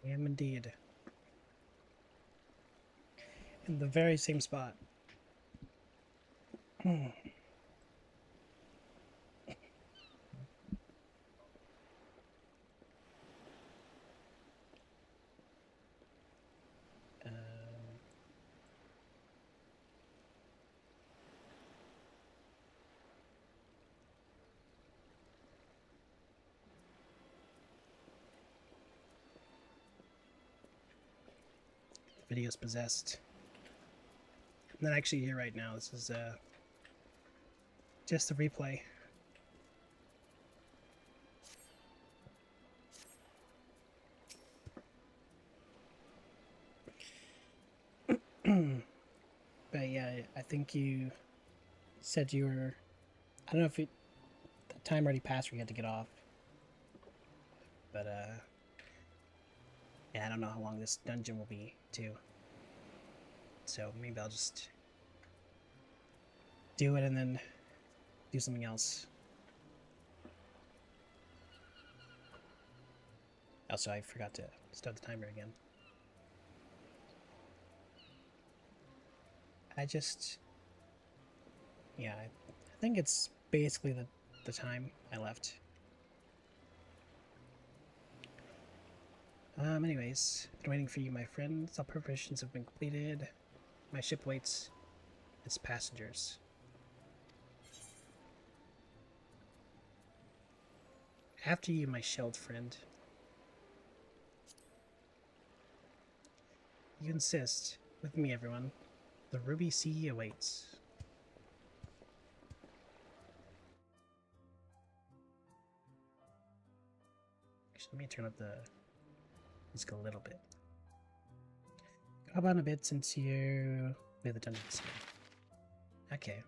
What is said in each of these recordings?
I am indeed. In the very same spot. Video's possessed. I'm not actually here right now. This is just a replay. But yeah, I think you said you were. I don't know if the time already passed where you had to get off. But yeah, I don't know how long this dungeon will be too. So maybe I'll just do it and then do something else. Also, I forgot to start the timer again. Yeah, I think it's basically the time I left. Anyways, been waiting for you, my friends. All preparations have been completed. My ship waits its passengers. After you, my shelled friend. You insist. With me, everyone. The Ruby Sea awaits. Actually, let me turn up the music a little bit. Hop on a bit since you play the dungeons here. Okay.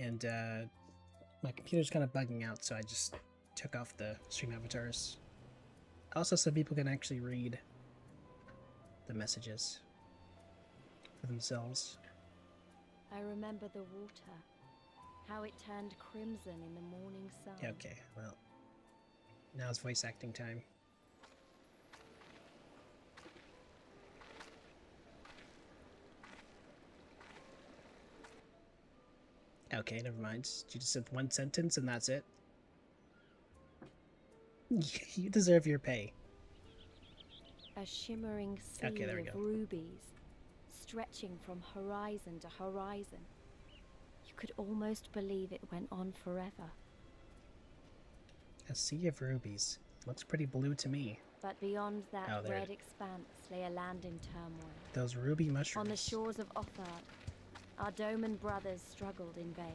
And my computer's kind of bugging out, so I just took off the stream avatars. Also, so people can actually read the messages for themselves. I remember the water, how it turned crimson in the morning sun. Yeah, okay, well, now it's voice acting time. Okay, never mind. You just said one sentence and that's it? You deserve your pay. A shimmering sea of rubies, stretching from horizon to horizon. You could almost believe it went on forever. A sea of rubies. Looks pretty blue to me. But beyond that red expanse lay a land in turmoil. Those ruby mushrooms. On the shores of Othard, our Doman brothers struggled in vain.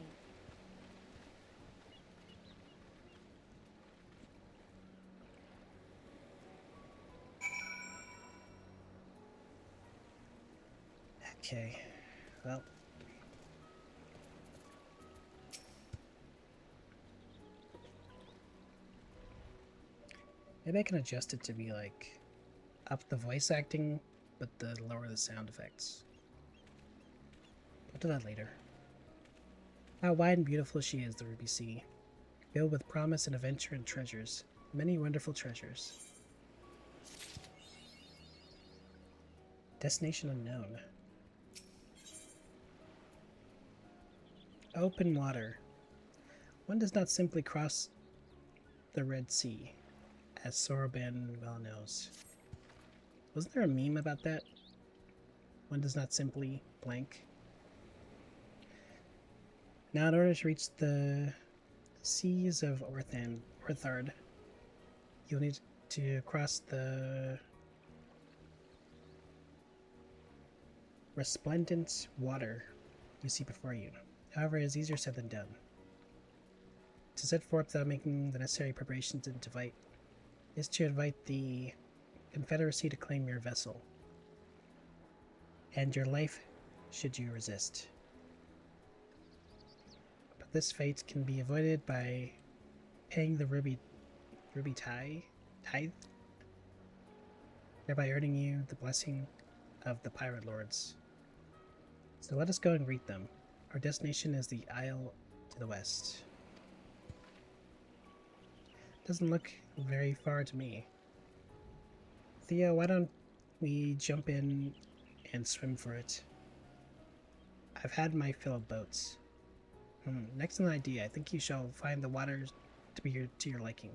Okay, well. Maybe I can adjust it to be like up the voice acting, but lower the sound effects. I'll do that later. How wide and beautiful she is, the Ruby Sea. Filled with promise and adventure and treasures. Many wonderful treasures. Destination unknown. Open water. One does not simply cross the Red Sea, as Soroban well knows. Wasn't there a meme about that? One does not simply blank. Now, in order to reach the seas of Orthard, you'll need to cross the resplendent water you see before you. However, it is easier said than done. To set forth without making the necessary preparations is to invite the Confederacy to claim your vessel, and your life should you resist. But this fate can be avoided by paying the ruby tithe. thereby earning you the blessing of the pirate lords. So let us go and greet them. Our destination is the isle to the west. Doesn't look very far to me. Theo, why don't we jump in and swim for it? I've had my fill of boats. Next an idea. I think you shall find the waters to be to your liking.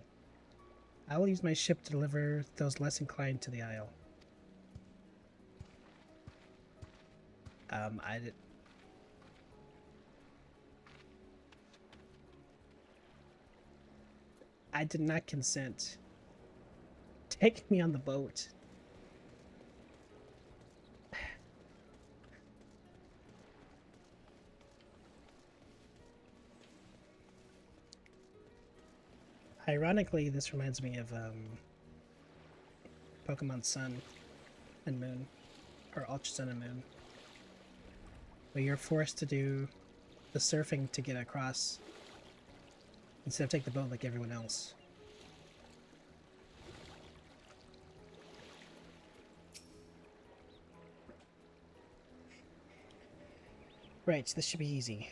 I will use my ship to deliver those less inclined to the isle. I did not consent. Take me on the boat. Ironically, this reminds me of Pokemon Sun and Moon, or Ultra Sun and Moon, where you're forced to do the surfing to get across instead of take the boat like everyone else. Right, this should be easy,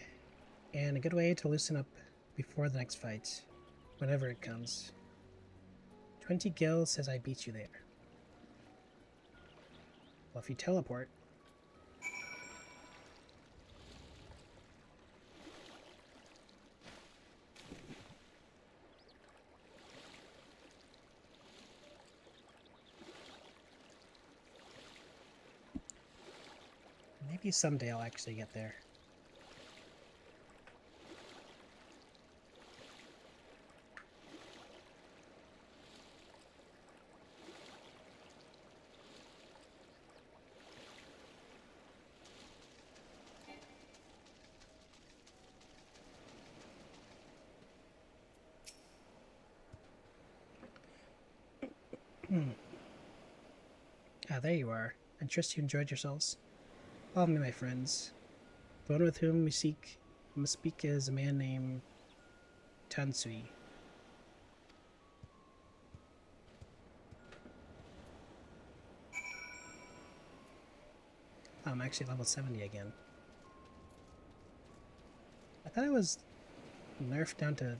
and a good way to loosen up before the next fight, whenever it comes. 20 Gil says I beat you there. Well, if you teleport... Maybe someday I'll actually get there. Ah, there you are. I trust you enjoyed yourselves. Follow me, my friends. The one with whom we must speak is a man named Tansui. Oh, I'm actually level 70 again. I thought I was nerfed down to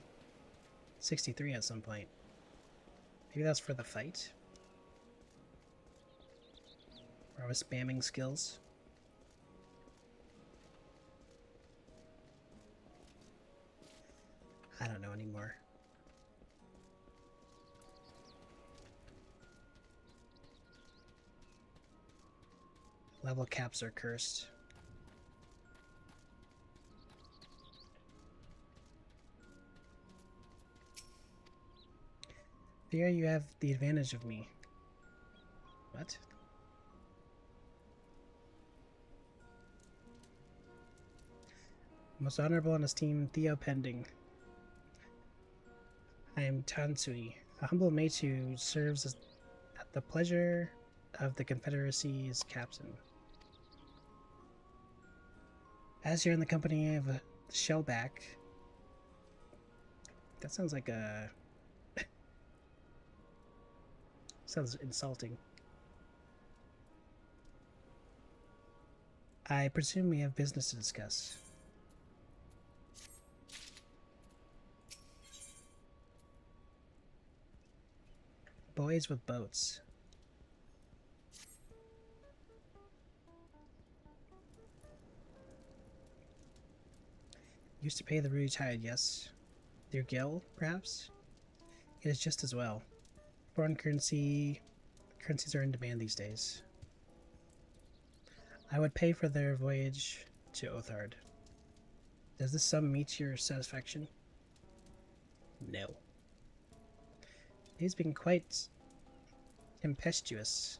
63 at some point. Maybe that's for the fight? Or I was spamming skills? I don't know anymore. Level caps are cursed. There you have the advantage of me. What? Most honorable and esteemed Theo Pending. I am Tansui, a humble mate who serves at the pleasure of the Confederacy's captain. As you're in the company of a shellback, that sounds like a... sounds insulting. I presume we have business to discuss. Boys with boats. Used to pay the rude tide, yes. Their gil, perhaps? It is just as well. Foreign currencies are in demand these days. I would pay for their voyage to Othard. Does this sum meet your satisfaction? No. He's been quite tempestuous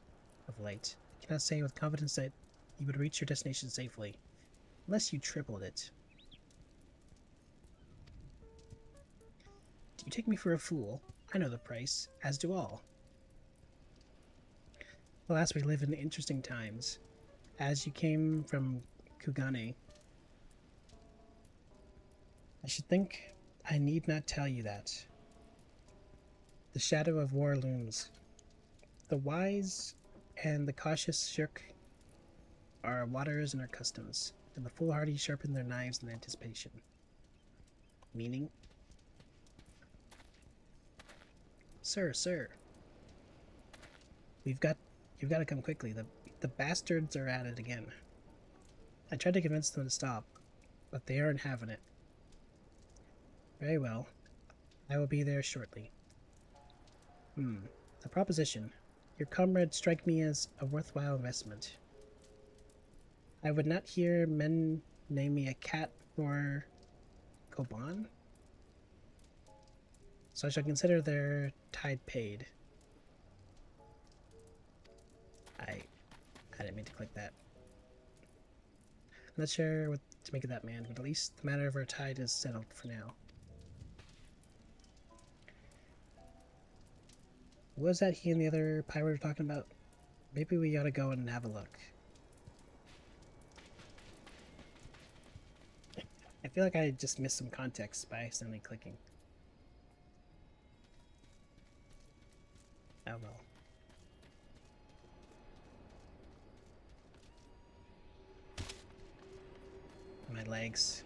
of late. I cannot say with confidence that you would reach your destination safely, unless you tripled it. Do you take me for a fool? I know the price, as do all. Alas, we live in interesting times. As you came from Kugane, I should think I need not tell you that. The shadow of war looms. The wise and the cautious shirk our waters and our customs, and the foolhardy sharpen their knives in anticipation. Meaning? Sir. You've got to come quickly. The bastards are at it again. I tried to convince them to stop, but they aren't having it. Very well. I will be there shortly. A proposition. Your comrades strike me as a worthwhile investment. I would not hear men name me a cat for Koban, so I shall consider their tide paid. I didn't mean to click that. I'm not sure what to make of that, man, but at least the matter of our tide is settled for now. What was that he and the other pirate were talking about? Maybe we ought to go and have a look. I feel like I just missed some context by accidentally clicking. Oh well. My legs.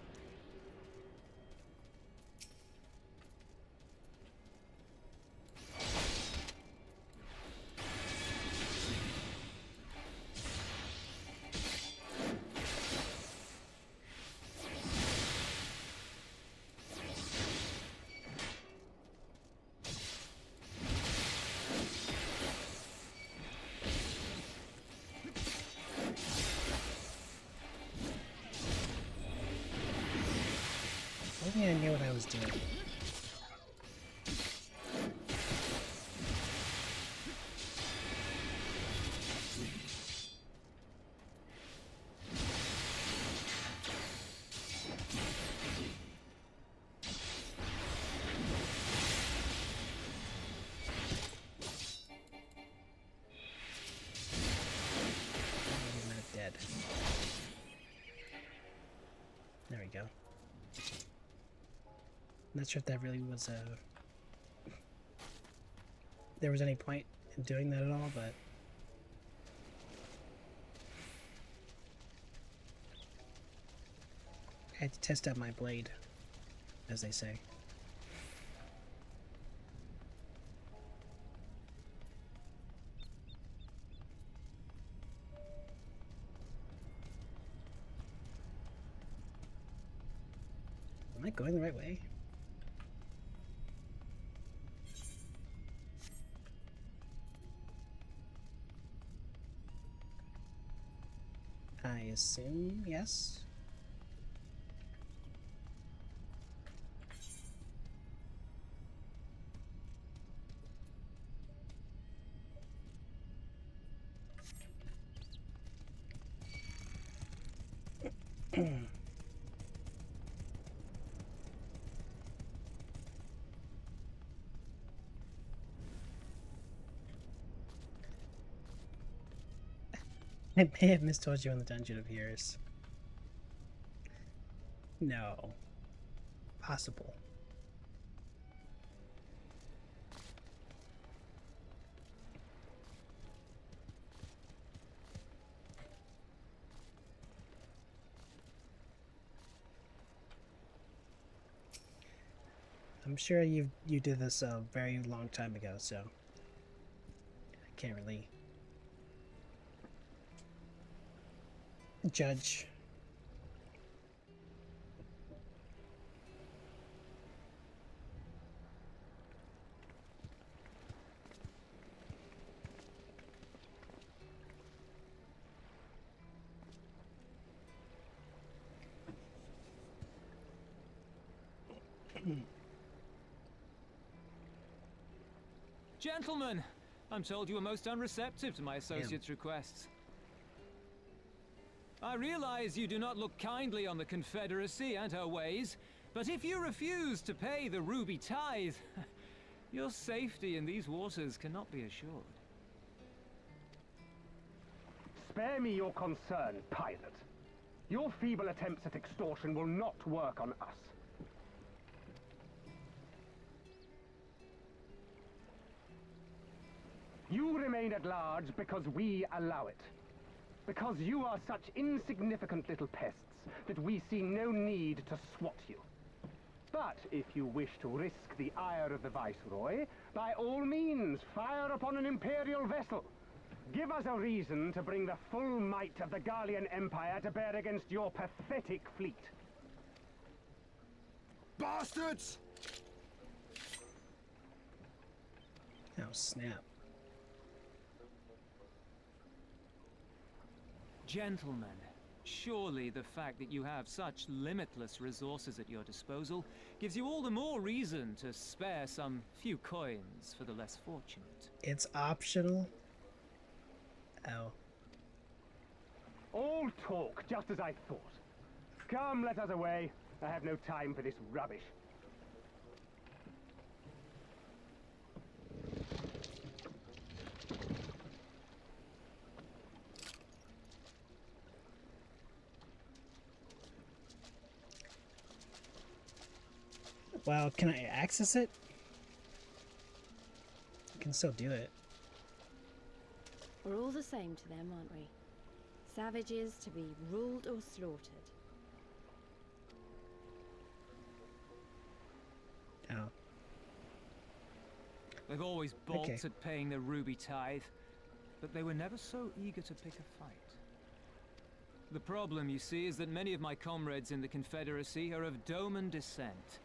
Only I knew what I was doing. I'm not dead. There we go. I'm not sure if that really was there was any point in doing that at all, but I had to test out my blade, as they say. Am I going the right way? I assume yes. I may have mistold you on the Dungeon of Years. No. Possible. I'm sure you did this a very long time ago, so I can't really judge. Gentlemen, I'm told you were most unreceptive to my associate's requests. I realize you do not look kindly on the Confederacy and her ways, but if you refuse to pay the ruby tithe, your safety in these waters cannot be assured. Spare me your concern, pilot. Your feeble attempts at extortion will not work on us. You remain at large because we allow it. Because you are such insignificant little pests that we see no need to swat you. But if you wish to risk the ire of the Viceroy, by all means, fire upon an Imperial vessel. Give us a reason to bring the full might of the Garlean Empire to bear against your pathetic fleet. Bastards! Oh, snap. Gentlemen, surely the fact that you have such limitless resources at your disposal gives you all the more reason to spare some few coins for the less fortunate. It's optional? Oh. All talk, just as I thought. Come, let us away. I have no time for this rubbish. Well, can I access it? I can still do it. We're all the same to them, aren't we? Savages to be ruled or slaughtered. Oh. They've always balked Okay. at paying the ruby tithe, but they were never so eager to pick a fight. The problem, you see, is that many of my comrades in the Confederacy are of Doman descent.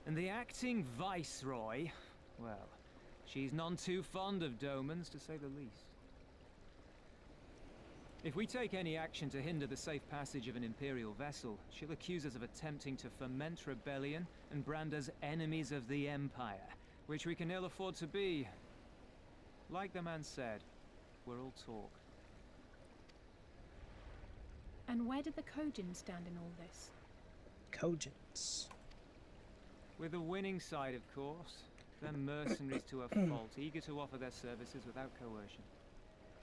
And the acting Viceroy, well, she's none too fond of Domans, to say the least. If we take any action to hinder the safe passage of an Imperial vessel, she'll accuse us of attempting to foment rebellion and brand us enemies of the Empire, which we can ill afford to be. Like the man said, we're all talk. And where did the Kojin stand in all this? Cogents. With the winning side, of course. They're mercenaries to a fault, eager to offer their services without coercion.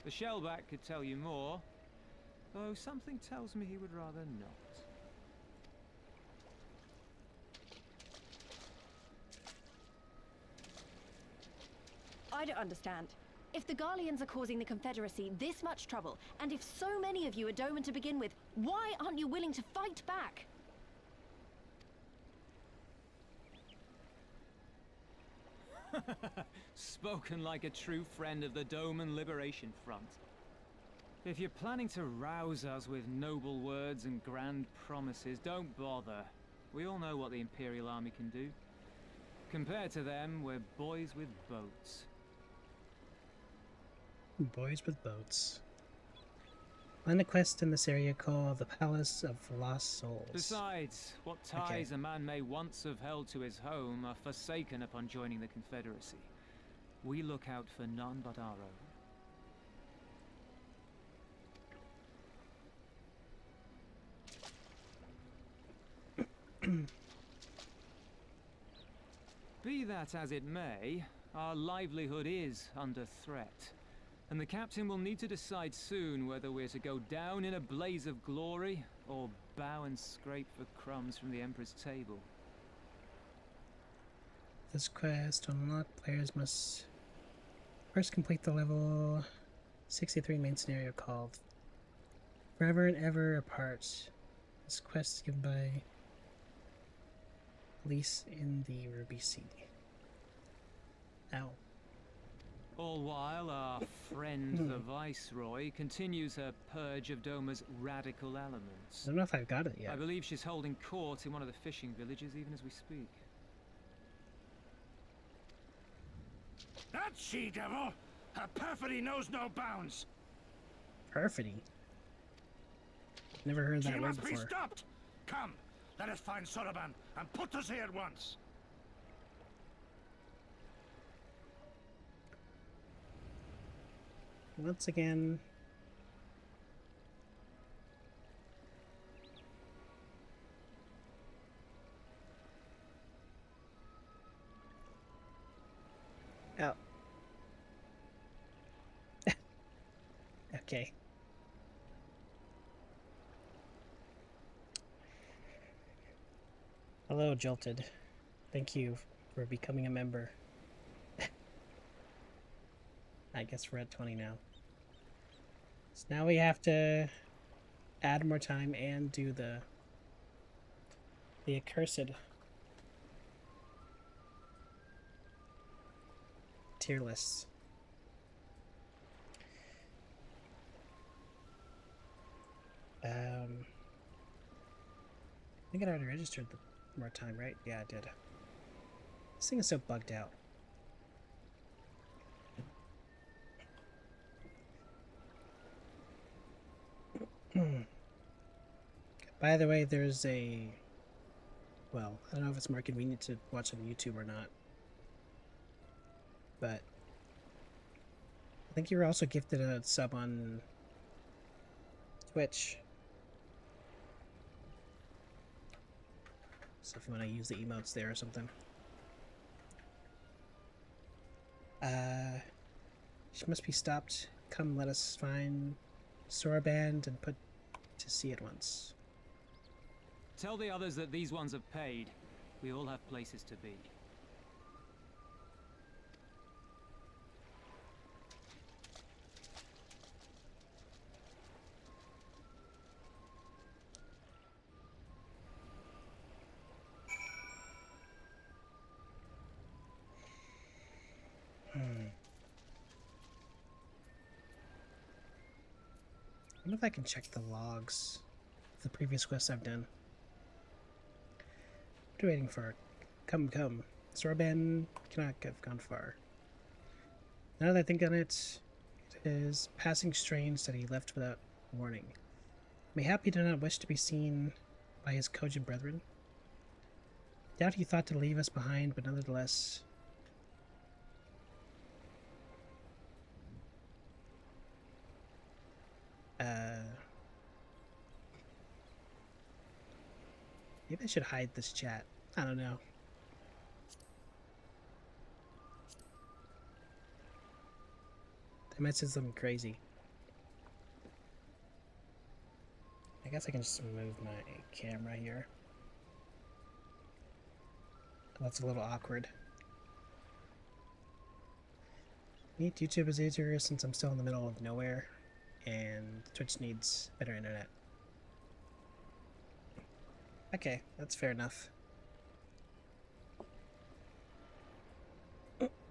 The Shellback could tell you more, though something tells me he would rather not. I don't understand. If the Garleans are causing the Confederacy this much trouble, and if so many of you are Doman to begin with, why aren't you willing to fight back? Spoken like a true friend of the Doman Liberation Front. If you're planning to rouse us with noble words and grand promises, don't bother. We all know what the Imperial Army can do. Compared to them, we're boys with boats. Boys with boats. Find a quest in this area called the Palace of Lost Souls. Besides, what ties a man may once have held to his home are forsaken upon joining the Confederacy. We look out for none but our own. Be that as it may, our livelihood is under threat. And the captain will need to decide soon whether we're to go down in a blaze of glory or bow and scrape for crumbs from the Emperor's table. This quest unlocked, players must first complete the level 63 main scenario called Forever and Ever Apart. This quest is given by police in the Ruby Sea. Ow. All while our friend the Viceroy continues her purge of Doma's radical elements. I don't know if I've got it yet. I believe she's holding court in one of the fishing villages even as we speak. That she-devil! Her perfidy knows no bounds! Perfidy? Never heard that She word must be before. stopped! Come, let us find Soroban and put us here at once! Once again... Oh. Okay. Hello, Jolted. Thank you for becoming a member. I guess we're at 20 now. So now we have to add more time and do the accursed tier lists. I think I already registered the more time, right? Yeah, I did. This thing is so bugged out. By the way, there's a... Well, I don't know if it's more convenient to watch on YouTube or not. But I think you were also gifted a sub on Twitch. So if you want to use the emotes there or something. She must be stopped. Come let us find Soraband and put to sea at once. Tell the others that these ones have paid. We all have places to be. I wonder if I can check the logs of the previous quests I've done. What are you waiting for? Come, come. Sorban cannot have gone far. Now that I think on it, it is passing strange that he left without warning. Mayhap he did not wish to be seen by his Kojin brethren. Doubt he thought to leave us behind, but nonetheless... Maybe I should hide this chat. I don't know. They might say something crazy. I guess I can just move my camera here. That's a little awkward. Neat, YouTube is easier since I'm still in the middle of nowhere, and Twitch needs better internet. Okay, that's fair enough.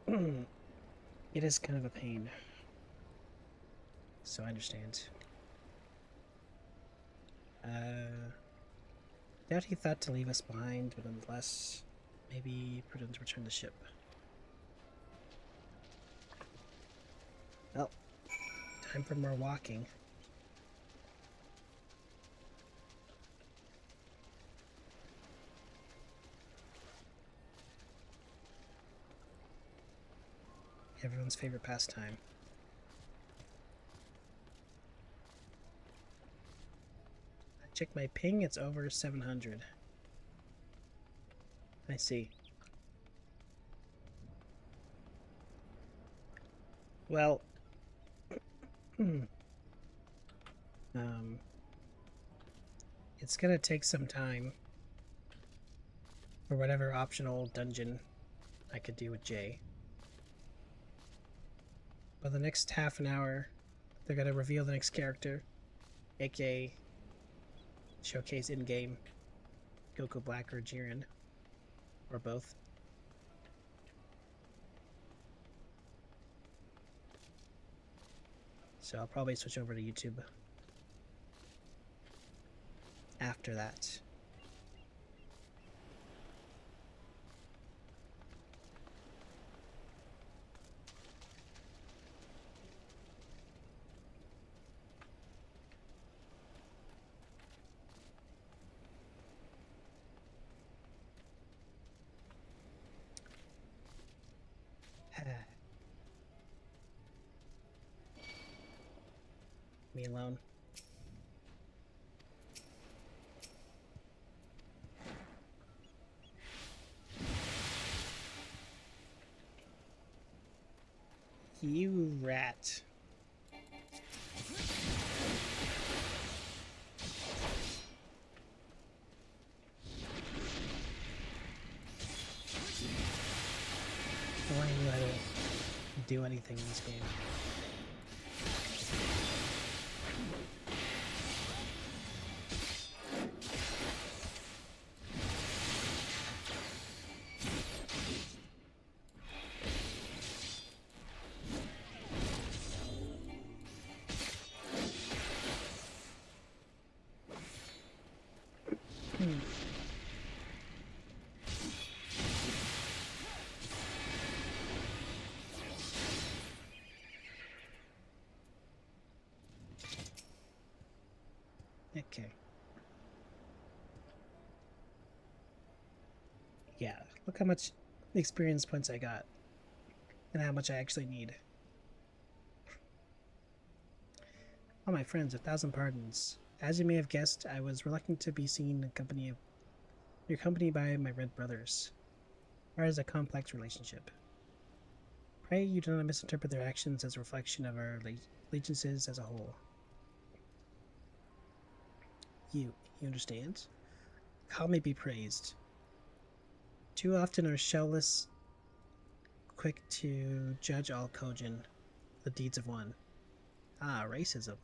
It is kind of a pain. So I understand. Doubt he thought to leave us behind, but nonetheless, maybe prudent to return the ship. Well, time for more walking. Everyone's favorite pastime. I checked my ping, it's over 700. I see. Well, it's gonna take some time for whatever optional dungeon I could do with Jay. But the next half an hour, they're gonna reveal the next character, aka showcase in-game Goku Black or Jiren, or both. So I'll probably switch over to YouTube after that. Me alone. You rat. Boring little do anything in this game. Okay. Yeah, look how much experience points I got. And how much I actually need. Oh, my friends, 1,000 pardons. As you may have guessed, I was reluctant to be seen in your company by my red brothers. Ours is a complex relationship. Pray you do not misinterpret their actions as a reflection of our allegiances as a whole. You understand? God may be praised. Too often are shellless, quick to judge all Kojin, the deeds of one. Ah, racism.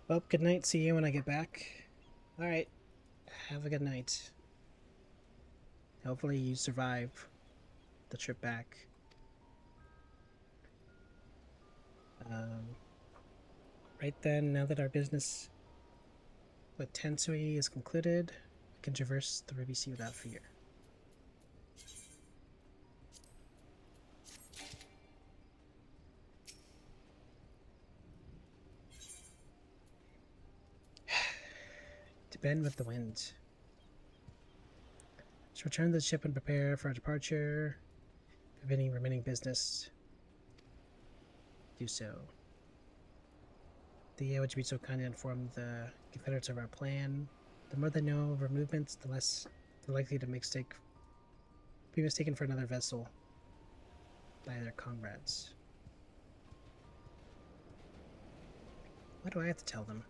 Well, good night. See you when I get back. Alright. Have a good night. Hopefully you survive the trip back. Right then, now that our business with Tensui is concluded, we can traverse the Ruby Sea without fear. To bend with the wind. Let's return to the ship and prepare for our departure. If you have any remaining business, do so. Would you be so kind to inform the Confederates of our plan? The more they know of our movements, the less they're likely to be mistaken for another vessel by their comrades. Why do I have to tell them?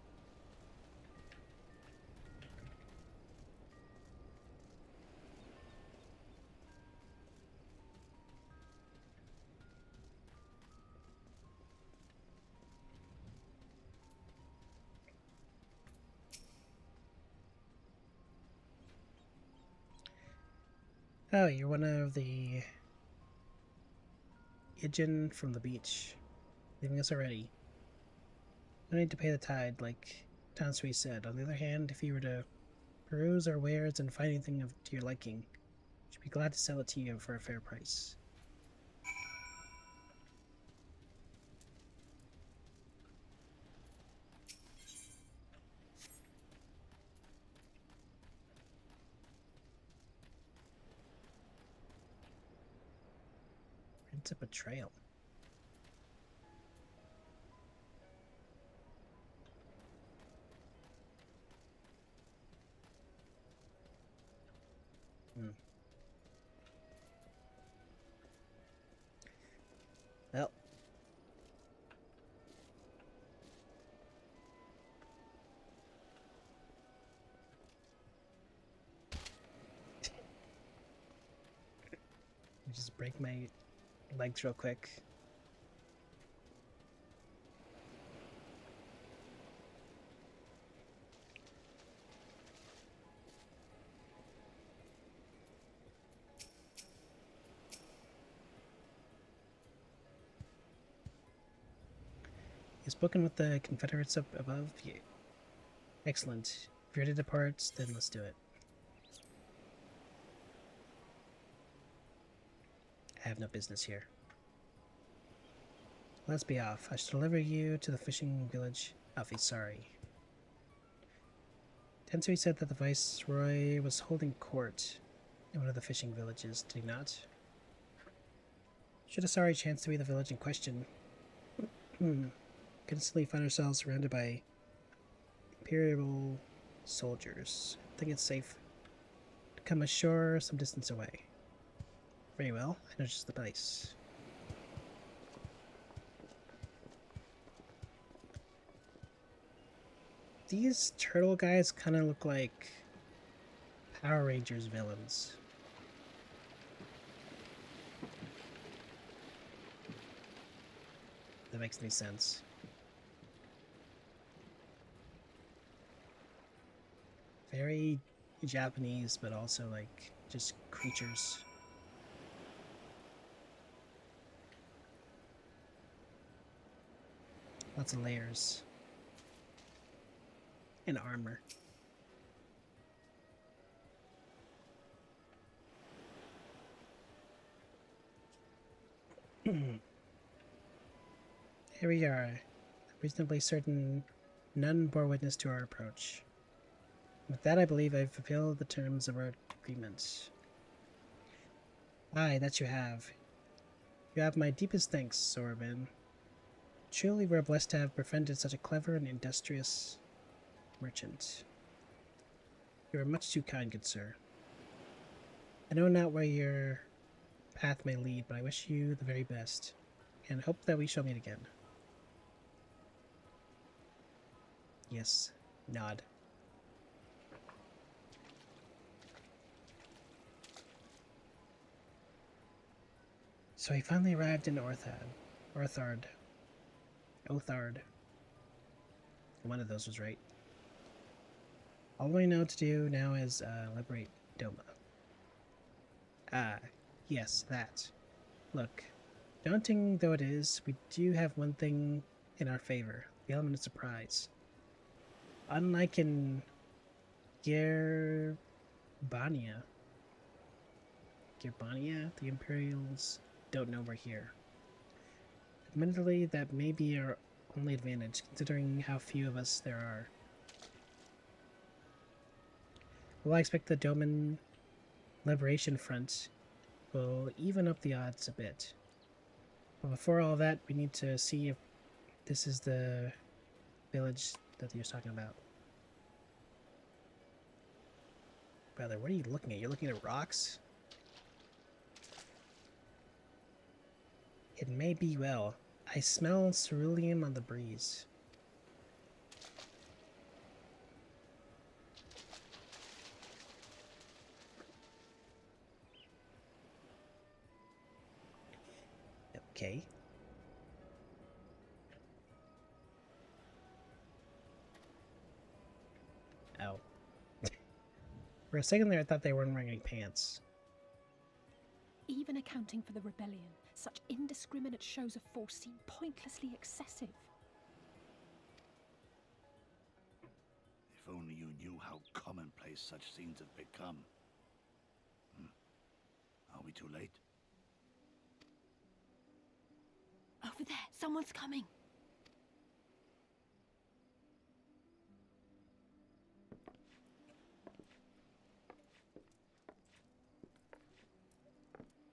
Oh, you're one of the Ijin from the beach. Leaving us already. No need to pay the tide, like Tansui said. On the other hand, if you were to peruse our wares and find anything to your liking, should be glad to sell it to you for a fair price. It's a betrayal. Well. Just break my legs real quick. You've spoken with the Confederates up above? Yeah. Excellent. If you're to depart, then let's do it. I have no business here. Let's be off. I shall deliver you to the fishing village. Alfie, sorry. Tensui said that the Viceroy was holding court in one of the fishing villages, did he not? Should a sorry chance to be the village in question. Constantly find ourselves surrounded by Imperial soldiers. I think it's safe to come ashore some distance away. Very well, I know just the place. These turtle guys kind of look like Power Rangers villains. that makes any sense. Very Japanese, but also like just creatures. Lots of layers. And armor. Here we are, reasonably certain none bore witness to our approach. With that, I believe I've fulfilled the terms of our agreement. Aye, that you have. You have my deepest thanks, Sorabin. Truly we're blessed to have befriended such a clever and industrious merchant. You are much too kind, good sir. I know not where your path may lead, but I wish you the very best, and hope that we shall meet again. Yes, nod. So he finally arrived in Orthard. One of those was right. All we know to do now is liberate Doma. Ah, yes, that. Look, daunting though it is, we do have one thing in our favor, the element of surprise. Unlike in Gerbania, the Imperials don't know we're here. Admittedly, that may be our only advantage, considering how few of us there are. Well, I expect the Doman Liberation Front will even up the odds a bit. But before all that, we need to see if this is the village that he was talking about. Brother, what are you looking at? You're looking at rocks? It may be well. I smell ceruleum on the breeze. Okay. Oh. For a second there, I thought they weren't wearing any pants. Even accounting for the rebellion, such indiscriminate shows of force seem pointlessly excessive. If only you knew how commonplace such scenes have become. Are we too late? Over there, someone's coming.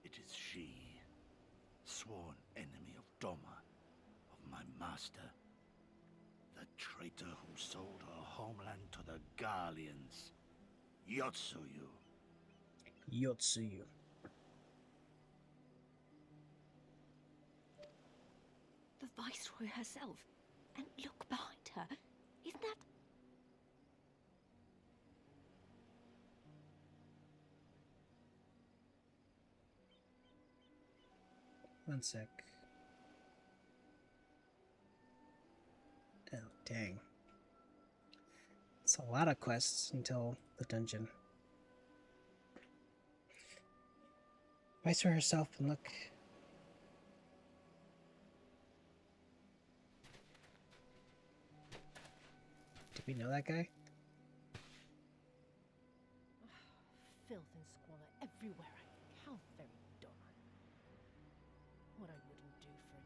It is she, sworn enemy of Doma, of my master. The traitor who sold her homeland to the Garleans. Yotsuyu. Yotsuyu. The Viceroy herself. And look behind her. Isn't that... One sec. Oh, dang. It's a lot of quests until the dungeon. Viceroy herself and look. Did we know that guy? Filth and squalor everywhere, I think. How very Doma. What I wouldn't do for a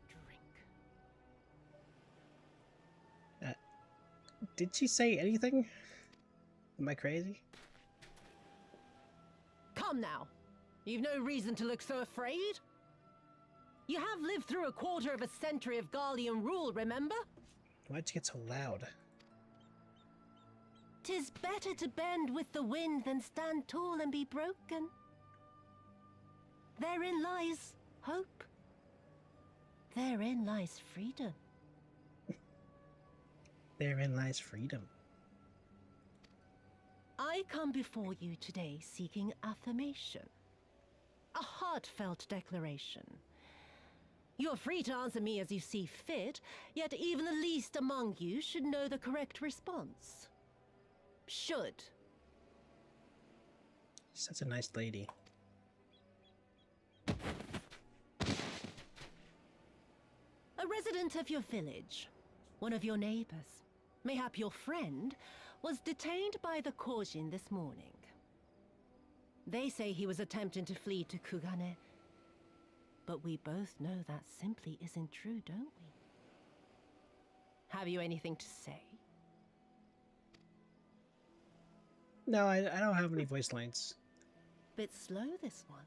drink. Did she say anything? Am I crazy? Come now. You've no reason to look so afraid. You have lived through a quarter of a century of Garlean rule, remember? Why'd you get so loud? 'Tis better to bend with the wind than stand tall and be broken. Therein lies hope. Therein lies freedom. Therein lies freedom. I come before you today seeking affirmation. A heartfelt declaration. You're free to answer me as you see fit, yet even the least among you should know the correct response. Should. Such a nice lady. A resident of your village, one of your neighbors, mayhap your friend, was detained by the Korjin this morning. They say he was attempting to flee to Kugane, but we both know that simply isn't true, don't we? Have you anything to say? No, I don't have any voice lines. Bit slow, this one.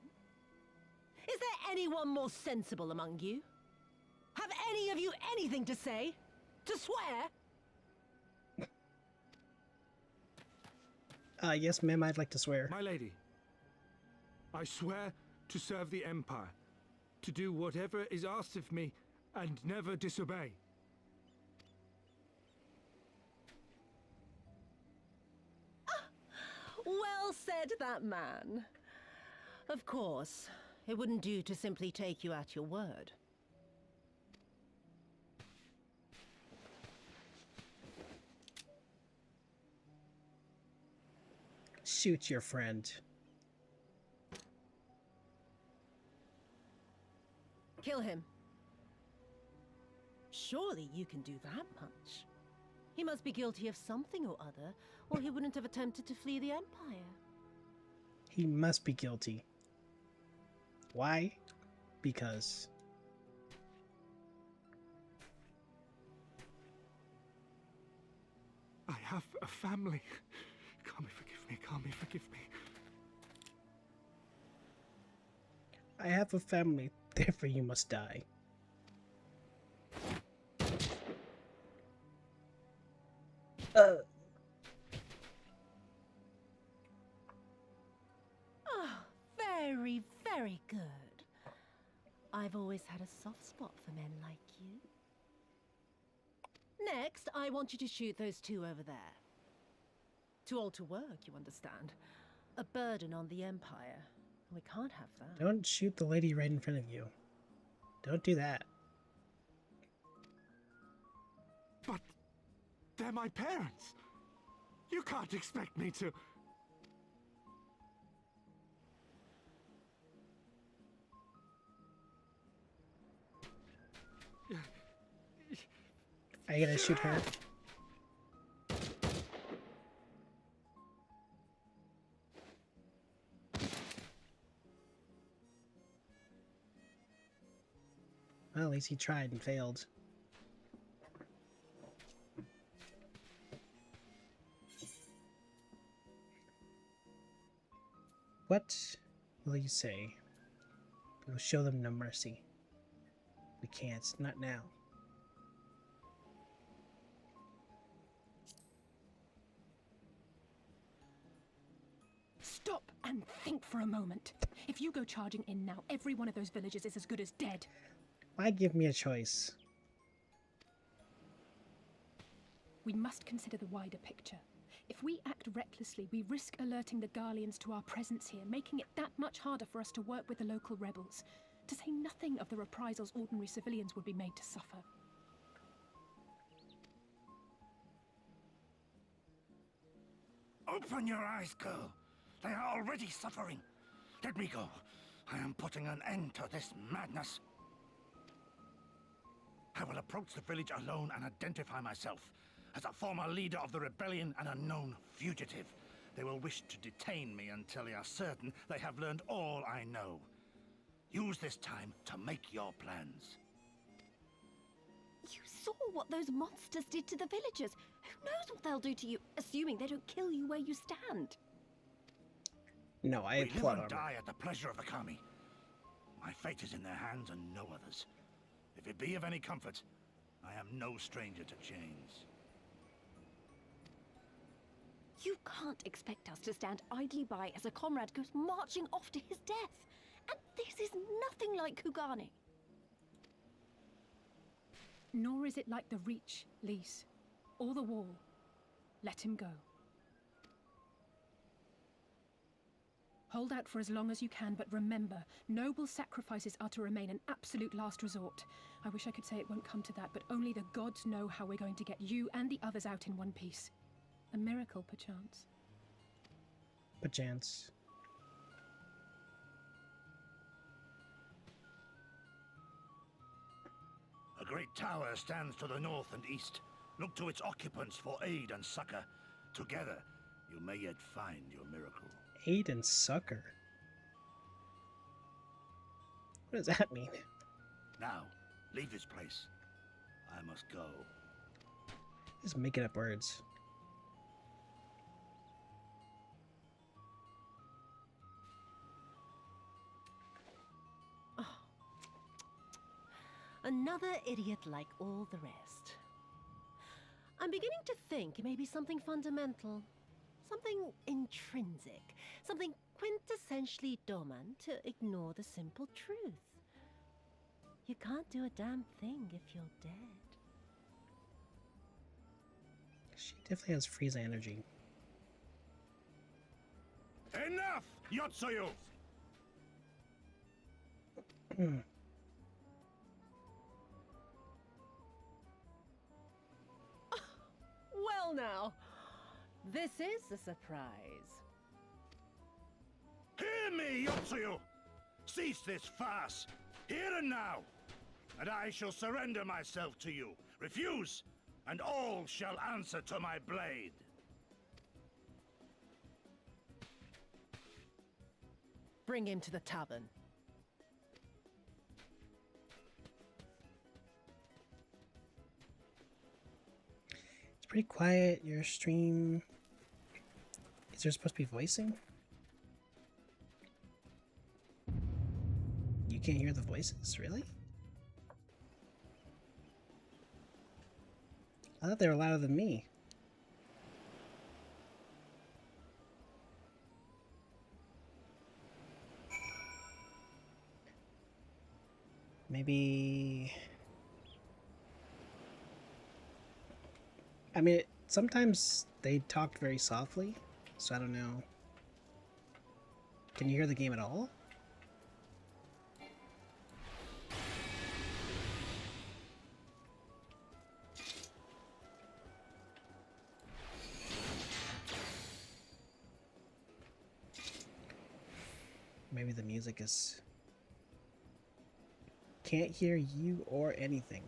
Is there anyone more sensible among you? Have any of you anything to say? To swear? Yes, ma'am, I'd like to swear. My lady, I swear to serve the Empire, to do whatever is asked of me, and never disobey. Well said, that man. Of course, it wouldn't do to simply take you at your word. Shoot your friend. Kill him. Surely you can do that much. He must be guilty of something or other, or he wouldn't have attempted to flee the Empire. He must be guilty. Why? Because. I have a family. Kami, forgive me. Kami, forgive me. I have a family, therefore you must die. Oh, very, very good. I've always had a soft spot for men like you. Next, I want you to shoot those two over there. Too old to work, you understand. A burden on the Empire. We can't have that. Don't shoot the lady right in front of you. Don't do that. But they're my parents. You can't expect me to... Are you gonna shoot her? Well, at least he tried and failed. What will you say? We will show them no mercy. We can't, not now. Stop and think for a moment. If you go charging in now, every one of those villagers is as good as dead. Why give me a choice? We must consider the wider picture. If we act recklessly, we risk alerting the Garleans to our presence here, making it that much harder for us to work with the local rebels. To say nothing of the reprisals ordinary civilians would be made to suffer. Open your eyes, girl. They are already suffering. Let me go. I am putting an end to this madness. I will approach the village alone and identify myself as a former leader of the rebellion and a known fugitive. They will wish to detain me until they are certain they have learned all I know. Use this time to make your plans. You saw what those monsters did to the villagers. Who knows what they'll do to you, assuming they don't kill you where you stand? No, I We have live plot and armor. die at the pleasure of the Kami. My fate is in their hands and no others. If it be of any comfort, I am no stranger to chains. You can't expect us to stand idly by as a comrade goes marching off to his death. And this is nothing like Kugane. Nor is it like the Reach, Lys, or the Wall. Let him go. Hold out for as long as you can, but remember, noble sacrifices are to remain an absolute last resort. I wish I could say it won't come to that, but only the gods know how we're going to get you and the others out in one piece. A miracle, perchance. Perchance. A great tower stands to the north and east. Look to its occupants for aid and succor. Together, you may yet find your miracle. Aid and succor? What does that mean? Now, leave this place. I must go. Just making up words. Another idiot like all the rest. I'm beginning to think it may be something fundamental. Something intrinsic. Something quintessentially Doman to ignore the simple truth. You can't do a damn thing if you're dead. She definitely has Frieza energy. Enough, Yotsuyu! Well now, this is a surprise. Hear me, Yotsuyu! Cease this farce, here and now, and I shall surrender myself to you. Refuse, and all shall answer to my blade. Bring him to the tavern. It's pretty quiet. Your stream... Is there supposed to be voicing? You can't hear the voices, really? I thought they were louder than me. Maybe... I mean, sometimes they talked very softly, so I don't know. Can you hear the game at all? Maybe the music is... Can't hear you or anything.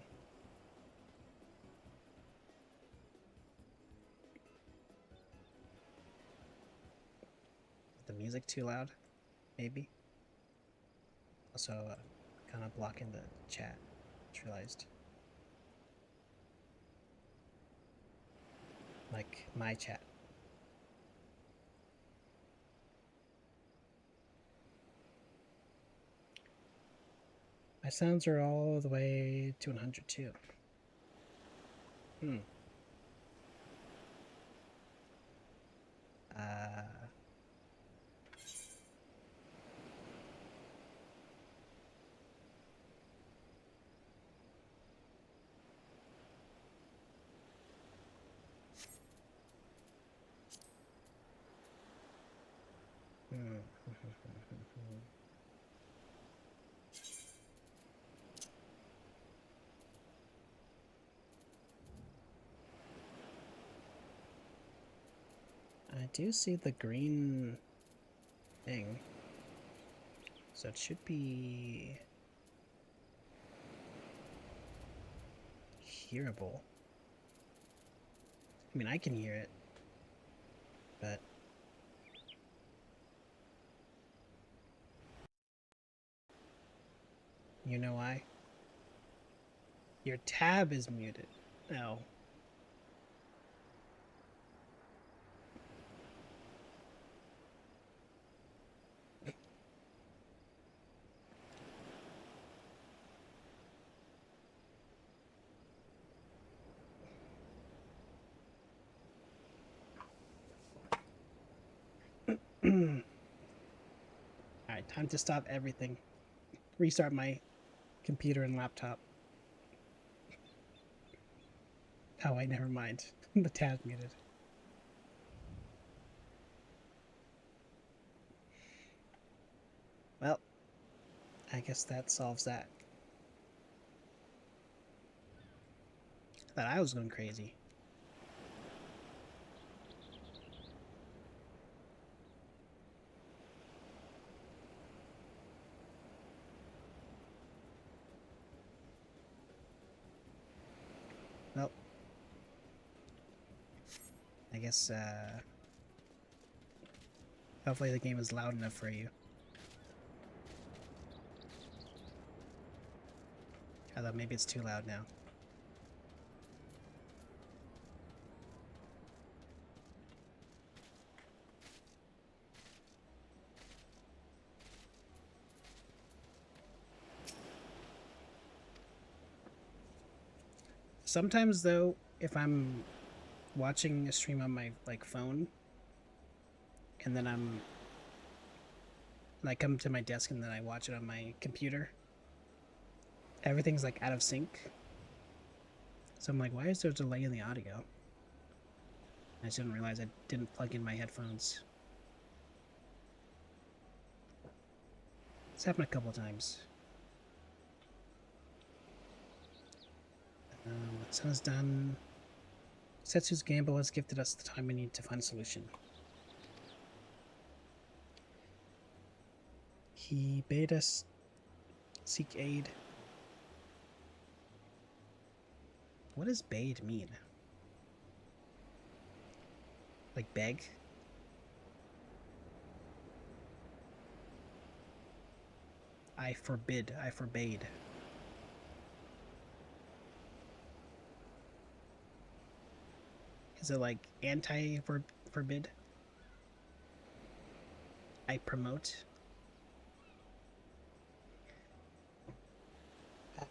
The music too loud? Maybe? Also, kind of blocking the chat. Just realized. Like, my chat. My sounds are all the way to 100 too. I do see the green thing, so it should be hearable. I mean, I can hear it, but you know why? Your tab is muted. No. Alright, time to stop everything. Restart my computer and laptop. Oh, wait, never mind. The tab's muted. Well, I guess that solves that. I thought I was going crazy. Well, I guess, hopefully the game is loud enough for you. Although maybe it's too loud now. Sometimes though, if I'm watching a stream on my phone, and then I come to my desk and then I watch it on my computer, everything's like out of sync. So I'm like, why is there a delay in the audio? I just didn't realize I didn't plug in my headphones. It's happened a couple of times. The sun is done. Setsu's gamble has gifted us the time we need to find a solution. He bade us seek aid. What does bade mean? Like beg? I forbid. I forbade. Is it like anti-forbid? I promote?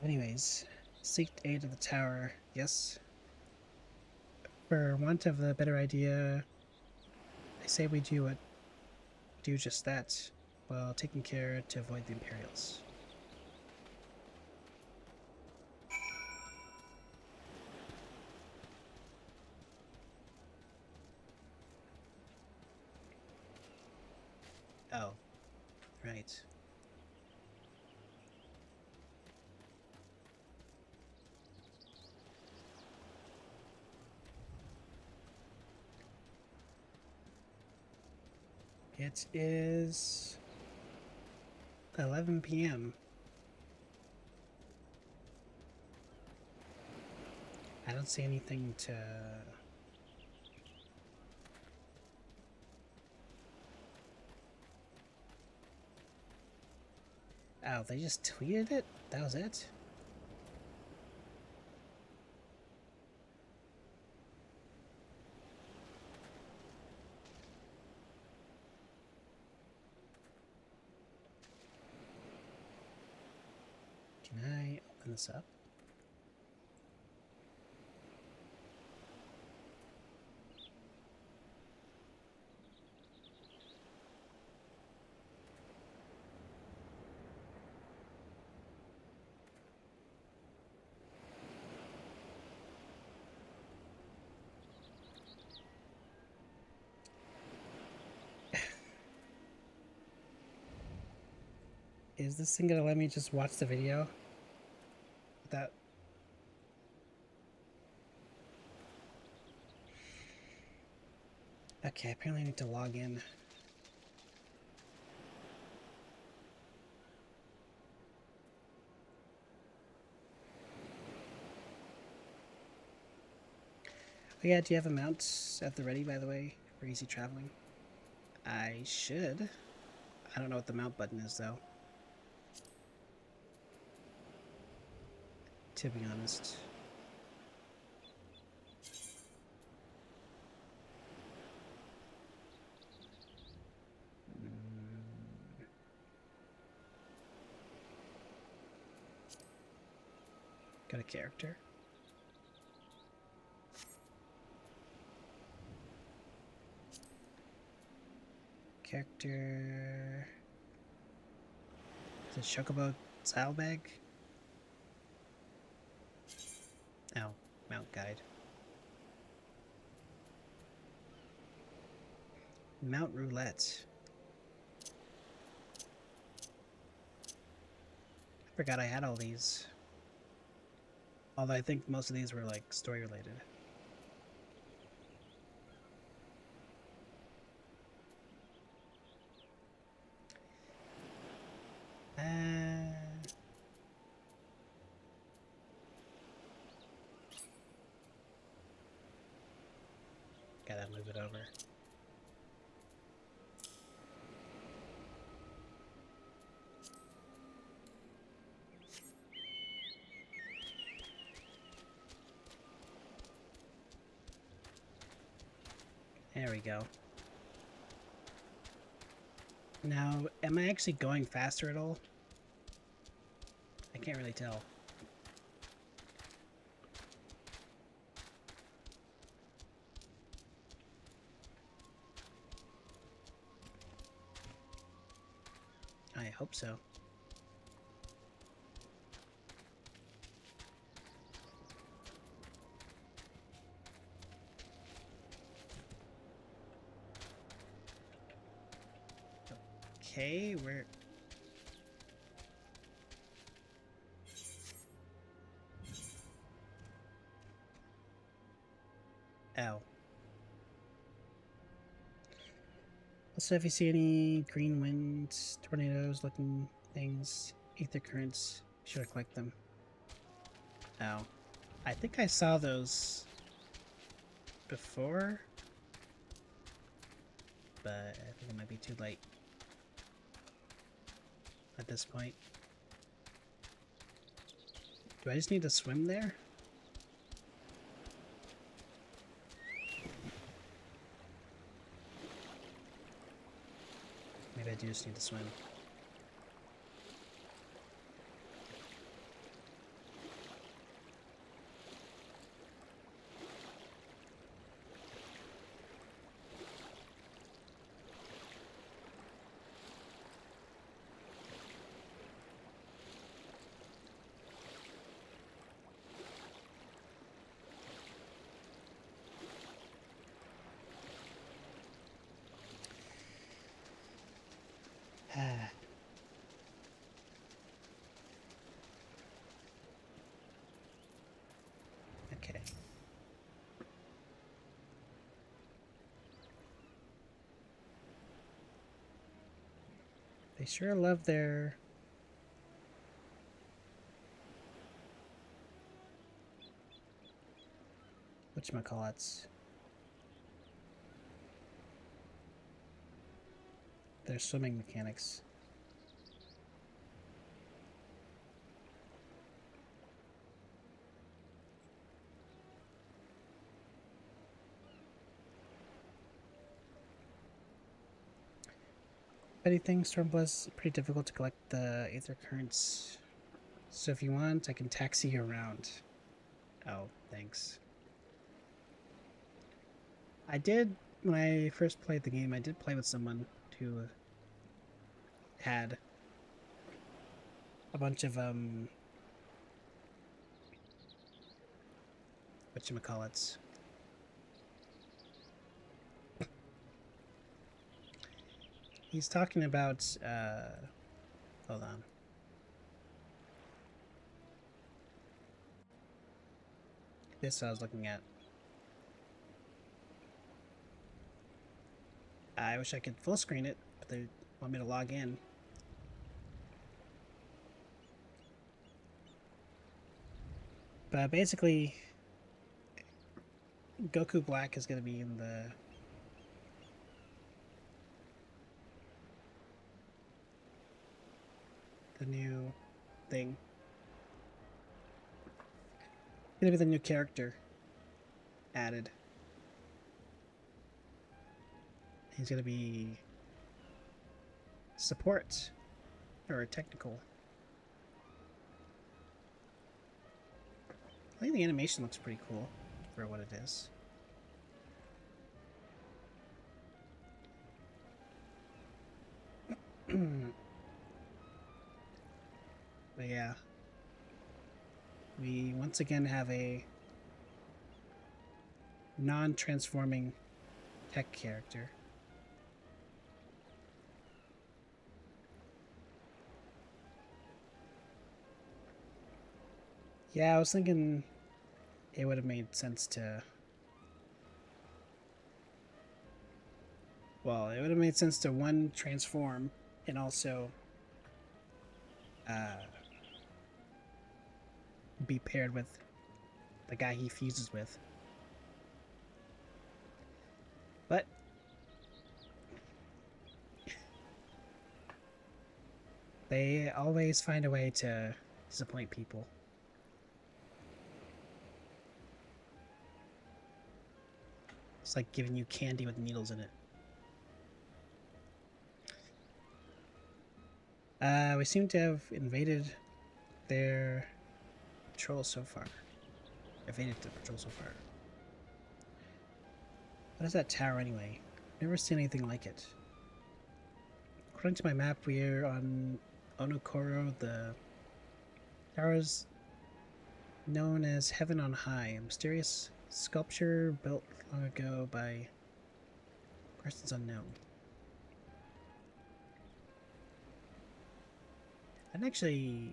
Anyways, seek aid of the tower, yes. For want of a better idea, I say we do just that, while taking care to avoid the Imperials. Oh, right. It is 11 p.m. I don't see anything to... Oh, they just tweeted it? That was it? Can I open this up? Is this thing gonna let me just watch the video? That... Okay, apparently I need to log in. Oh yeah, do you have a mount at the ready, by the way, for easy traveling? I should. I don't know what the mount button is, though. To be honest. Got a character. Character. Is it Chocobo Saddlebag? Oh, mount guide. Mount roulette. Forgot I had all these. Although I think most of these were like story related. Gotta move it over. There we go. Now, am I actually going faster at all? I can't really tell. I hope so. Okay, we're... Ow. Also, if you see any green winds, tornadoes looking things, ether currents, be sure to collect them. Ow. I think I saw those before, but I think it might be too late at this point. Do I just need to swim there? Maybe I do just need to swim. Okay. They sure love their whatchamacallits. Their swimming mechanics. Anything Storm was pretty difficult to collect the ether currents. So if you want, I can taxi you around. Oh, thanks. I did, when I first played the game, I did play with someone who had a bunch of, whatchamacallits. He's talking about, hold on. This I was looking at. I wish I could full screen it, but they want me to log in. But basically, Goku Black is going to be in the new thing. Gonna be the new character added. He's gonna be support or technical. I think the animation looks pretty cool for what it is. But yeah, we once again have a non-transforming tech character. Yeah, I was thinking it would have made sense to... Well, it would have made sense to, one, transform, and also be paired with the guy he fuses with. But they always find a way to disappoint people. It's like giving you candy with needles in it. We seem to have invaded their patrol so far. Evaded the patrol so far. What is that tower anyway? Never seen anything like it. According to my map, we're on Onokoro. The tower is known as Heaven on High, a mysterious sculpture built long ago by persons unknown. That actually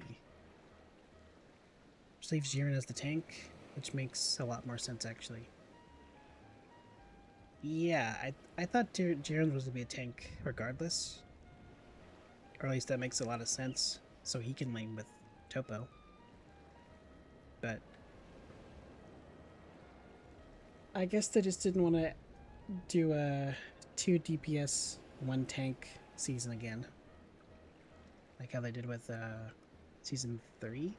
leaves Jiren as the tank, which makes a lot more sense actually. Yeah, I thought Jiren was to be a tank regardless. Or at least that makes a lot of sense, so he can lane with Topo. But I guess they just didn't want to do a 2 DPS 1 tank season again. Like how they did with season 3.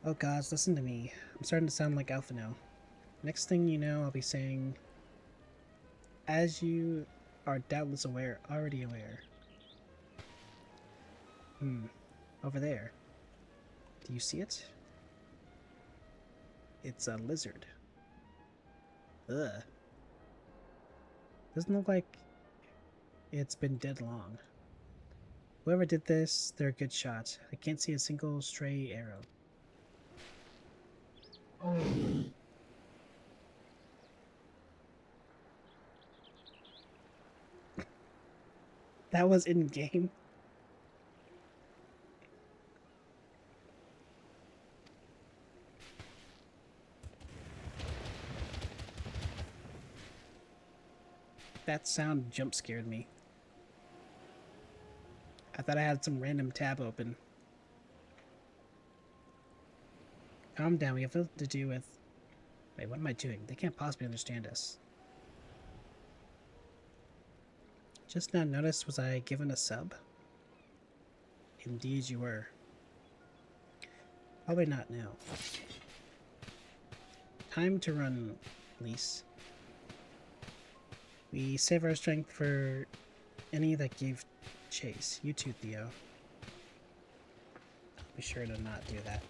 Oh gods, listen to me. I'm starting to sound like Alpha now. Next thing you know, I'll be saying, as you are doubtless already aware. Over there. Do you see it? It's a lizard. Ugh. Doesn't look like it's been dead long. Whoever did this, they're a good shot. I can't see a single stray arrow. That was in game. That sound jump scared me. I thought I had some random tab open. Calm down, we have nothing to do with... Wait, what am I doing? They can't possibly understand us. Just now noticed, was I given a sub? Indeed you were. Probably not now. Time to run, Lise. We save our strength for any that gave chase. You too, Theo. I'll be sure to not do that.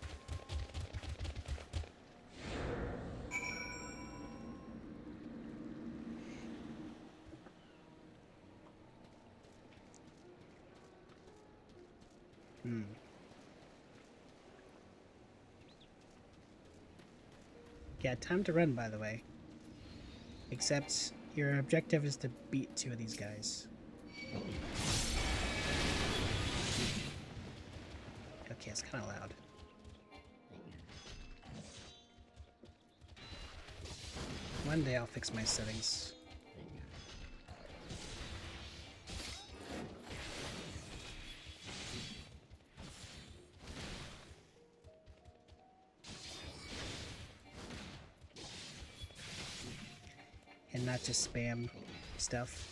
Yeah, time to run, by the way. Except your objective is to beat 2 of these guys. Okay, it's kind of loud. One day I'll fix my settings. And not just spam stuff.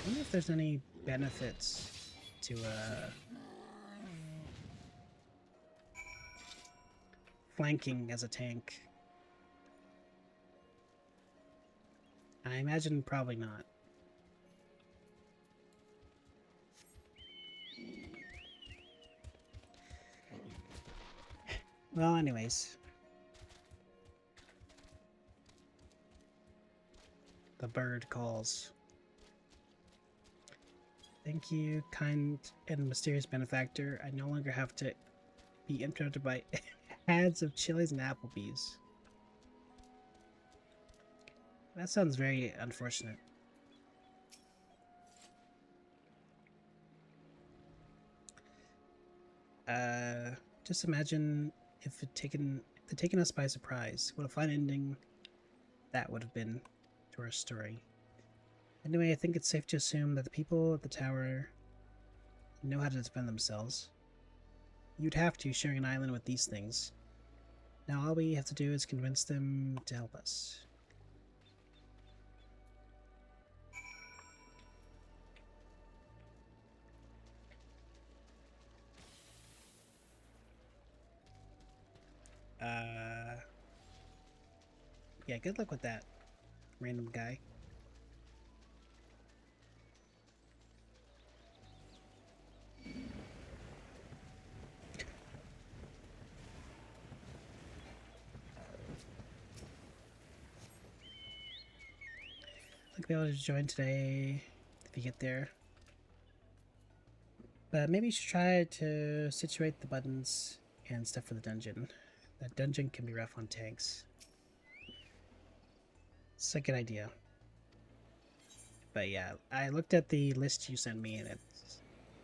I wonder if there's any benefits to flanking as a tank. I imagine probably not. Well, anyways. The bird calls. Thank you, kind and mysterious benefactor. I no longer have to be interrupted by ads of Chili's and Applebee's. That sounds very unfortunate. Just imagine if it taken us by surprise. What a fun ending that would have been to our story. Anyway, I think it's safe to assume that the people at the tower know how to defend themselves. You'd have to, sharing an island with these things. Now all we have to do is convince them to help us. Yeah, good luck with that, random guy. I'll be able to join today if you get there. But maybe you should try to situate the buttons and stuff for the dungeon. That dungeon can be rough on tanks. It's a good idea. But yeah, I looked at the list you sent me and it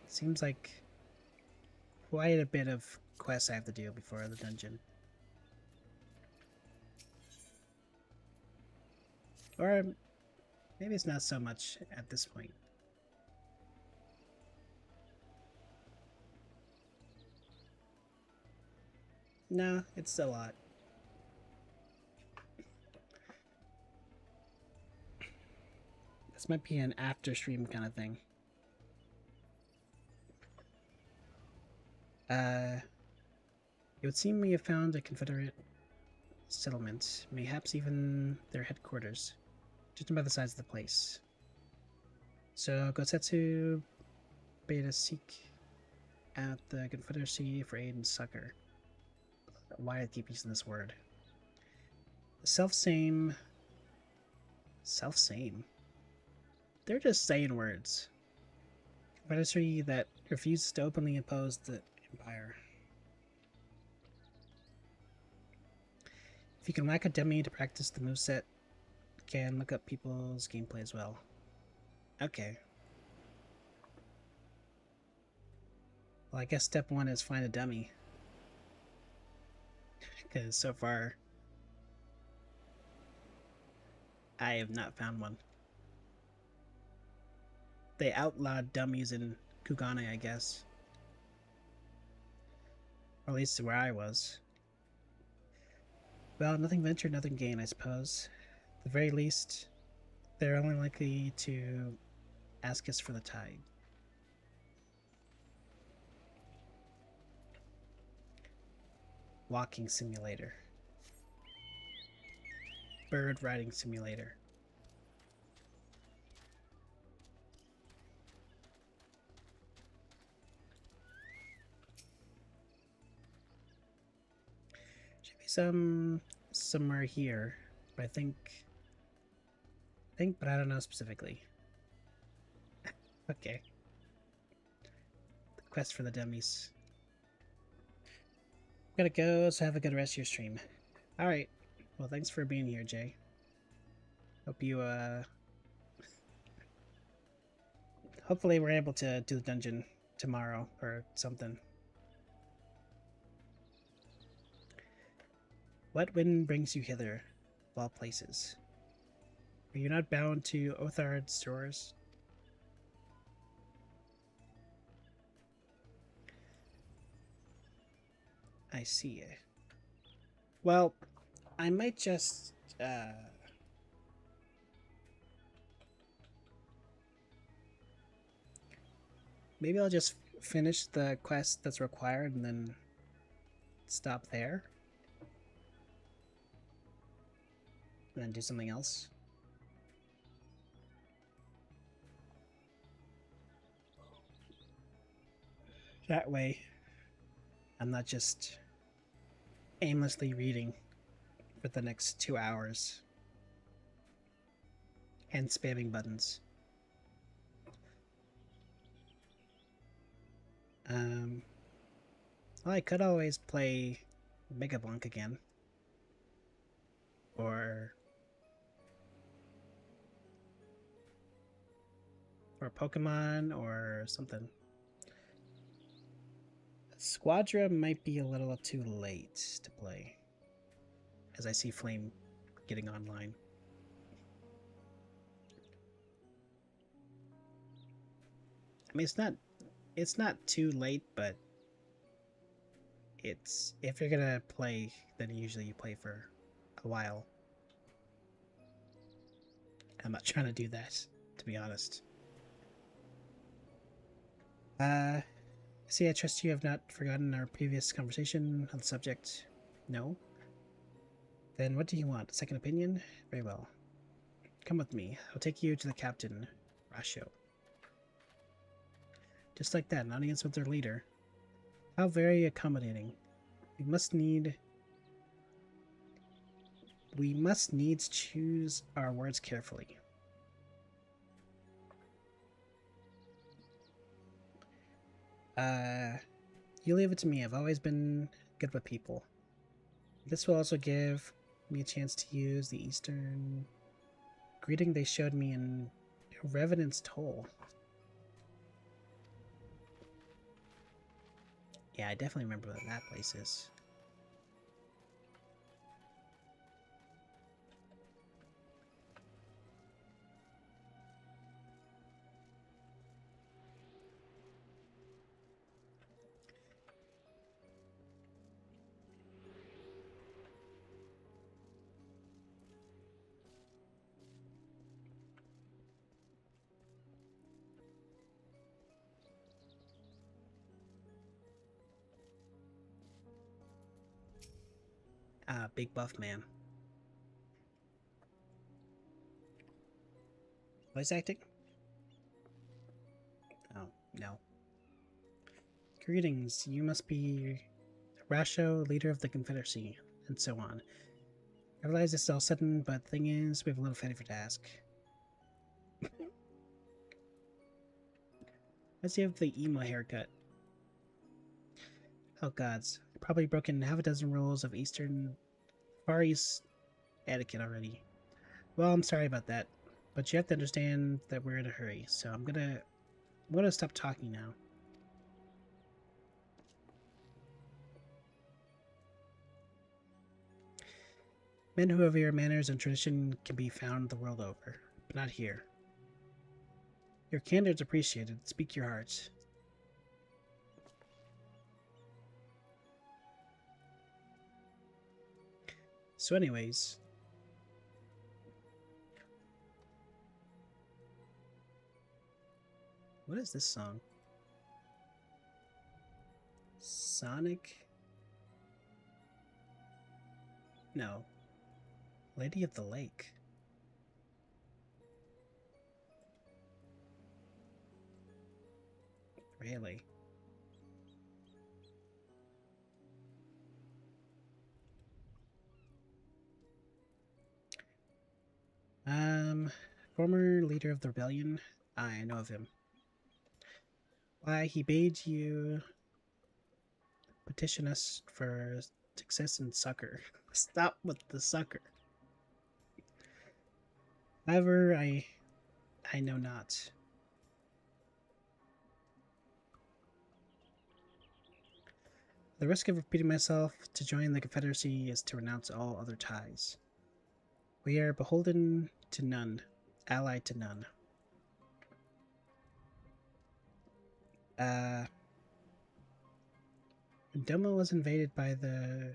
seems like quite a bit of quests I have to do before the dungeon. Or maybe it's not so much at this point. No, it's a lot. This might be an after stream kind of thing. It would seem we have found a Confederate settlement, mayhaps even their headquarters, just by the size of the place. So Gosetsu bade us seek at the Confederacy for aid and succor. Why I keep using this word? The self-same. They're just saying words. Confederacy that refuses to openly oppose the Empire. If you can lack a dummy to practice the moveset, you can look up people's gameplay as well. Okay. Well, I guess step one is find a dummy. Because so far, I have not found one. They outlawed dummies in Kugane, I guess. Or at least where I was. Well, nothing ventured, nothing gained, I suppose. At the very least, they're only likely to ask us for the tide. Walking simulator. Bird riding simulator. Should be somewhere here, but I think, but I don't know specifically. Okay. The quest for the dummies. Gotta go, so have a good rest of your stream. Alright. Well, thanks for being here, Jay. Hope you, hopefully we're able to do the dungeon tomorrow or something. What wind brings you hither, of all places? Are you not bound to Othard's shores? I see. Well, I might just, maybe I'll just finish the quest that's required and then stop there. And then do something else. That way, I'm not just aimlessly reading for the next 2 hours and spamming buttons. Well, I could always play Mega Blanc again. Or Pokemon or something. Squadra might be a little too late to play, as I see Flame getting online. I mean, it's not too late, but it's, if you're gonna play, then usually you play for a while. I'm not trying to do that, to be honest. See, I trust you have not forgotten our previous conversation on the subject. No? Then what do you want? A second opinion? Very well. Come with me. I'll take you to the captain, Rasho. Just like that, an audience with their leader. How very accommodating. We must needs choose our words carefully. You leave it to me. I've always been good with people. This will also give me a chance to use the Eastern greeting they showed me in Revenant's Toll. Yeah, I definitely remember what that place is. Ah, big buff man. Voice acting? Oh, no. Greetings, you must be Rasho, leader of the Confederacy, and so on. I realize this is all sudden, but the thing is, we have a little favor to ask. Why does he have the emo haircut? Oh gods, I've probably broken half a dozen rules of Far East etiquette already. Well, I'm sorry about that, but you have to understand that we're in a hurry, so I'm gonna stop talking now. Men who revere manners and tradition can be found the world over, but not here. Your candor is appreciated. Speak your heart. So anyways, what is this song? Sonic? No. Lady of the Lake. Really? Former leader of the rebellion. I know of him. Why, he bade you petition us for success and succor. Stop with the succor. However, I know not. The risk of repeating myself, to join the Confederacy is to renounce all other ties. We are beholden to none, allied to none. When Doma was invaded by the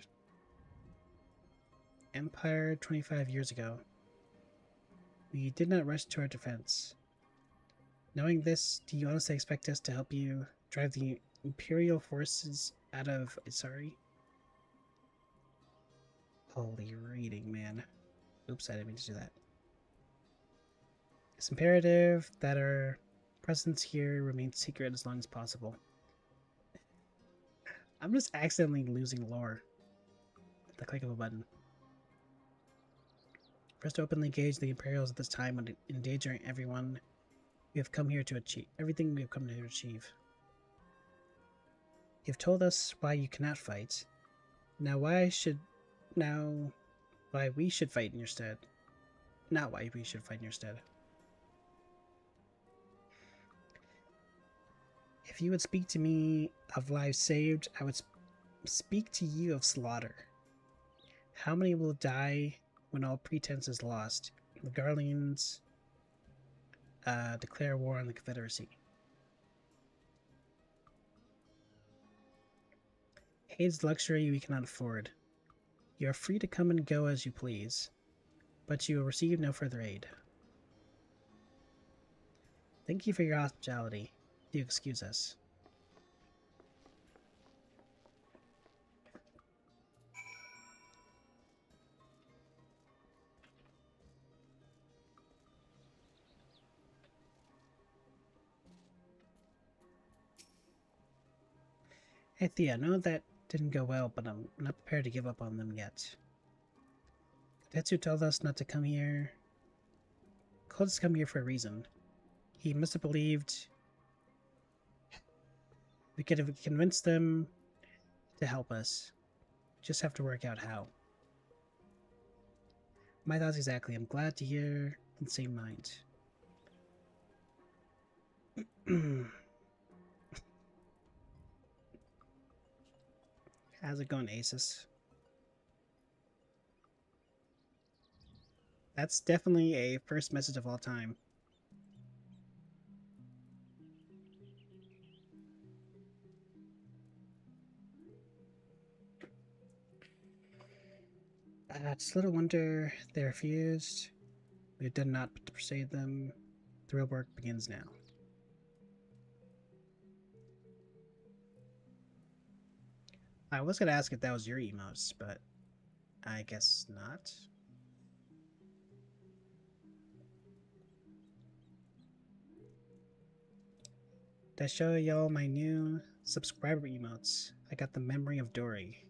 Empire 25 years ago, we did not rush to our defense. Knowing this, do you honestly expect us to help you drive the Imperial forces out of Isari? Holy reading, man. Oops, I didn't mean to do that. It's imperative that our presence here remains secret as long as possible. I'm just accidentally losing lore at the click of a button. First to openly engage the Imperials at this time and endangering everyone we have come here to achieve. Everything we have come here to achieve. You've told us why you cannot fight. Now why we should fight in your stead. Not why we should fight in your stead. If you would speak to me of lives saved, I would speak to you of slaughter. How many will die when all pretense is lost? The Guardians declare war on the Confederacy. Aid's luxury we cannot afford. You are free to come and go as you please, but you will receive no further aid. Thank you for your hospitality. Do you excuse us? Hey Thea, I know that didn't go well, but I'm not prepared to give up on them yet. Tetsu told us not to come here. Told us to come here for a reason. He must have believed we could have convinced them to help us. Just have to work out how. My thoughts exactly. I'm glad to hear in the same mind. How's it going, Asus? That's definitely a first message of all time. It's little wonder they refused. We did not persuade them. The real work begins now. I was gonna ask if that was your emotes, but I guess not. Did I show y'all my new subscriber emotes? I got the memory of Dory.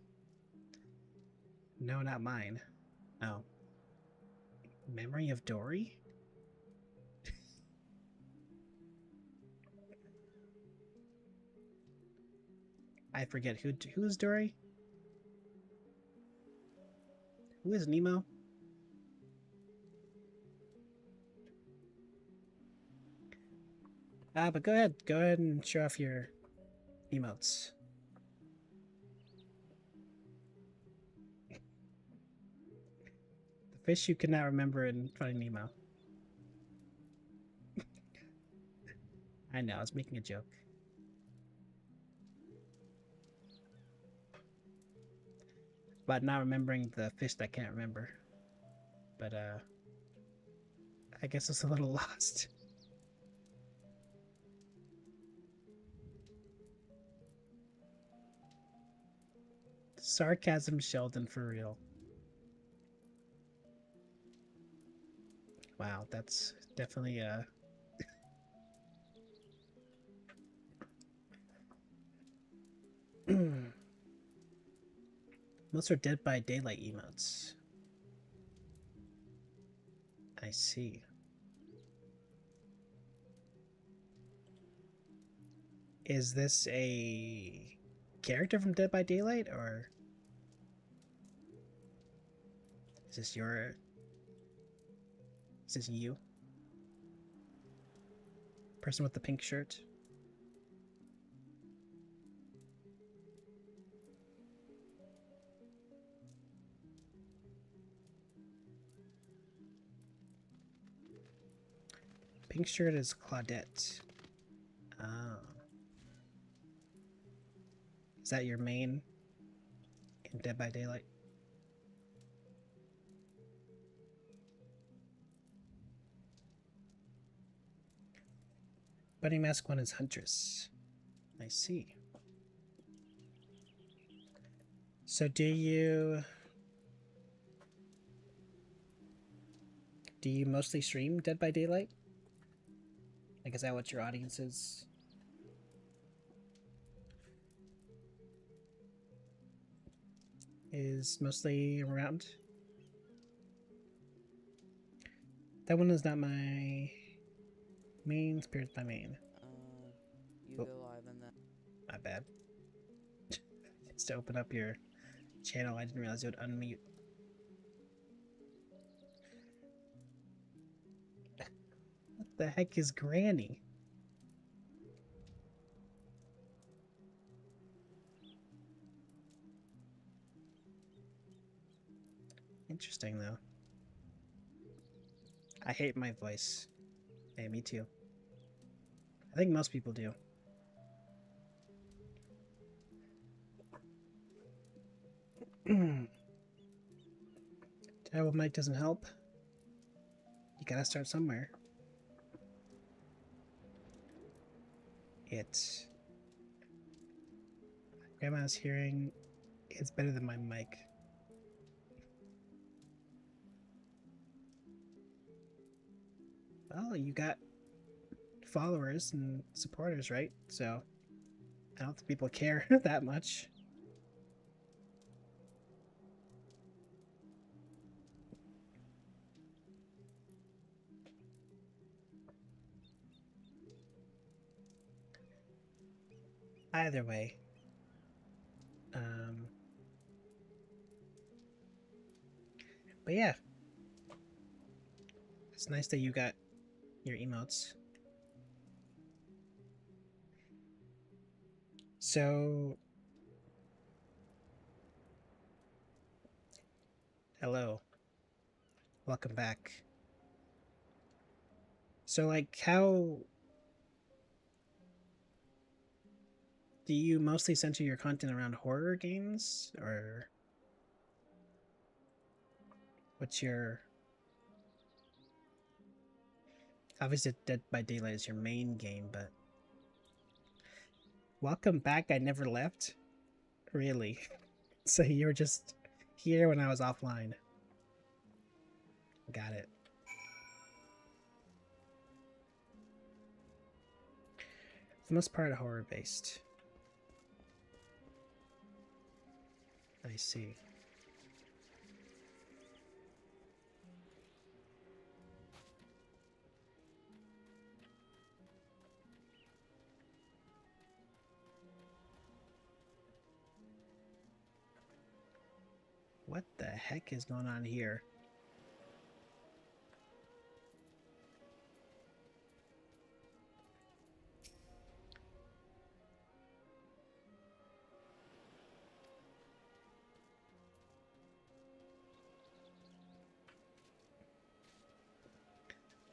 No, not mine. Oh. Memory of Dory? I forget who is Dory? Who is Nemo? But go ahead and show off your emotes. The fish you cannot remember in Finding Nemo. I know, I was making a joke. About not remembering the fish that can't remember. But, I guess it's a little lost. Sarcasm Sheldon for real. Wow, that's definitely most are Dead by Daylight emotes. I see. Is this a character from Dead by Daylight, or is this your... Is this you? Person with the pink shirt? Pink shirt is Claudette. Oh. Is that your main in Dead by Daylight? Bunny Mask 1 is Huntress. I see. So do you mostly stream Dead by Daylight? Like, is that what your audience is? is mostly around. That one is not my main. Spirit's my main. You Oh, go live in that. my bad. Just to open up your channel, I didn't realize it would unmute. What the heck is Granny? Interesting, though. I hate my voice. Hey, me too. I think most people do. Terrible mic doesn't help. You gotta start somewhere. Grandma's hearing is better than my mic. Well, you got followers and supporters, right? So I don't think people care that much. Either way, but yeah, it's nice that you got your emotes. So, hello, welcome back. So, like, how do you mostly center your content around horror games, or what's your... Obviously, Dead by Daylight is your main game, but... Welcome back, I never left? Really? So you were just here when I was offline. Got it. For the most part, horror-based. I see. What the heck is going on here?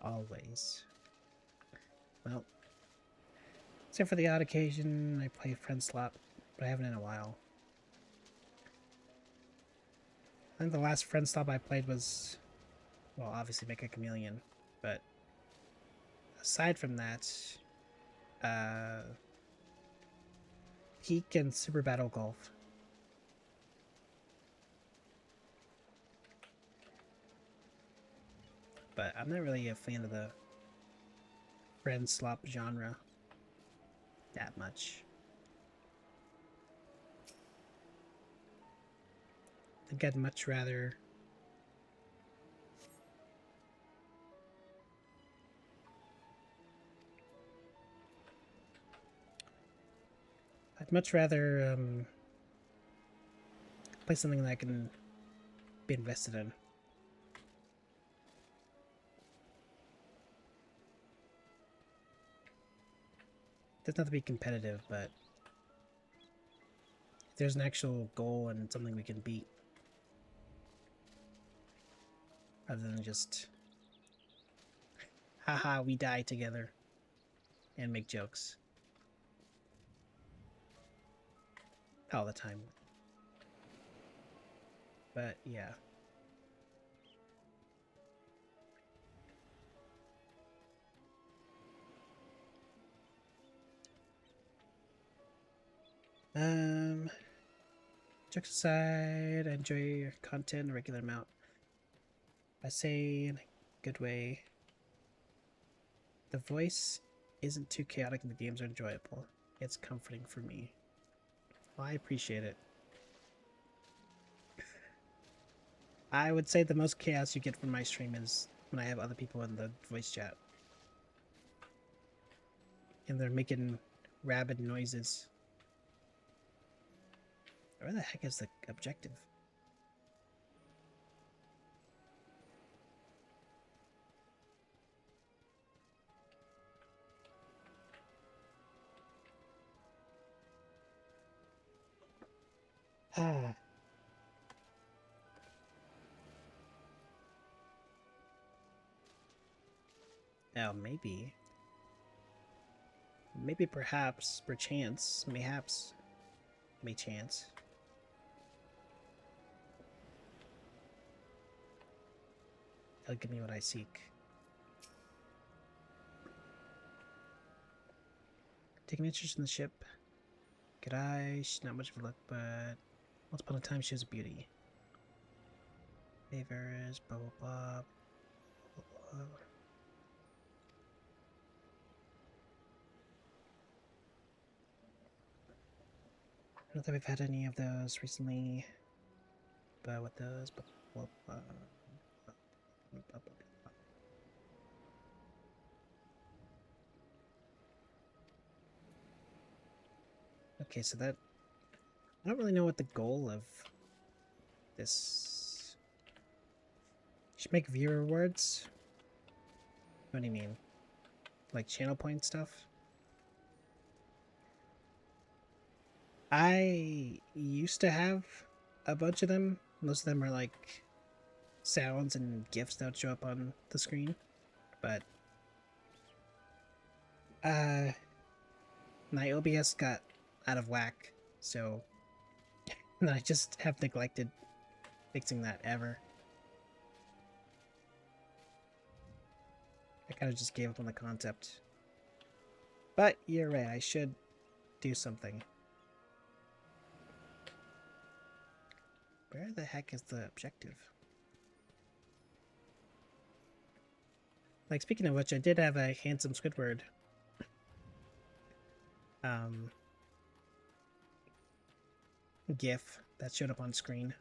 Always. Well, except for the odd occasion I play Friend Slop, but I haven't in a while. I think the last Friend Slop I played was, well, obviously Make a Chameleon, but aside from that, Peak and Super Battle Golf. But I'm not really a fan of the Friend Slop genre that much. I think I'd much rather play something that I can be invested in. Doesn't have to be competitive, but if there's an actual goal and something we can beat, rather than just, haha, we die together, and make jokes all the time. But yeah. Jokes aside, I enjoy your content a regular amount. I say in a good way. The voice isn't too chaotic and the games are enjoyable. It's comforting for me. Well, I appreciate it. I would say the most chaos you get from my stream is when I have other people in the voice chat. And they're making rabid noises. Where the heck is the objective? Ah. Oh, maybe. Maybe, perhaps, perchance, mayhaps, may chance. That'll give me what I seek. Taking interest in the ship. Good eye, she's not much of a look, but once upon a time she was a beauty. Favors, blah blah blah. Blah, blah, blah. Not that we've had any of those recently, but with those, blah, blah, blah, blah, blah, blah, blah. Okay, so that I don't really know what the goal of this. Should make viewer rewards. What do you mean? Like channel point stuff? I used to have a bunch of them. Most of them are like sounds and GIFs that would show up on the screen. But my OBS got out of whack, so I just have neglected fixing that ever. I kind of just gave up on the concept. But you're right, I should do something. Where the heck is the objective? Like, speaking of which, I did have a handsome Squidward GIF that showed up on screen.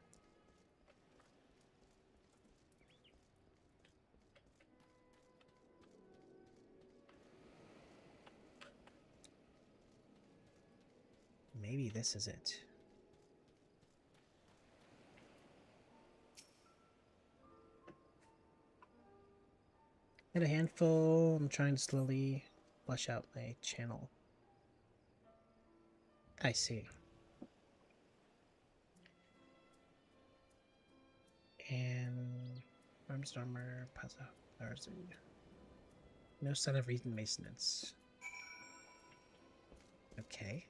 Maybe this is it. At a handful, I'm trying to slowly flush out my channel. I see. And arms armor, pass out. There's no sign of recent maintenance. Okay.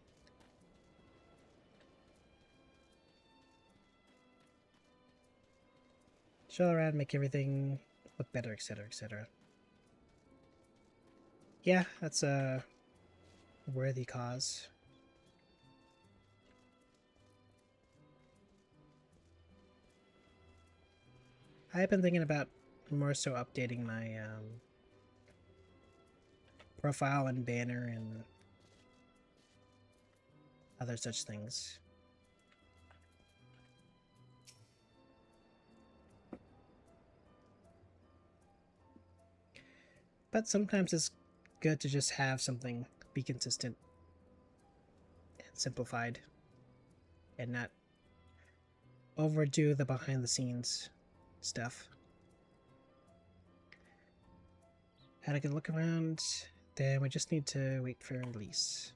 Shell around, make everything look better, etc., etc. Yeah, that's a worthy cause. I've been thinking about more so updating my profile and banner and other such things. But sometimes it's good to just have something be consistent and simplified and not overdo the behind the scenes stuff. Had a good look around, then we just need to wait for release.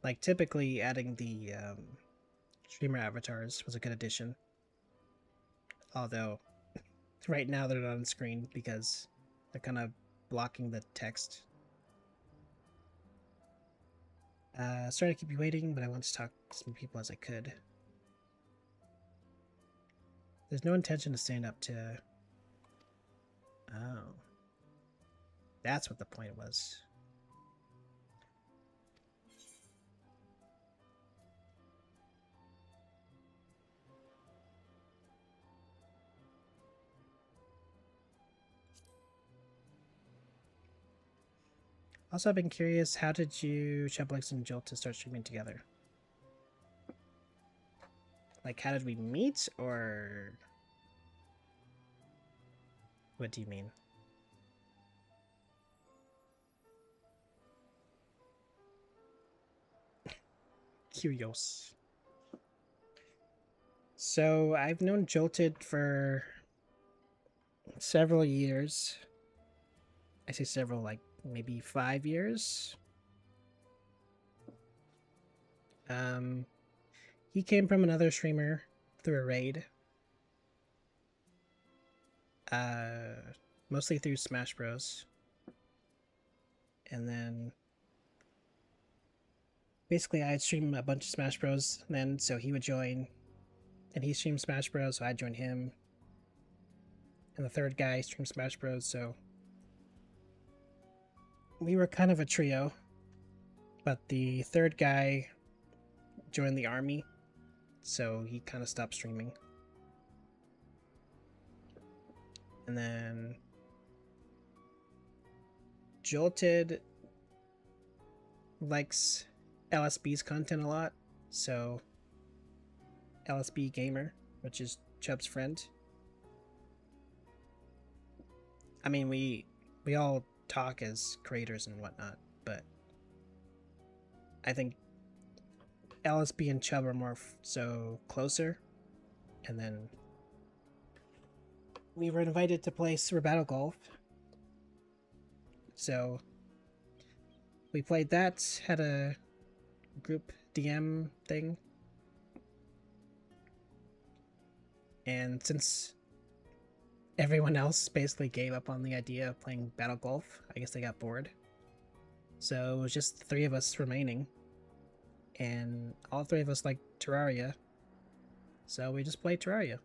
Like, typically adding the streamer avatars was a good addition. Although, right now they're not on screen because they're kind of blocking the text. Sorry to keep you waiting, but I want to talk to as many people as I could. There's no intention to stand up to... Oh. That's what the point was. Also, I've been curious, how did you, Chublix and Jolt, to start streaming together? Like, how did we meet, or what do you mean? Curious. So, I've known Jolted for several years. I say several, like maybe 5 years. He came from another streamer through a raid. Mostly through Smash Bros. And then basically I'd stream a bunch of Smash Bros. Then, so he would join, and he streamed Smash Bros. So I'd join him. And the third guy streamed Smash Bros. So we were kind of a trio. But the third guy joined the army, so he kind of stopped streaming. And then Jolted likes LSB's content a lot, so LSB Gamer, which is Chubb's friend. I mean, we all talk as creators and whatnot, but I think LSB and Chubb are more so closer. And then we were invited to play Super Battle Golf, so we played that, had a group DM thing, and since everyone else basically gave up on the idea of playing Battle Golf, I guess they got bored, so it was just the 3 of us remaining, and all 3 of us like Terraria, so we just played Terraria.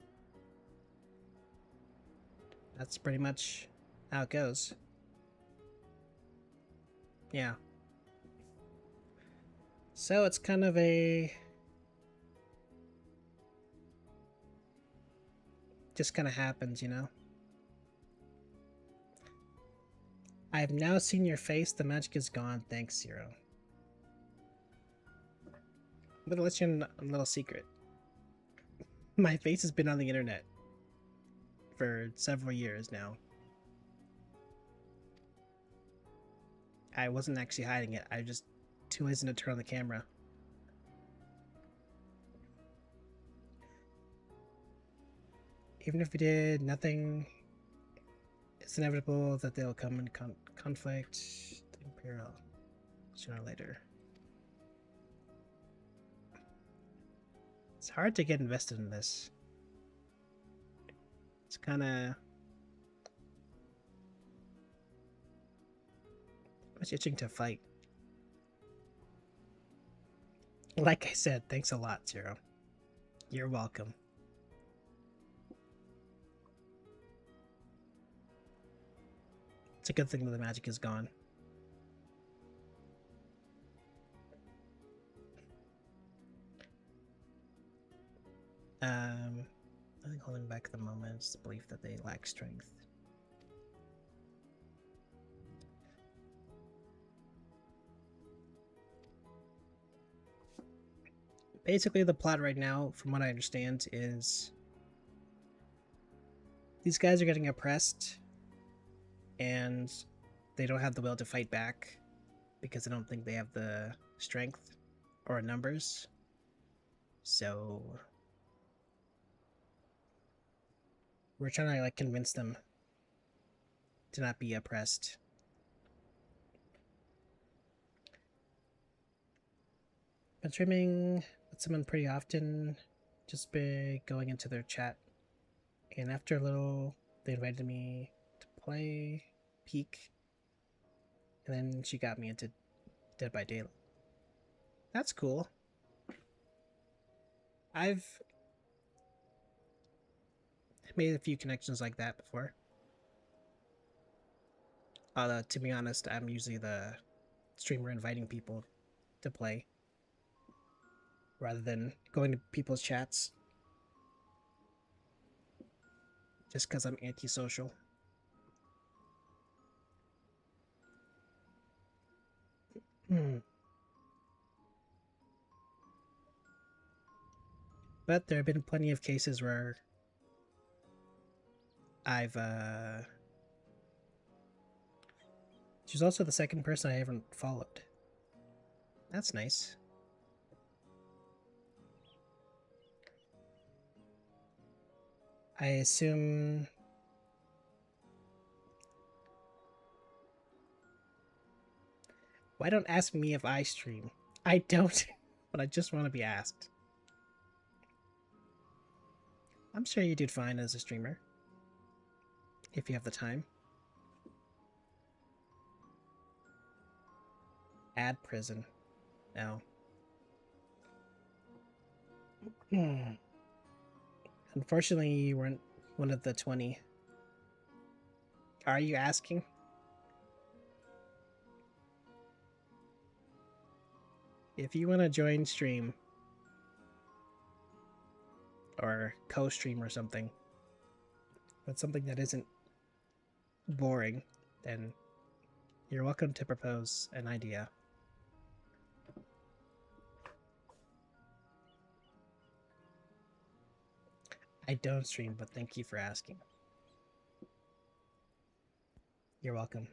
That's pretty much how it goes. Yeah. So it's kind of just kind of happens, you know? I've now seen your face. The magic is gone. Thanks, Zero. I'm gonna let you in a little secret. My face has been on the internet for several years now. I wasn't actually hiding it. I just too lazy to turn on the camera. Even if we did nothing, it's inevitable that they'll come in conflict. The Imperial, sooner or later. It's hard to get invested in this. It's kind of much itching to fight. Like I said, thanks a lot, Zero. You're welcome. It's a good thing that the magic is gone. I think holding back the moment is the belief that they lack strength. Basically, the plot right now, from what I understand, is these guys are getting oppressed and they don't have the will to fight back because they don't think they have the strength or numbers. So we're trying to like convince them to not be oppressed. Been streaming with someone pretty often, just by going into their chat, and after a little they invited me to play Peak, and then she got me into Dead by Daylight. That's cool. I've made a few connections like that before. Although, to be honest, I'm usually the streamer inviting people to play rather than going to people's chats. Just because I'm antisocial. But there have been plenty of cases where I've she's also the second person I haven't followed. That's nice. I assume... Why don't ask me if I stream? I don't, but I just want to be asked. I'm sure you did fine as a streamer. If you have the time. Add prison. No. Unfortunately, you weren't one of the 20. Are you asking? If you want to join stream, or co-stream or something, but something that isn't boring, then you're welcome to propose an idea. I don't stream, but thank you for asking. You're welcome.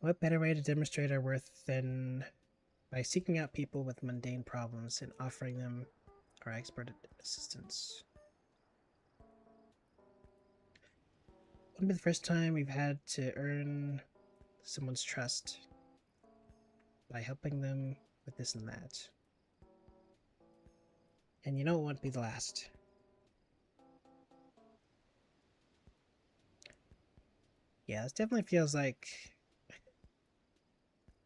What better way to demonstrate our worth than by seeking out people with mundane problems and offering them our expert assistance? Wouldn't be the first time we've had to earn someone's trust by helping them with this and that. And you know it won't be the last. Yeah, this definitely feels like...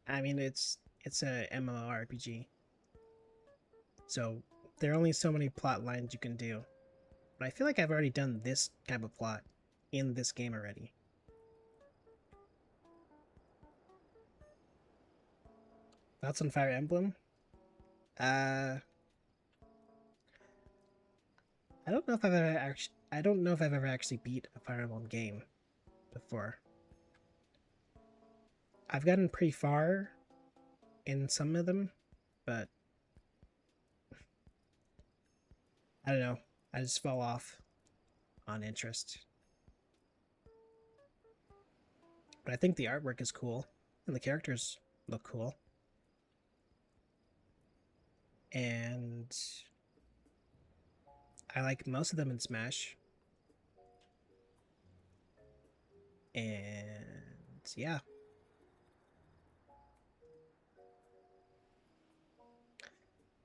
I mean, it's a MMORPG. So there are only so many plot lines you can do. But I feel like I've already done this type of plot in this game already. Thoughts on Fire Emblem? I don't know if I've ever actually beat a Fire Emblem game before. I've gotten pretty far in some of them, but I don't know. I just fell off on interest. But I think the artwork is cool, and the characters look cool. And I like most of them in Smash. And yeah.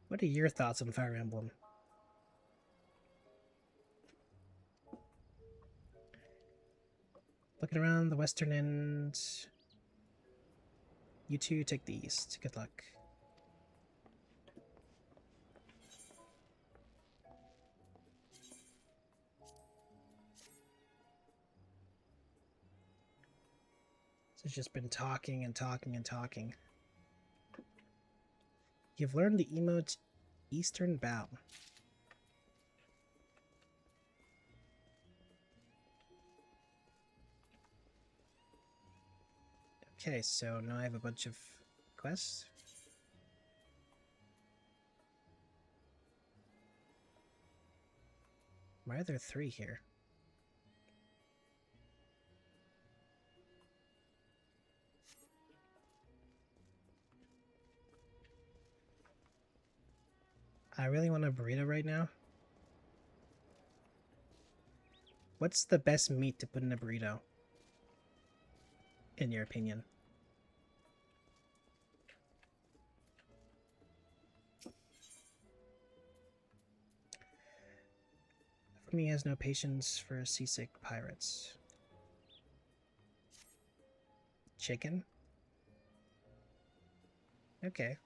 What are your thoughts on Fire Emblem? Looking around the western end. You two take the east. Good luck. So it's just been talking and talking and talking. You've learned the emote Eastern Bow. Okay, so now I have a bunch of quests. Why are there 3 here? I really want a burrito right now. What's the best meat to put in a burrito? In your opinion? For me, has no patience for seasick pirates. Chicken? Okay.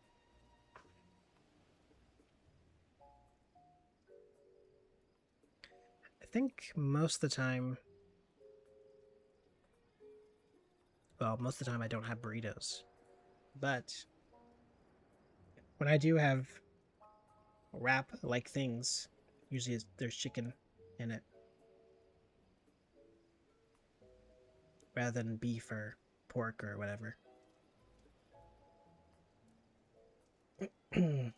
I think most of the time... Well, most of the time I don't have burritos. But when I do have wrap-like things, usually there's chicken in it. Rather than beef or pork or whatever. I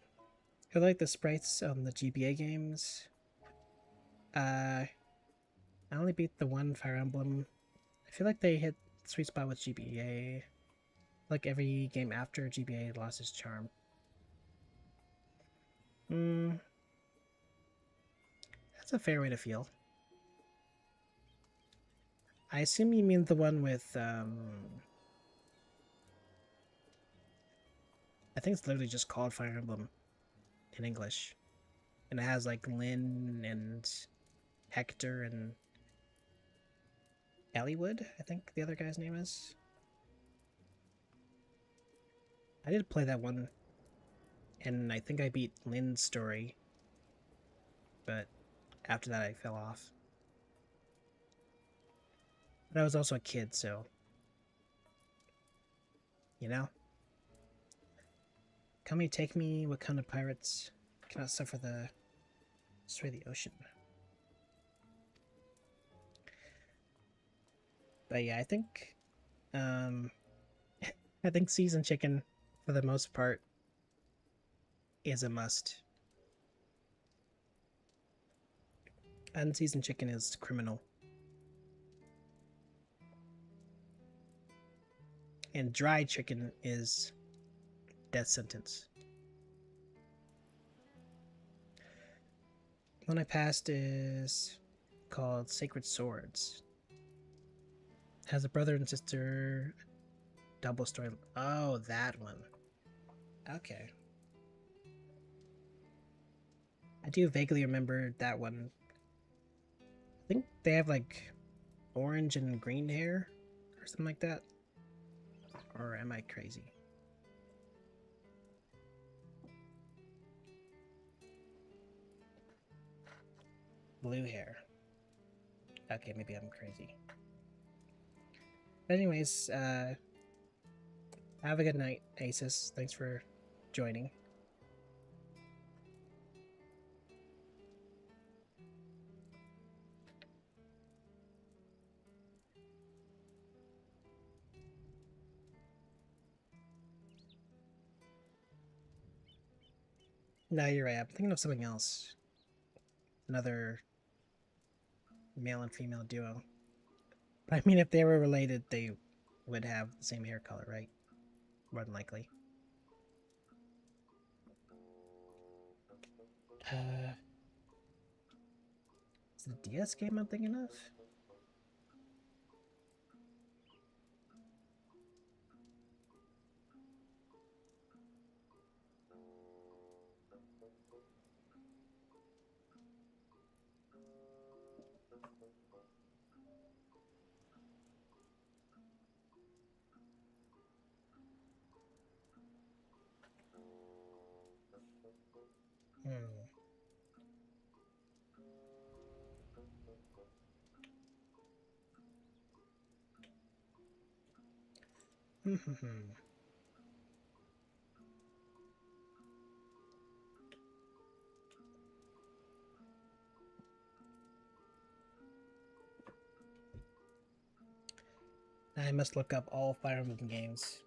like the sprites on the GBA games. I only beat the one Fire Emblem. I feel like they hit the sweet spot with GBA. Like every game after GBA lost its charm. That's a fair way to feel. I assume you mean the one with, I think it's literally just called Fire Emblem in English. And it has like Lynn and Hector and Elliewood, I think the other guy's name is. I did play that one, and I think I beat Lynn's story, but after that I fell off. But I was also a kid, so, you know. Come me, take me, what kind of pirates cannot suffer the sway of the ocean? But yeah, I think seasoned chicken, for the most part, is a must. Unseasoned chicken is criminal. And dry chicken is death sentence. The one I passed is called Sacred Swords. Has a brother and sister double story. Oh, that one. Okay. I do vaguely remember that one. I think they have like orange and green hair or something like that. Or am I crazy? Blue hair. Okay, maybe I'm crazy. But anyways, have a good night, Asus. Thanks for joining. No, you're right. I'm thinking of something else. Another male and female duo. But I mean, if they were related, they would have the same hair color, right? More than likely. Is it a DS game I'm thinking of? I must look up all Fire Emblem games.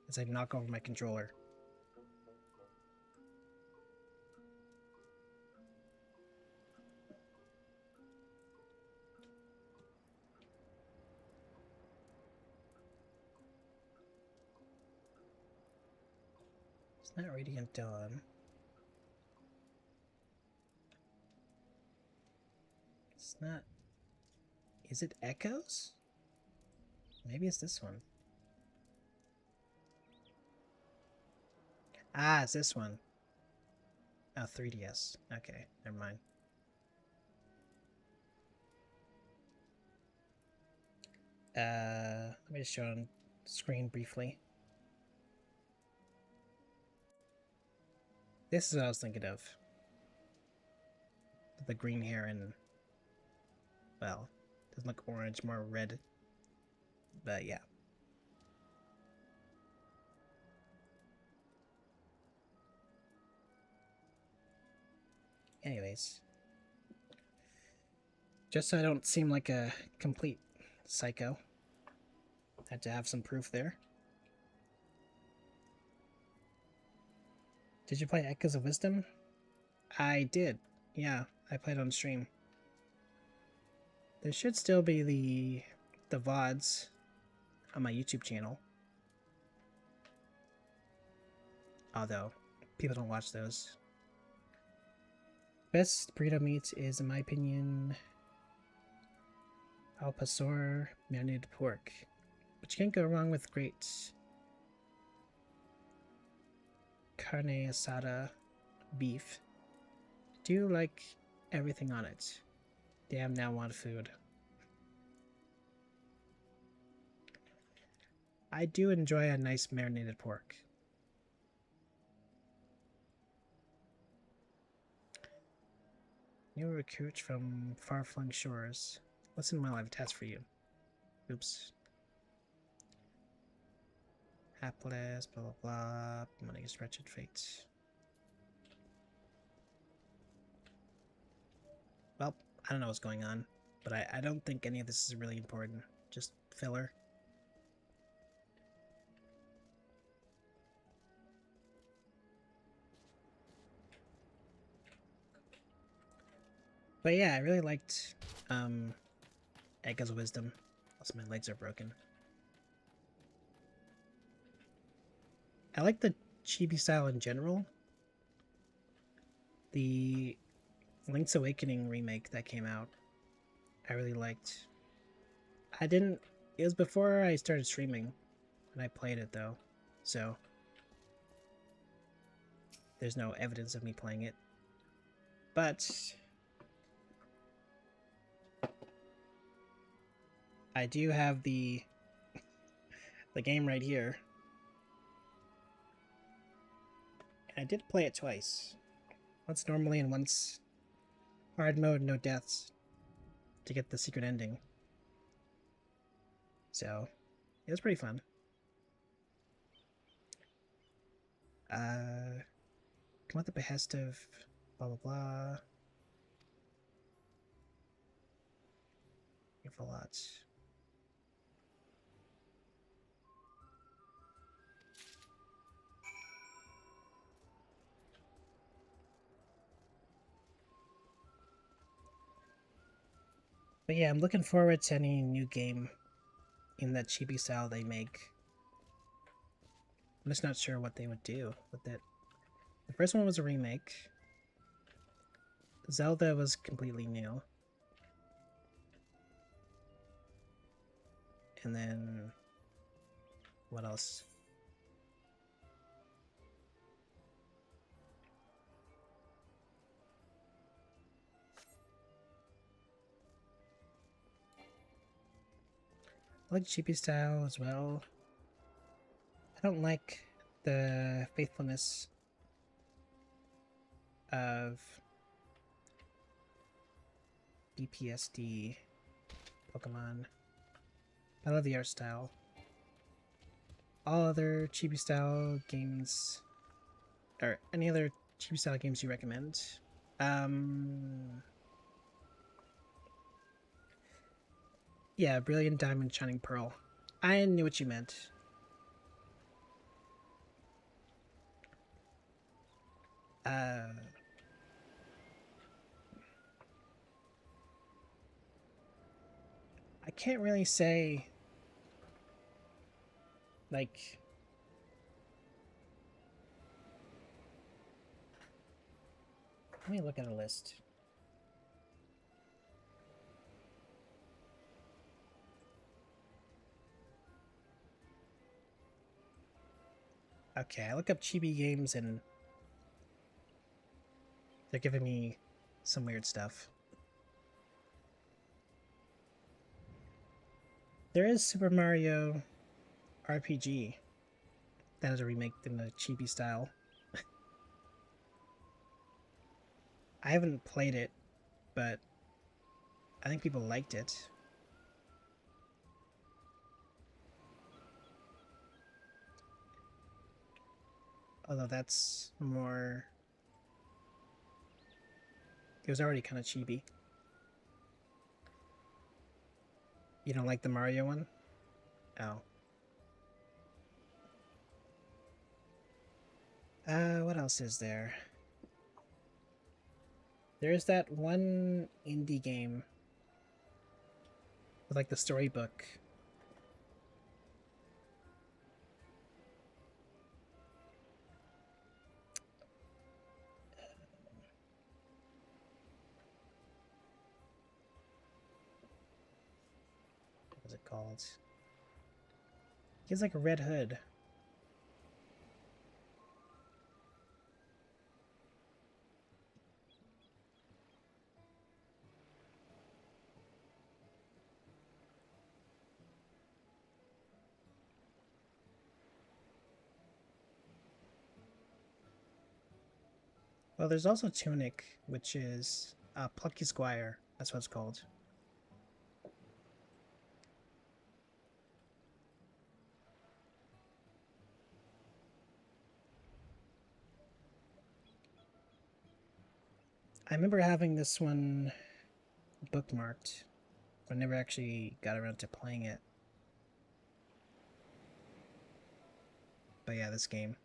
As I knock over my controller. It's not Radiant Dawn. It's not... Is it Echoes? Maybe it's this one. Ah, it's this one. Oh, 3DS. Okay, never mind. Let me just show on screen briefly. This is what I was thinking of. The green hair and... Well, doesn't look orange, more red. But yeah. Anyways. Just so I don't seem like a complete psycho, Had to have some proof there. Did you play Echoes of Wisdom? I did. Yeah, I played on stream. There should still be the VODs on my YouTube channel. Although, people don't watch those. Best burrito meat is, in my opinion, al pastor marinated pork. But you can't go wrong with great carne asada beef. Do you like everything on it? Damn, now want food. I do enjoy a nice marinated pork. New recruit from far-flung shores. Listen while I have a task for you. Oops. Hapless, blah blah blah. Money is wretched fate. Well, I don't know what's going on, but I don't think any of this is really important. Just filler. But yeah, I really liked Echoes of Wisdom. Also, my legs are broken. I like the chibi style in general. The Link's Awakening remake that came out, I really liked. It was before I started streaming when I played it though, so there's no evidence of me playing it. But I do have the game right here. And I did play it twice. Once normally and once hard mode, no deaths, to get the secret ending. So, it was pretty fun. Come at the behest of blah blah blah. Give a lot. But yeah, I'm looking forward to any new game in that chibi style they make. I'm just not sure what they would do with it. The first one was a remake. Zelda was completely new. And then what else? I like chibi style as well. I don't like the faithfulness of BPSD Pokemon. I love the art style. All other chibi style games, or any other chibi style games you recommend? Yeah, Brilliant Diamond, Shining Pearl. I knew what you meant. I can't really say, like, let me look at a list. Okay, I look up chibi games and they're giving me some weird stuff. There is Super Mario RPG. That is a remake in the chibi style. I haven't played it, but I think people liked it. Although that's more... It was already kind of chibi. You don't like the Mario one? Oh. What else is there? There's that one indie game with like the storybook. What was it called? He has like a red hood. Well, there's also Tunic, which is Plucky Squire. That's what it's called. I remember having this one bookmarked, but I never actually got around to playing it. But yeah, this game.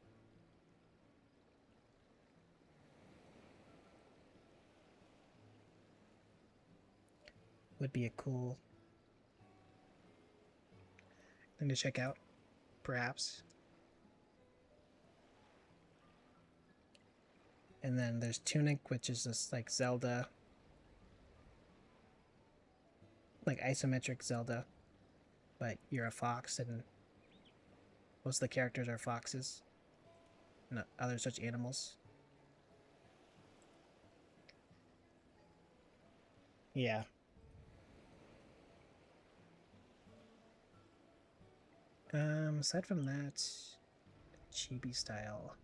Would be a cool thing to check out, perhaps. And then there's Tunic, which is this like Zelda, like isometric Zelda, but you're a fox and most of the characters are foxes and other such animals. Yeah. Aside from that, chibi style.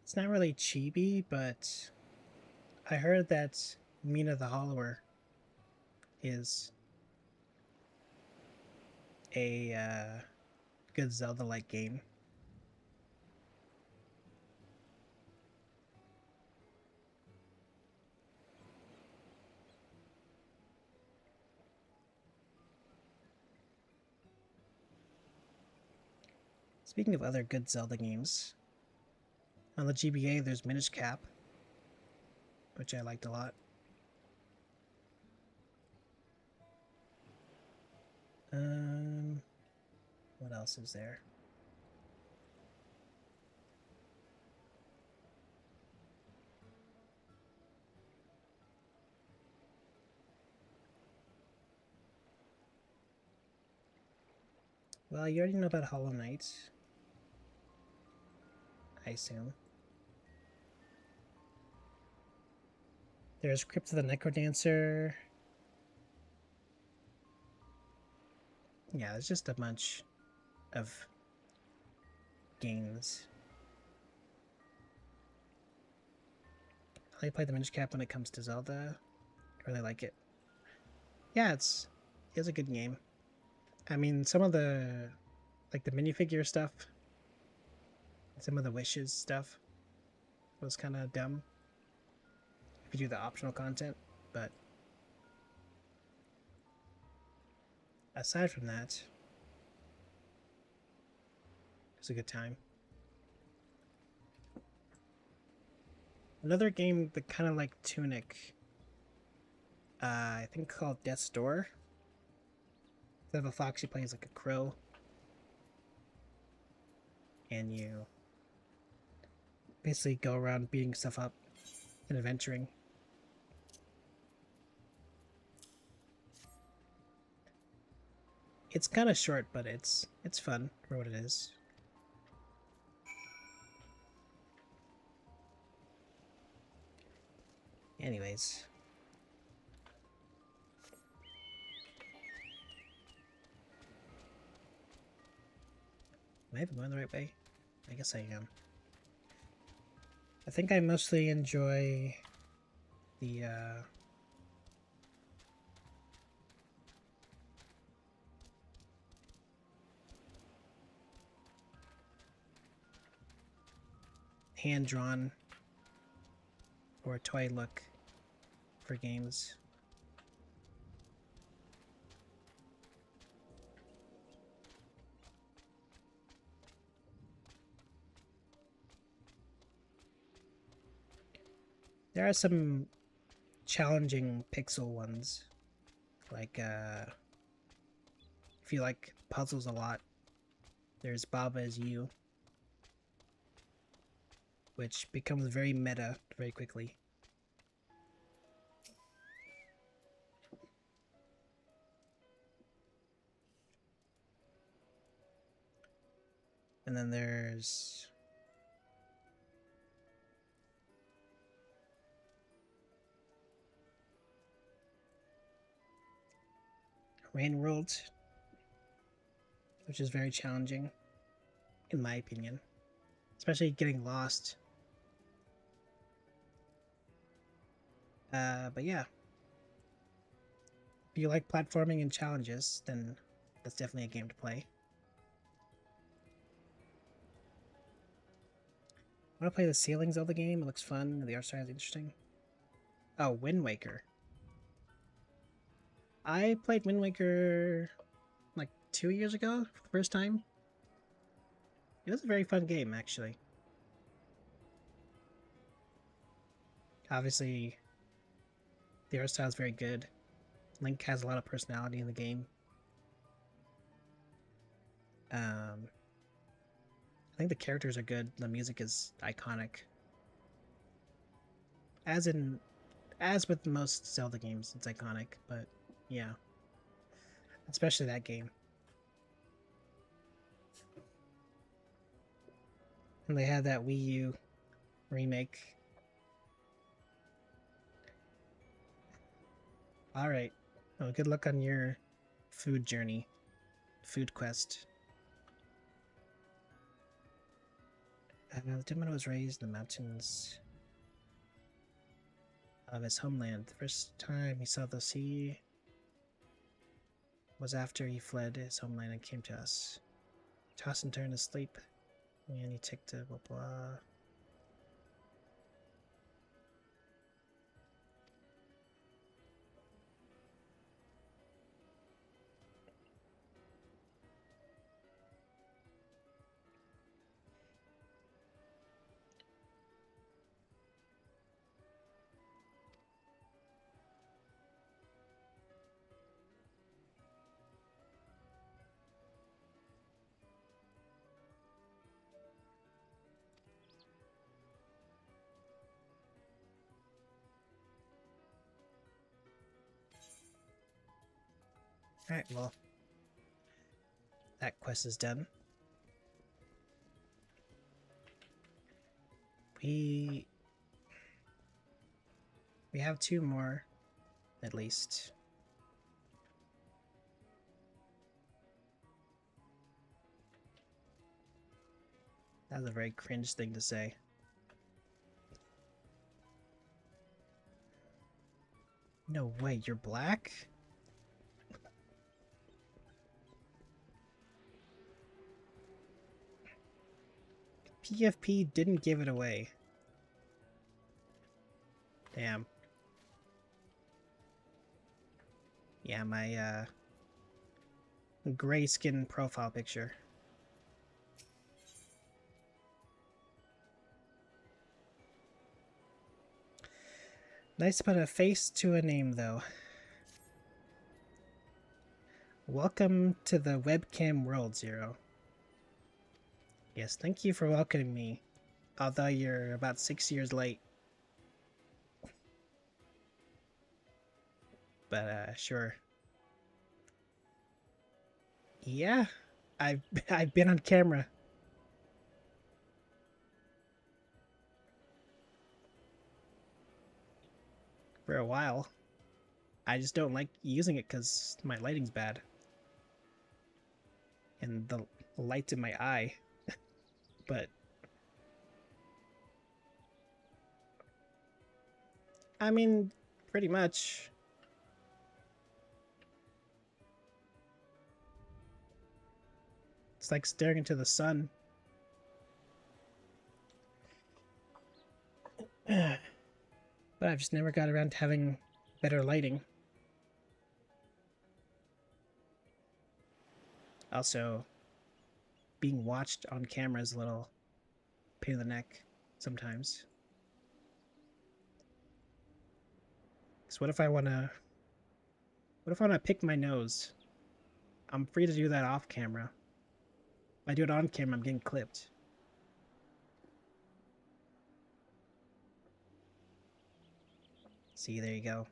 It's not really chibi, but I heard that Mina the Hollower is a good Zelda-like game. Speaking of other good Zelda games, on the GBA there's Minish Cap, which I liked a lot. What else is there? Well, you already know about Hollow Knight, I assume. There's Crypt of the Necrodancer. Yeah, there's just a bunch of games. I play the Minish Cap when it comes to Zelda. I really like it. Yeah, it's a good game. I mean, some of the like the minifigure stuff, some of the wishes stuff was kind of dumb if you do the optional content, but aside from that, it's a good time. Another game that kind of like Tunic, I think called Death's Door. Instead of a fox, you play as like a crow, and you basically go around beating stuff up and adventuring. It's kind of short, but it's fun for what it is. Anyways. Am I even going the right way? I guess I am. I think I mostly enjoy the hand-drawn or toy look for games. There are some challenging pixel ones, like if you like puzzles a lot, there's Baba Is You, which becomes very meta very quickly. And then there's Rain World, which is very challenging, in my opinion. Especially getting lost. But yeah. If you like platforming and challenges, then that's definitely a game to play. I want to play the ceilings of the game. It looks fun. The art style is interesting. Oh, Wind Waker. I played Wind Waker like 2 years ago for the first time. It was a very fun game, actually. Obviously, the art style is very good. Link has a lot of personality in the game. I think the characters are good. The music is iconic. As with most Zelda games, it's iconic, but yeah. Especially that game. And they had that Wii U remake. Alright. Oh, good luck on your food journey. Food quest. The Demon was raised in the mountains of his homeland. The first time he saw the sea was after he fled his homeland and came to us. Tossed and turned to sleep, and he ticked to blah blah. Alright, well, that quest is done. We have 2 more, at least. That was a very cringe thing to say. No way, you're black? PFP didn't give it away. Damn. Yeah, my gray skin profile picture. Nice to put a face to a name, though. Welcome to the webcam world, Zero. Yes, thank you for welcoming me, although you're about 6 years late. But, sure. Yeah, I've been on camera. For a while. I just don't like using it because my lighting's bad. And the light's in my eye. But I mean, pretty much. It's like staring into the sun. But I've just never got around to having better lighting. Also, being watched on camera is a little pain in the neck sometimes. So what if I wanna pick my nose? I'm free to do that off camera. If I do it on camera, I'm getting clipped. See, there you go.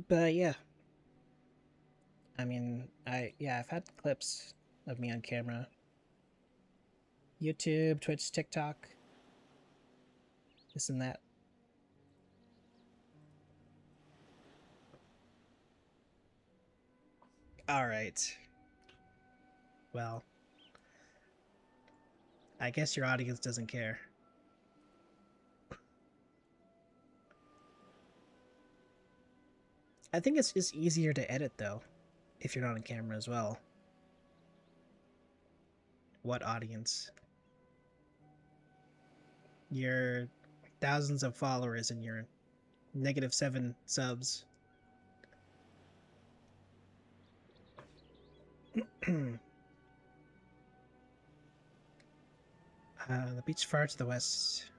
But yeah. I mean, I've had clips of me on camera. YouTube, Twitch, TikTok. This and that. Alright. Well, I guess your audience doesn't care. I think it's just easier to edit, though, if you're not on camera as well. What audience? Your thousands of followers and your -7 subs. The beach far to the west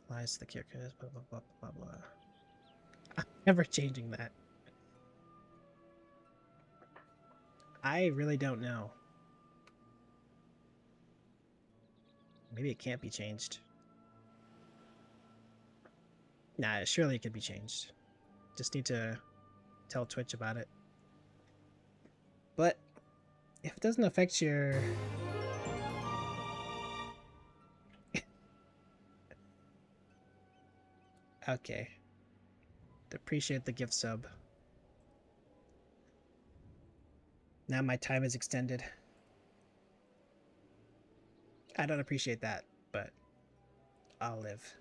lies the Kirkus, blah blah blah blah blah. I'm never changing that. I really don't know. Maybe it can't be changed. Nah, surely it could be changed. Just need to tell Twitch about it. But if it doesn't affect your... Okay. Appreciate the gift sub. Now my time is extended. I don't appreciate that, but I'll live.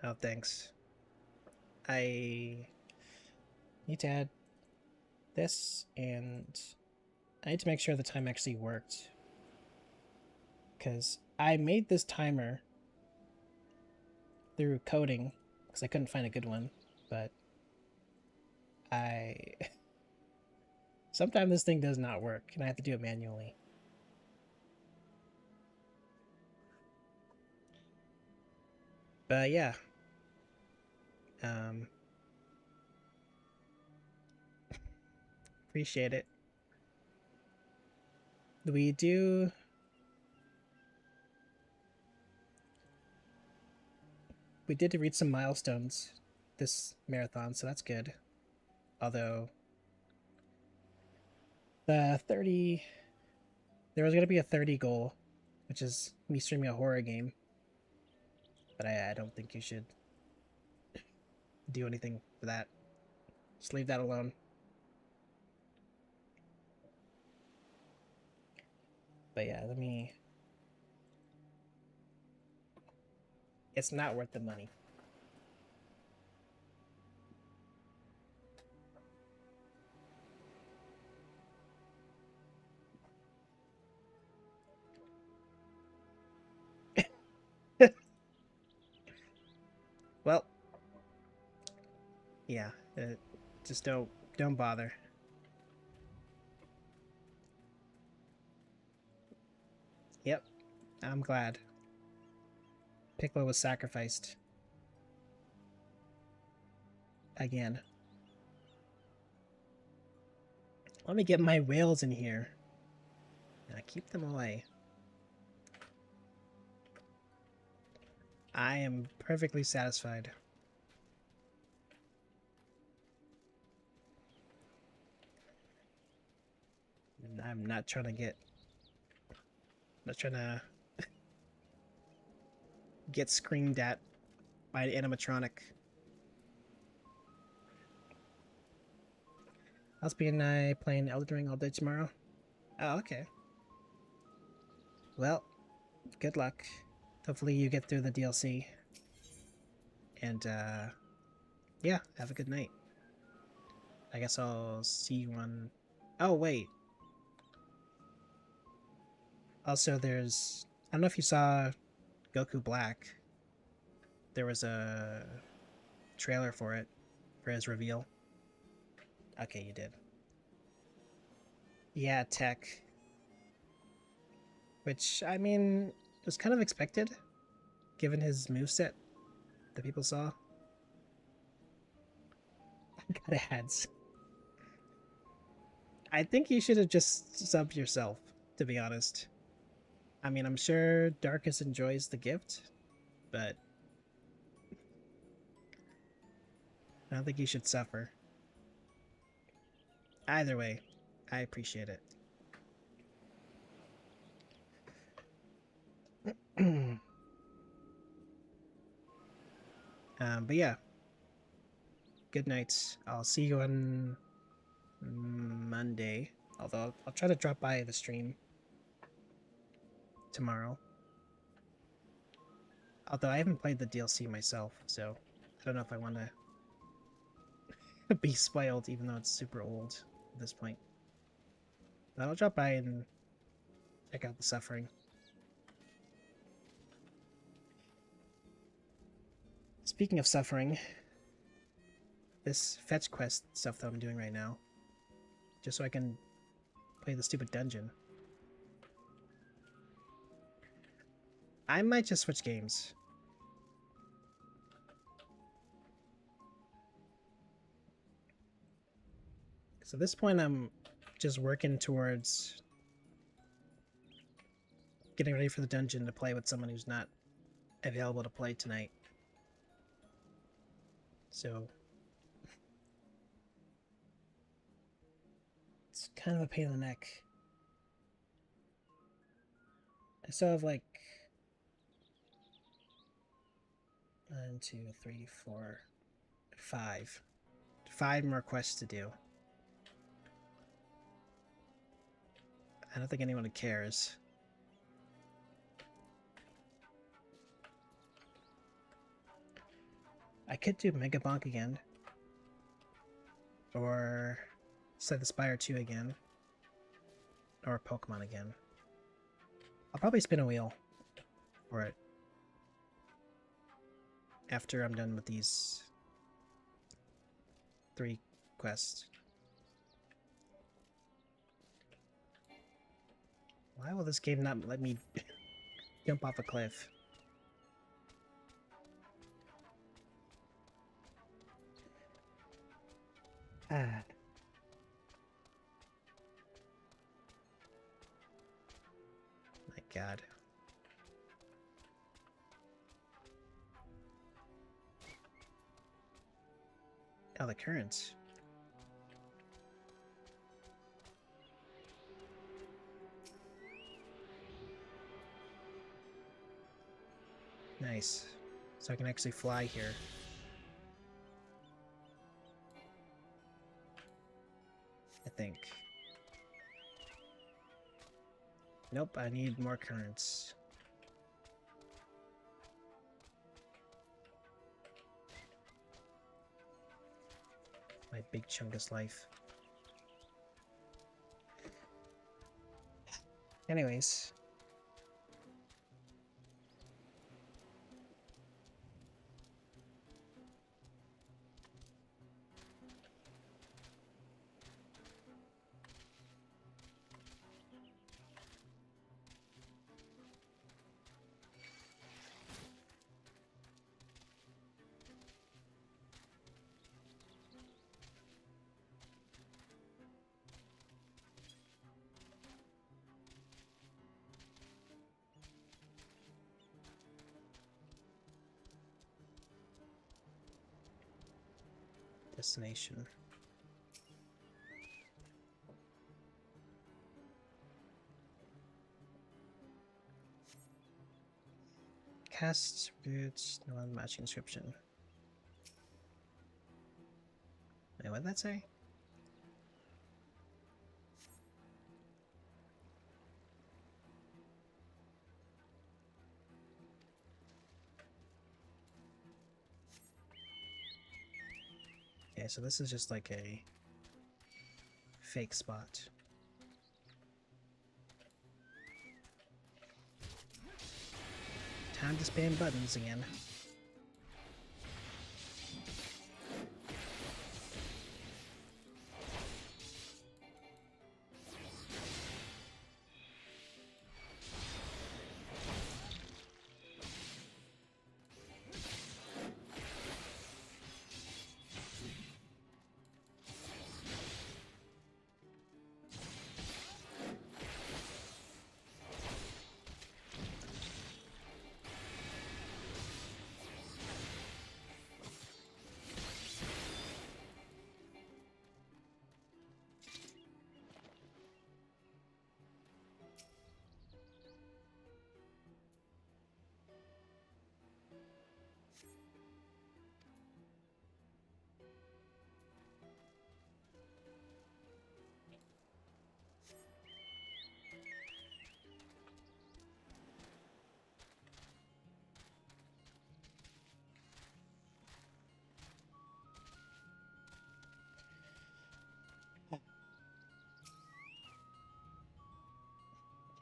Oh, thanks. I need to add this, and I need to make sure the time actually worked. Because I made this timer through coding, because I couldn't find a good one, but sometimes this thing does not work, and I have to do it manually. But yeah. Appreciate it. We did reach some milestones this marathon, so that's good. Although there was going to be a 30 goal, which is me streaming a horror game. But I don't think you should do anything for that. Just leave that alone. But yeah, it's not worth the money. Well, yeah, just don't bother. Yep, I'm glad. Piccolo was sacrificed. Again. Let me get my whales in here. Now keep them away. I am perfectly satisfied. I'm not trying to get screamed at by an animatronic. I'll be playing Elden Ring all day tomorrow. Oh, okay. Well, good luck. Hopefully you get through the DLC. And, yeah, have a good night. I guess I'll see you on... Oh, wait. Also, there's... I don't know if you saw Goku Black. There was a trailer for it, for his reveal. Okay, you did. Yeah, tech. Which, I mean, was kind of expected, given his moveset that people saw. I got ads. I think you should have just subbed yourself, to be honest. I mean, I'm sure Darkus enjoys the gift, but I don't think you should suffer. Either way, I appreciate it. But yeah. Good night. I'll see you on Monday. Although I'll try to drop by the stream tomorrow. Although I haven't played the DLC myself, so I don't know if I want to be spoiled, even though it's super old at this point. But I'll drop by and check out the suffering. Speaking of suffering, this fetch quest stuff that I'm doing right now, just so I can play the stupid dungeon. I might just switch games. So at this point, I'm just working towards getting ready for the dungeon to play with someone who's not available to play tonight. So it's kind of a pain in the neck. I still have like 1, 2, 3, 4, 5 more quests to do. I don't think anyone cares. I could do Mega Bonk again. Or Slay the Spire 2 again. Or Pokemon again. I'll probably spin a wheel for it. After I'm done with these 3 quests. Why will this game not let me jump off a cliff? Ah. My God. Oh, the currents. Nice. So I can actually fly here. I think. Nope, I need more currents. My big chungus life. Anyways. Destination. Cast boots, non-matching inscription. Wait, what did that say? Okay, so this is just like a fake spot. Time to spam buttons again.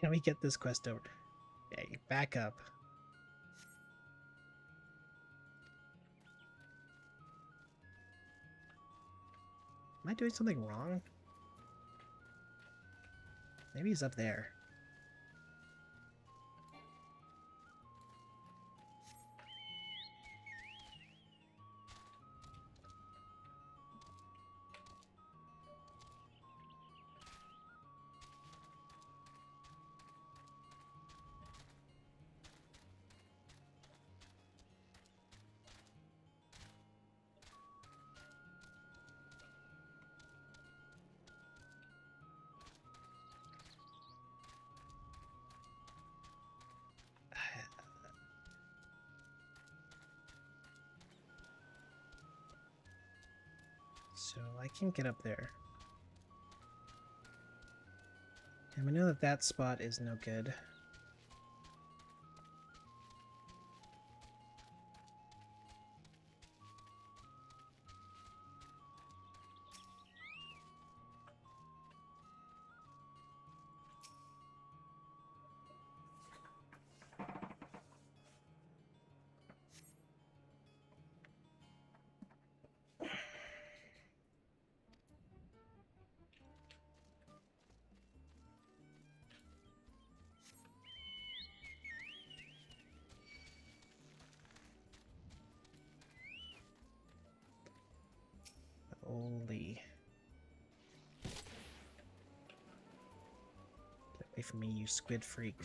Can we get this quest over? Okay, back up. Am I doing something wrong? Maybe he's up there. So I can't get up there. And we know that that spot is no good. Holy. Get away from me, you squid freak.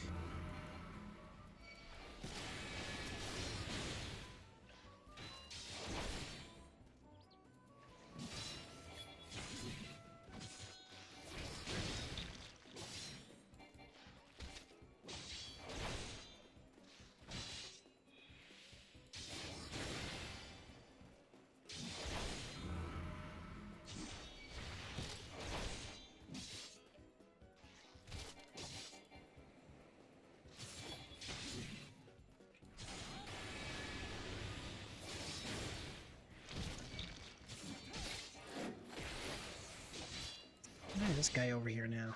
Why is this guy over here now?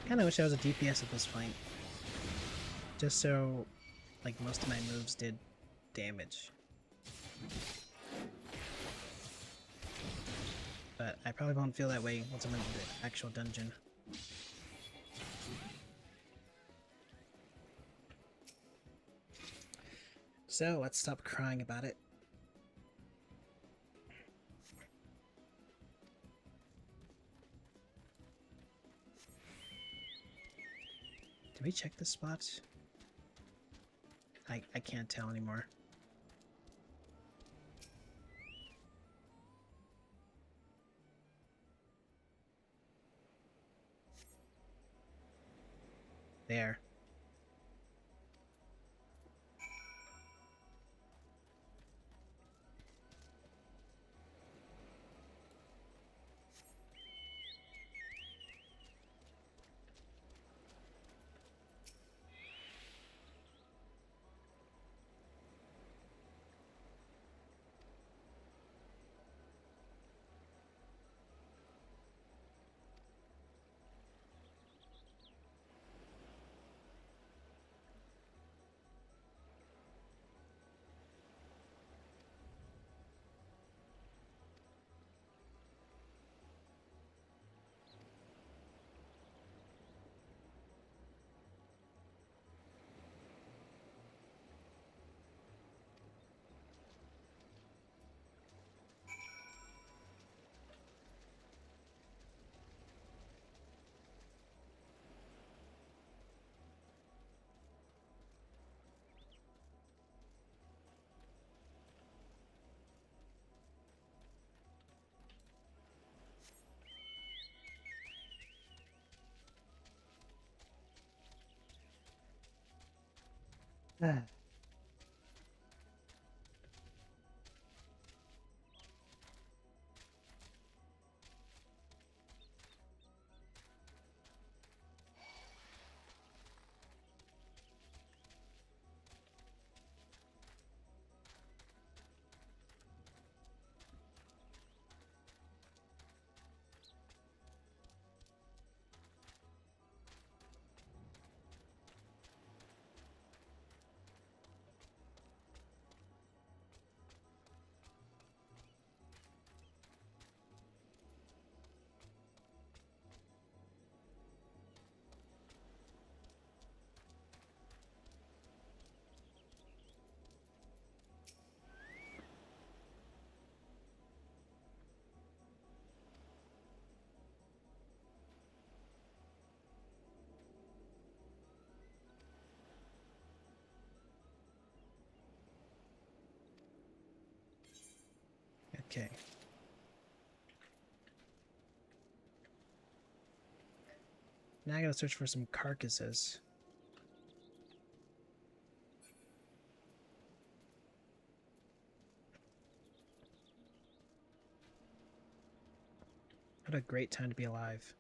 I kinda wish I was a DPS at this fight. Just so, like, most of my moves did damage. But I probably won't feel that way once I'm in the actual dungeon. So, let's stop crying about it. Did we check the spots? I can't tell anymore. There. Okay. Now I gotta search for some carcasses. What a great time to be alive.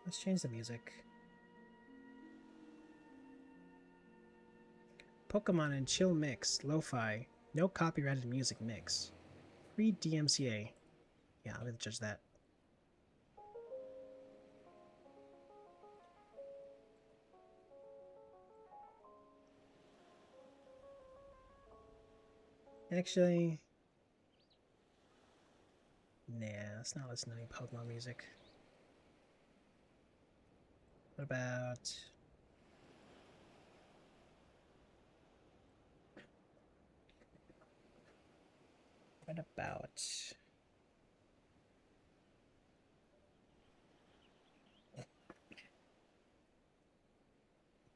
Let's change the music. Pokemon and chill mix, lo-fi, no copyrighted music mix. Free DMCA. Yeah, I'm gonna judge that. Actually, nah, let's not listen to any Pokemon music. What about...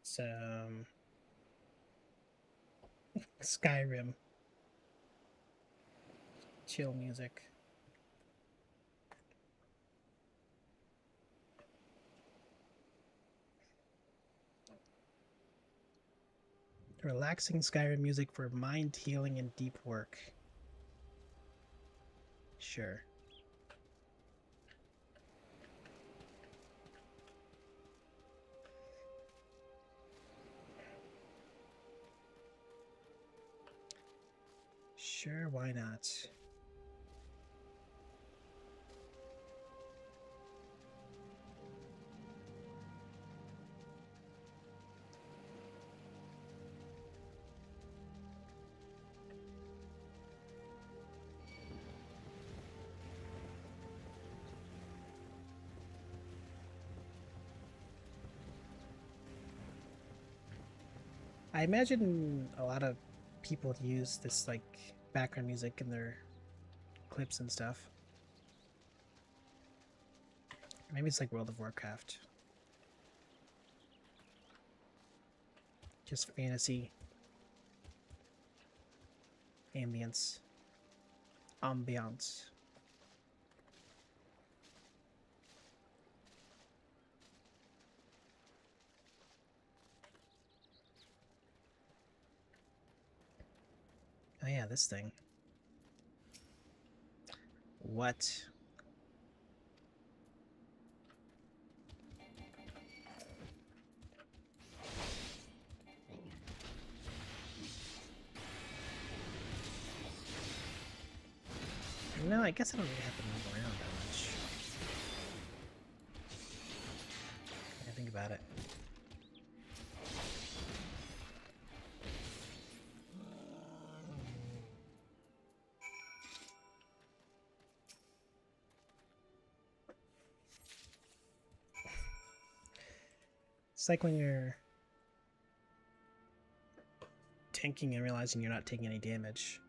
some Skyrim chill music. Relaxing Skyrim music for mind healing and deep work. Sure. Sure, why not? I imagine a lot of people use this like background music in their clips and stuff. Maybe it's like World of Warcraft. Just fantasy. Ambience. Ambiance. Oh yeah, this thing. What? No, I guess I don't really have to move around that much. I think about it. It's like when you're tanking and realizing you're not taking any damage.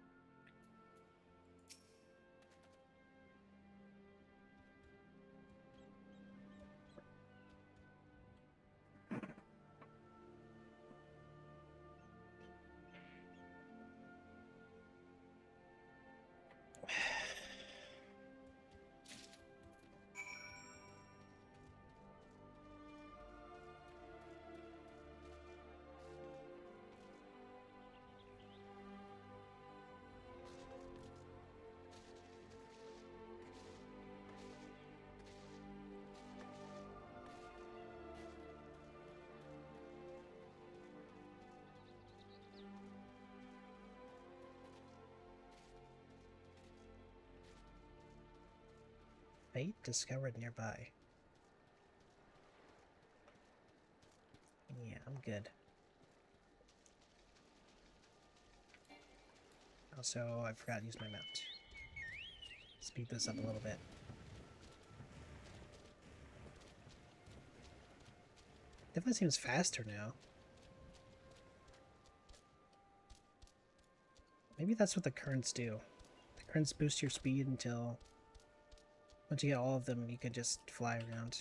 Fate discovered nearby. Yeah, I'm good. Also, I forgot to use my mount. Speed this up a little bit. Definitely seems faster now. Maybe that's what the currents do. The currents boost your speed until once you get all of them, you can just fly around.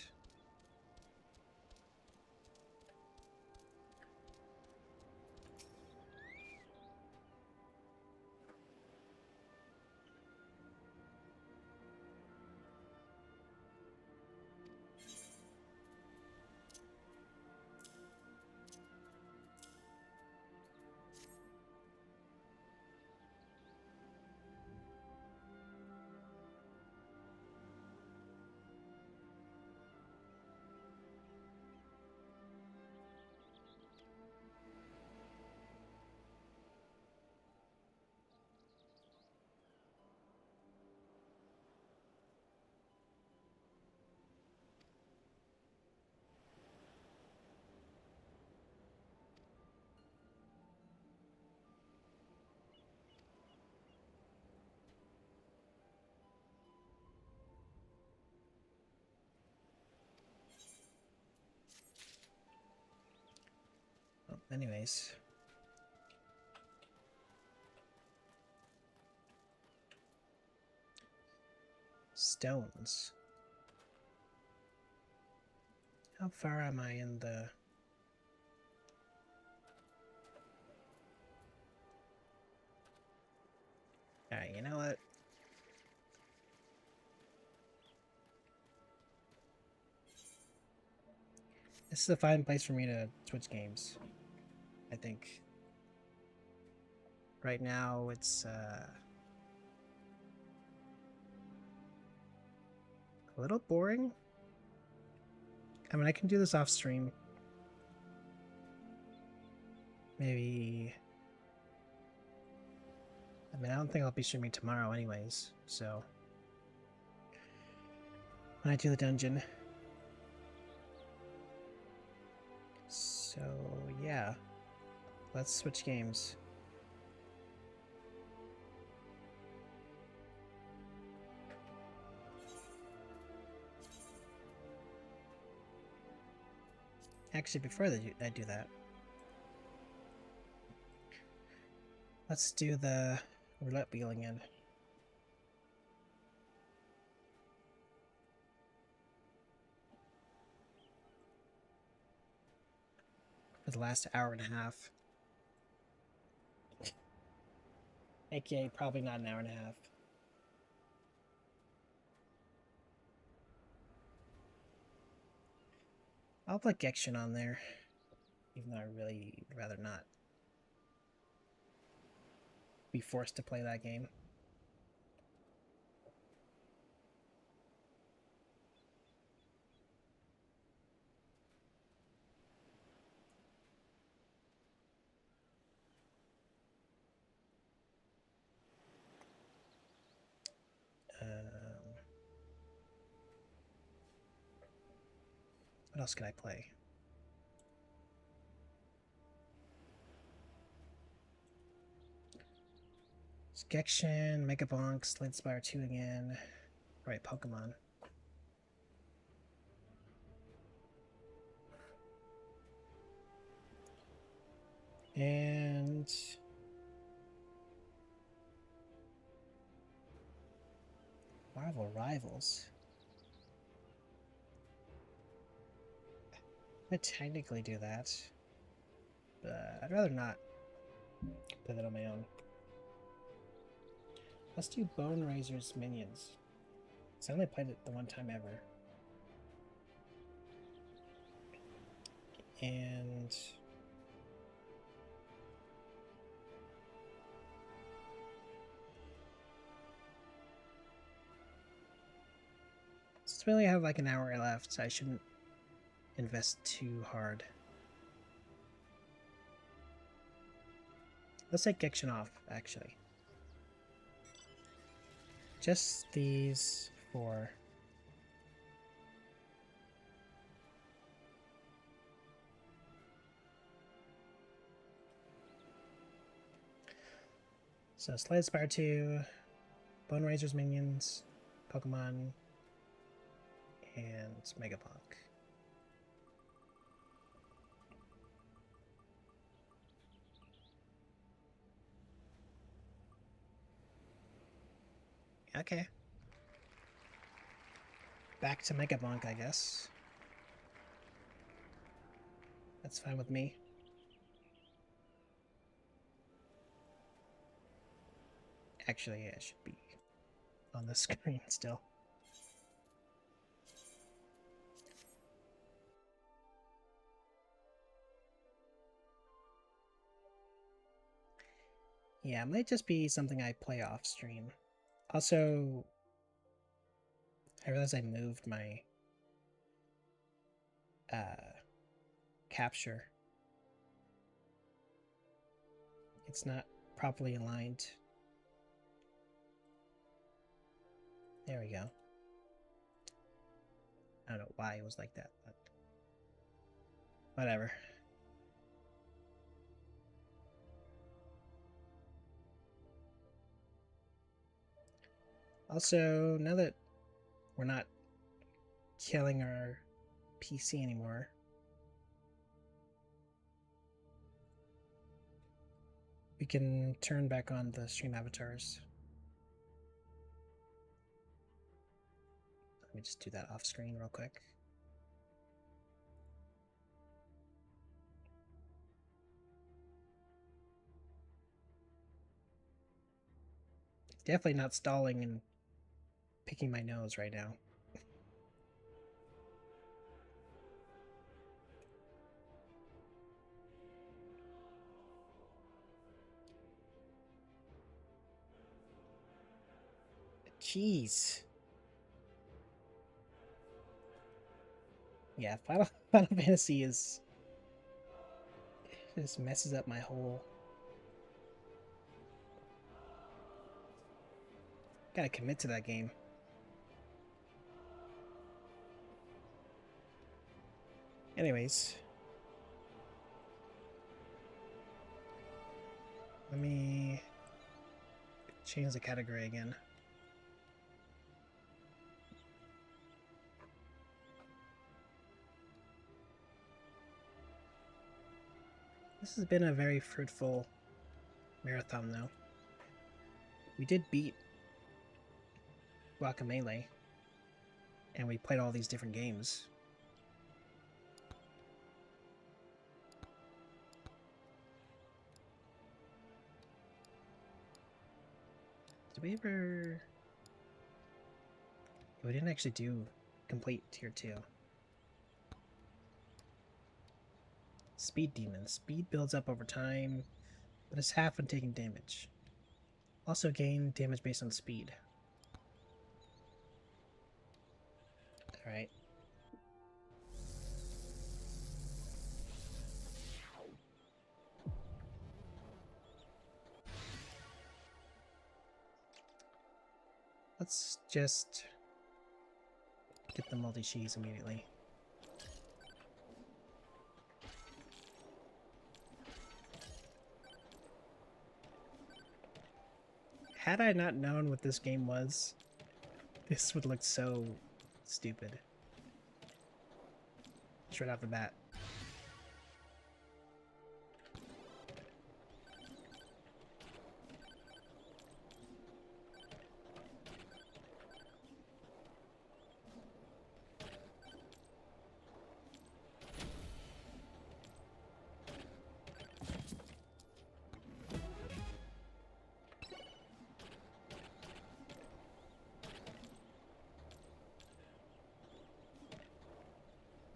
Well, anyways. Stones. How far am I in the... Alright, you know what? This is a fine place for me to switch games, I think. Right now, it's a little boring. I mean, I can do this off stream. Maybe... I mean, I don't think I'll be streaming tomorrow anyways, so... When I do the dungeon. So, yeah. Let's switch games. Actually, before I do that, let's do the roulette wheel again. for the last hour and a half. AKA probably not an hour and a half. I'll put Gekshin on there, even though I really rather not be forced to play that game. What else can I play? Gekshin, Megabonk, Slade Spire 2 again. Right, Pokemon. And Marvel Rivals. I could technically do that, but I'd rather not play that on my own. Let's do Bone Razor's Minions. So I only played it the one time ever. And since we only have like an hour left, so I shouldn't invest too hard. Let's take Gekshin off, actually. Just these four. So Slade Spire 2, Bone Razor's Minions, Pokemon, and Megapunk. Okay. Back to Megabonk, I guess. That's fine with me. Actually, I should be on the screen still. Yeah, it might just be something I play off stream. Also, I realized I moved my capture. It's not properly aligned. There we go. I don't know why it was like that, but whatever. Also, now that we're not killing our PC anymore, we can turn back on the stream avatars. Let me just do that off screen real quick. Definitely not stalling and picking my nose right now. Jeez. Yeah, Final Fantasy is... It just messes up my whole... Gotta commit to that game. Anyways. Let me change the category again. This has been a very fruitful marathon, though. We did beat Guacamelee, and we played all these different games. Did we ever... We didn't actually do complete tier 2. Speed demon. Speed builds up over time, but it's half when taking damage. Also gain damage based on speed. Alright. Let's just get the multi-cheese immediately. Had I not known what this game was, this would look so stupid. Just right off the bat.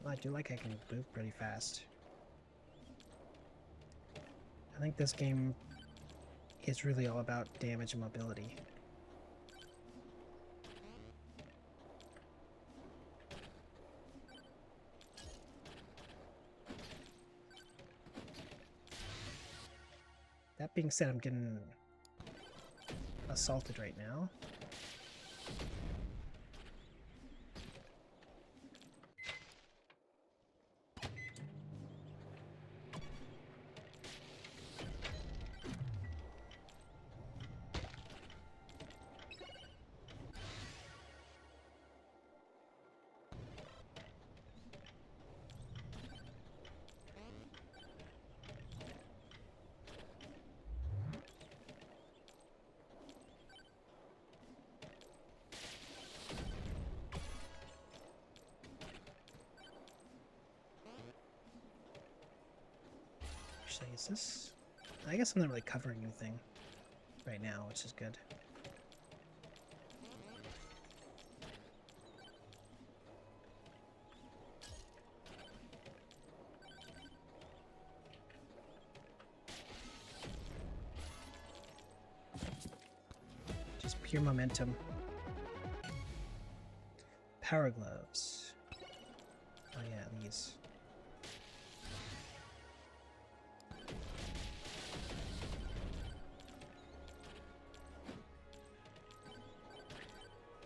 I do like I can move pretty fast. I think this game is really all about damage and mobility. That being said, I'm getting assaulted right now. Should I use this? I guess I'm not really covering anything right now, which is good. Just pure momentum. Power gloves. Oh yeah, these.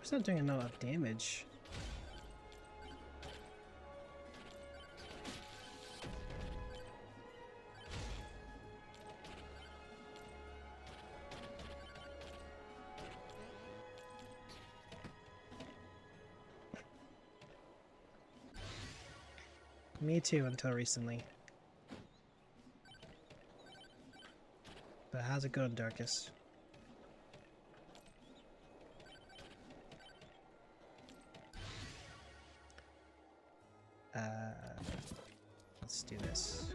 It's not doing enough damage. Me too, until recently. But how's it going, Darkus? Let's do this.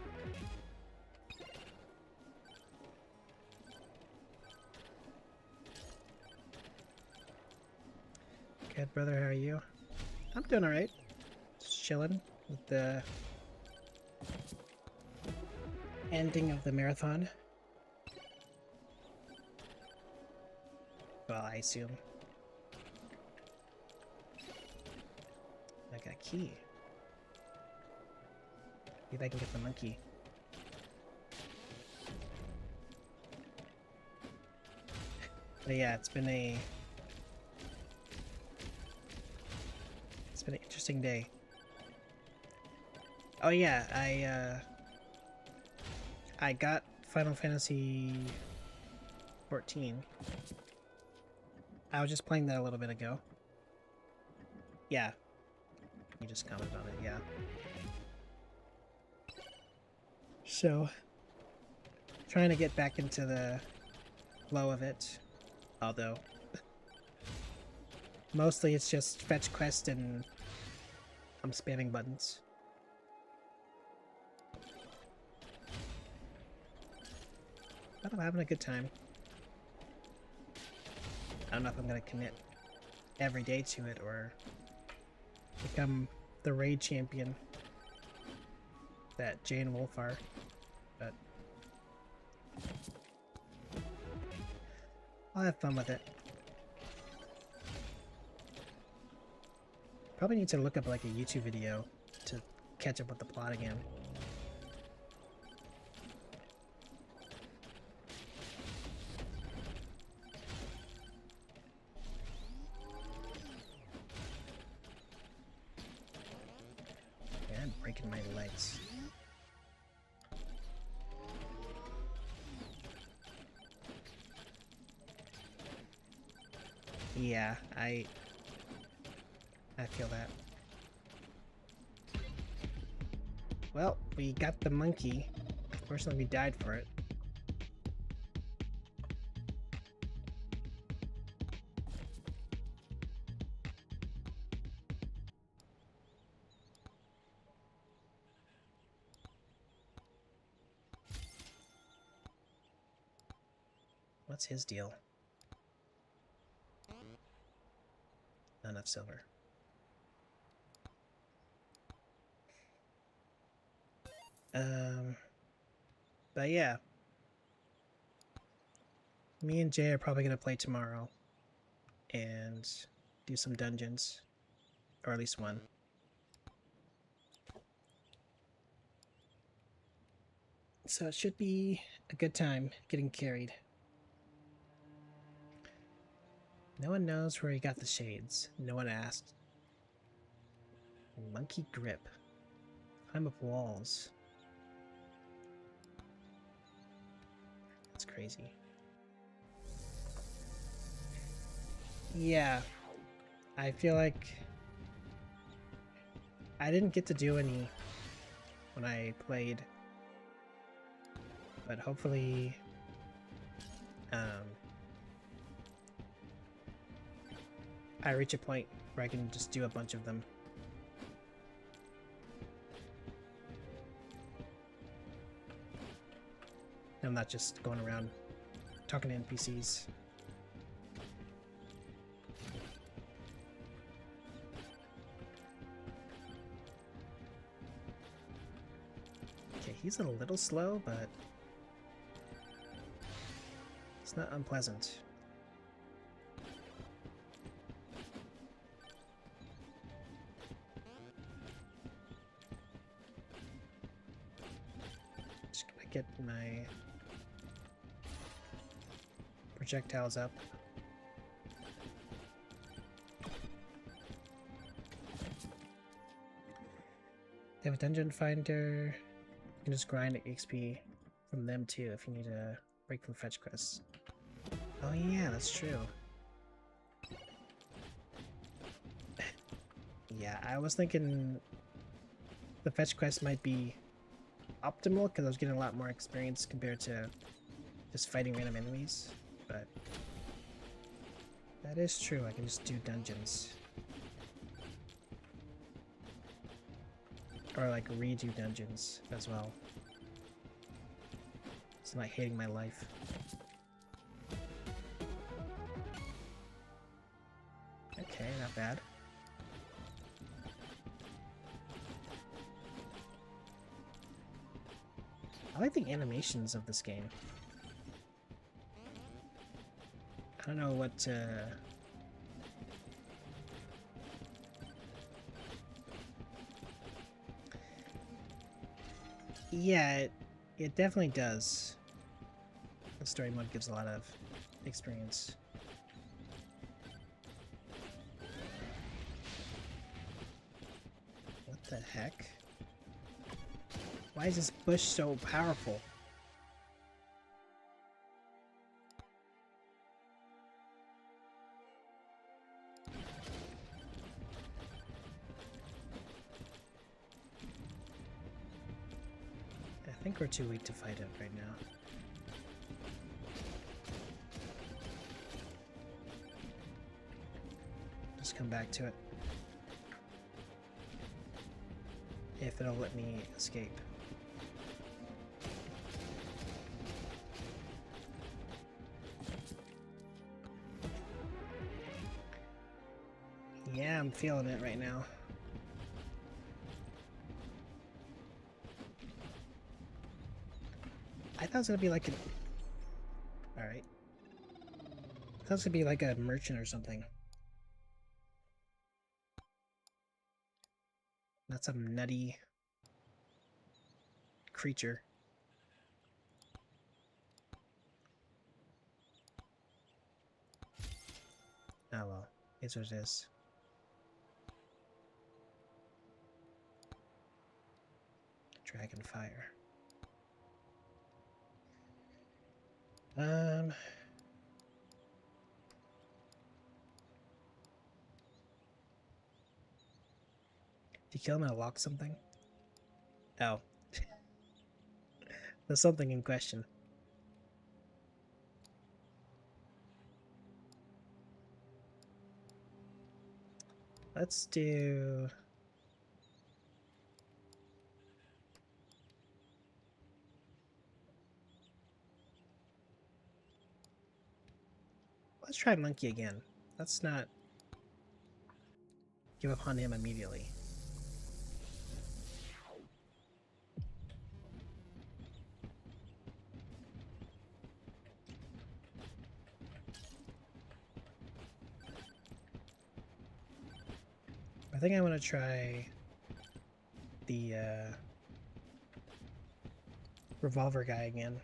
Good, brother, how are you? I'm doing alright. Just chilling with the ending of the marathon. Well, I assume. I got a key. Maybe I can get the monkey. But yeah, it's been an interesting day. Oh yeah, I got Final Fantasy 14. I was just playing that a little bit ago. Yeah. You just commented on it, yeah. So, trying to get back into the flow of it, although mostly it's just fetch quest and I'm spamming buttons. But I'm having a good time. I don't know if I'm gonna commit every day to it or become the raid champion that Jay and Wolf are, but I'll have fun with it. Probably need to look up like a YouTube video to catch up with the plot again. Yeah, I'm breaking my legs. Yeah, I feel that. Well, we got the monkey. Unfortunately, we died for it. What's his deal? Not enough silver. But yeah. Me and Jay are probably gonna play tomorrow and do some dungeons. Or at least one. So it should be a good time getting carried. No one knows where he got the shades. No one asked. Monkey grip. Climb up walls. That's crazy. Yeah. I feel like I didn't get to do any when I played. But hopefully I reach a point where I can just do a bunch of them. I'm not just going around talking to NPCs. Okay, he's a little slow, but it's not unpleasant. Just gonna get my projectiles up. They have a dungeon finder. You can just grind XP from them too if you need a break from fetch quests. Oh yeah, that's true. Yeah, I was thinking the fetch quest might be optimal because I was getting a lot more experience compared to just fighting random enemies, but that is true. I can just do dungeons. Or like redo dungeons as well. It's not hating my life. Okay, not bad. I like the animations of this game. I don't know what yeah, it definitely does. The story mode gives a lot of experience. What the heck? Why is this bush so powerful? I think we're too weak to fight it right now. Just come back to it. If it'll let me escape. Yeah, I'm feeling it right now. I thought it was gonna be like an... Alright. I thought it was gonna be like a merchant or something. Not some nutty creature. Oh well, it's what it is. Dragon fire. Did you kill him and lock something? Oh. There's something in question. Let's do... Let's try Monkey again. Let's not give up on him immediately. I think I want to try the revolver guy again.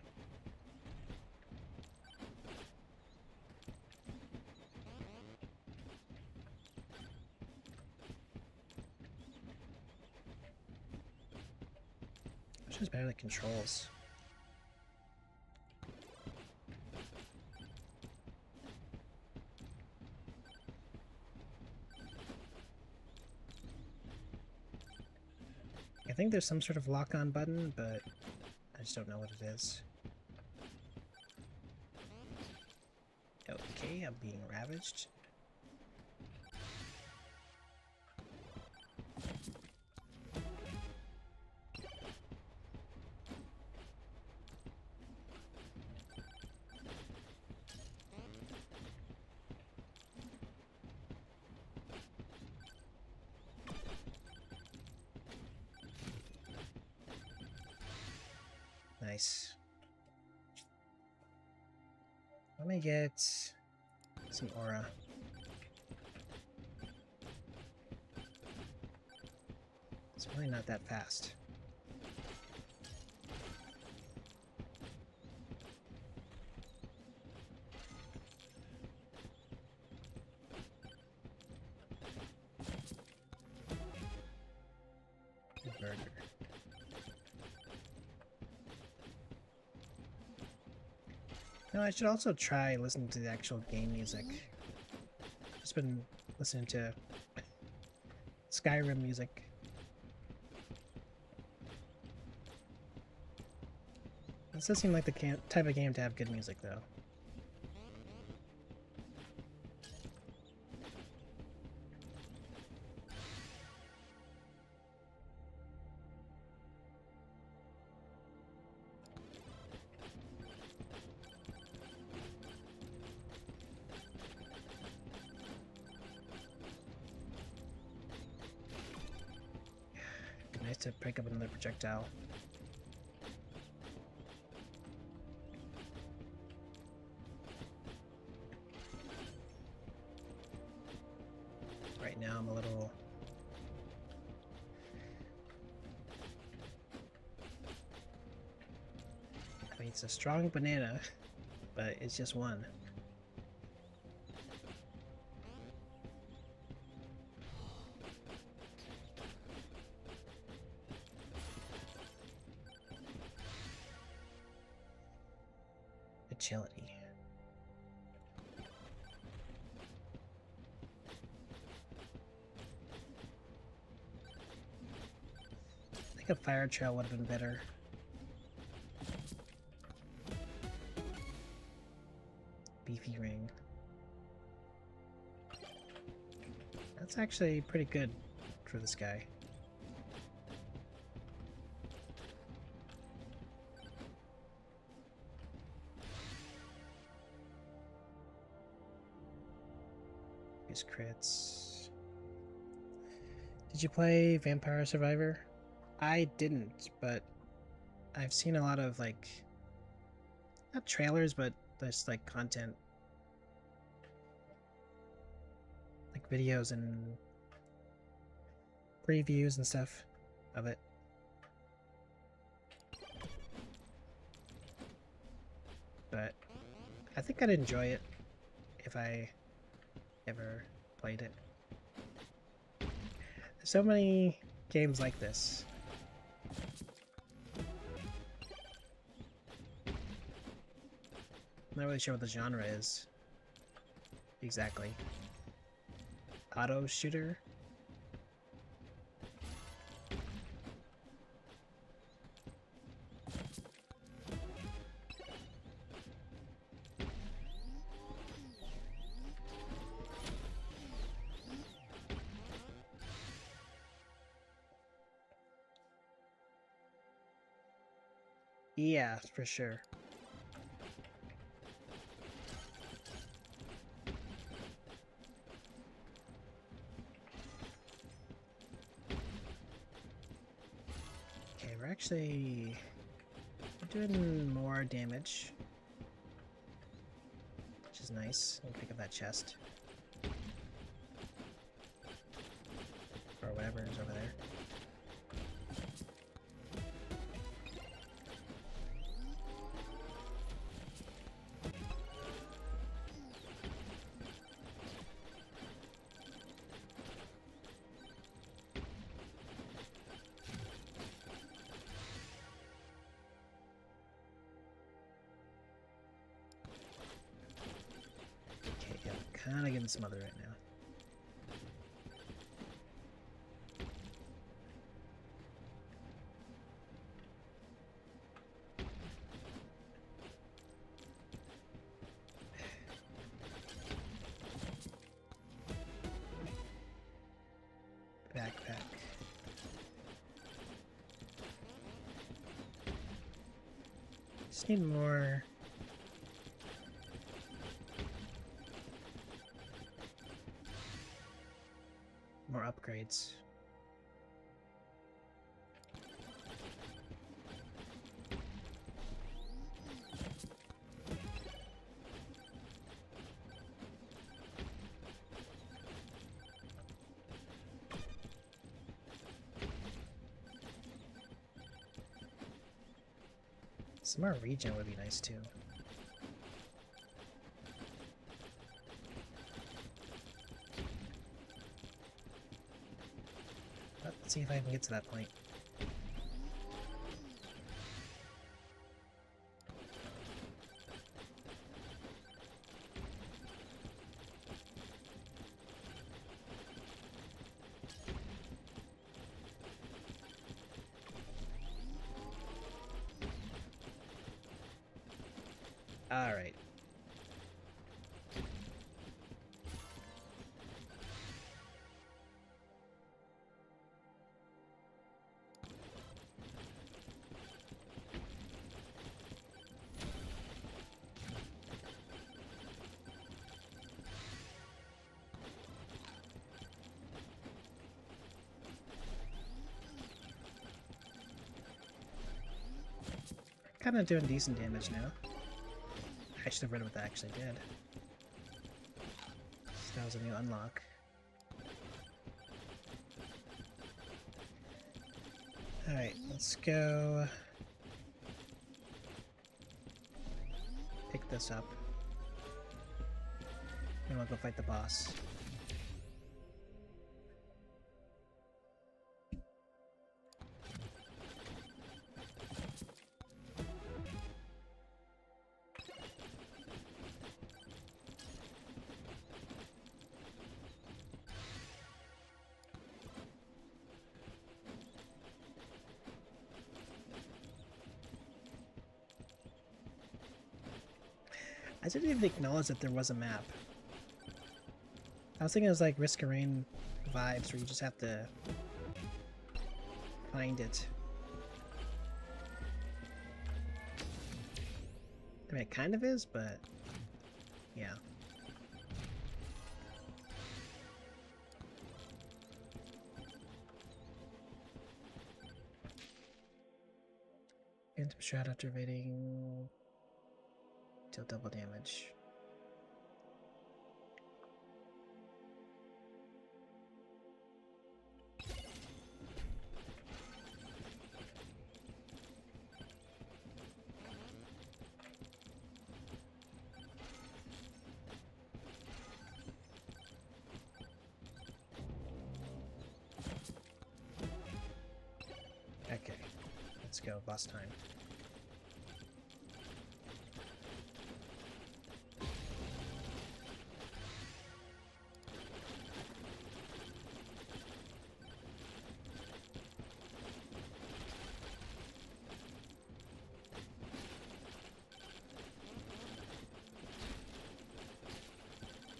Which is better than controls. I think there's some sort of lock-on button, but I just don't know what it is. Okay, I'm being ravaged. Nice. Let me get some aura. It's really not that fast. Burger. No, I should also try listening to the actual game music. Just been listening to Skyrim music. This does seem like the type of game to have good music, though. Nice to pick up another projectile. Right now I'm a little... I mean, it's a strong banana, but it's just one. Agility. I think a fire trail would have been better. Beefy ring. That's actually pretty good for this guy. His crits. Did you play Vampire Survivor? I didn't, but I've seen a lot of, like, not trailers, but just like content, like videos and previews and stuff of it. But I think I'd enjoy it if I ever played it. There's so many games like this. I'm not really sure what the genre is exactly. Auto shooter? Yeah, for sure. Okay, we're actually doing more damage, which is nice. We'll pick up that chest. Or whatever is over there. Kind of getting smothered right now. Backpack. Just need more. More upgrades. Some more regen would be nice too. Let's see if I can get to that point. All right. Kind of doing decent damage now. I should have read what that actually did. So that was a new unlock. Alright, let's go pick this up. And we'll go fight the boss. I didn't even acknowledge that there was a map. I was thinking it was like Risk of Rain vibes where you just have to find it. I mean, it kind of is, but yeah. Phantom shot activating. Deal double damage. Okay, let's go, boss time.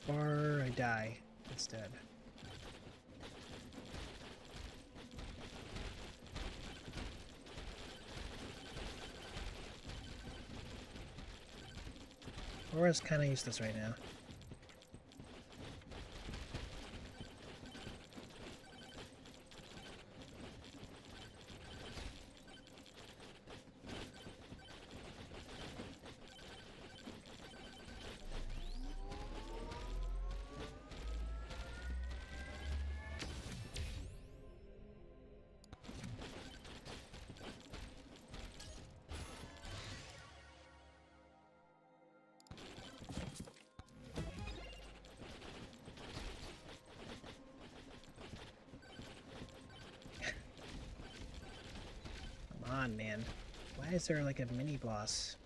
Or I die instead. Aura's kind of useless right now. Come on, man. Why is there like a mini boss?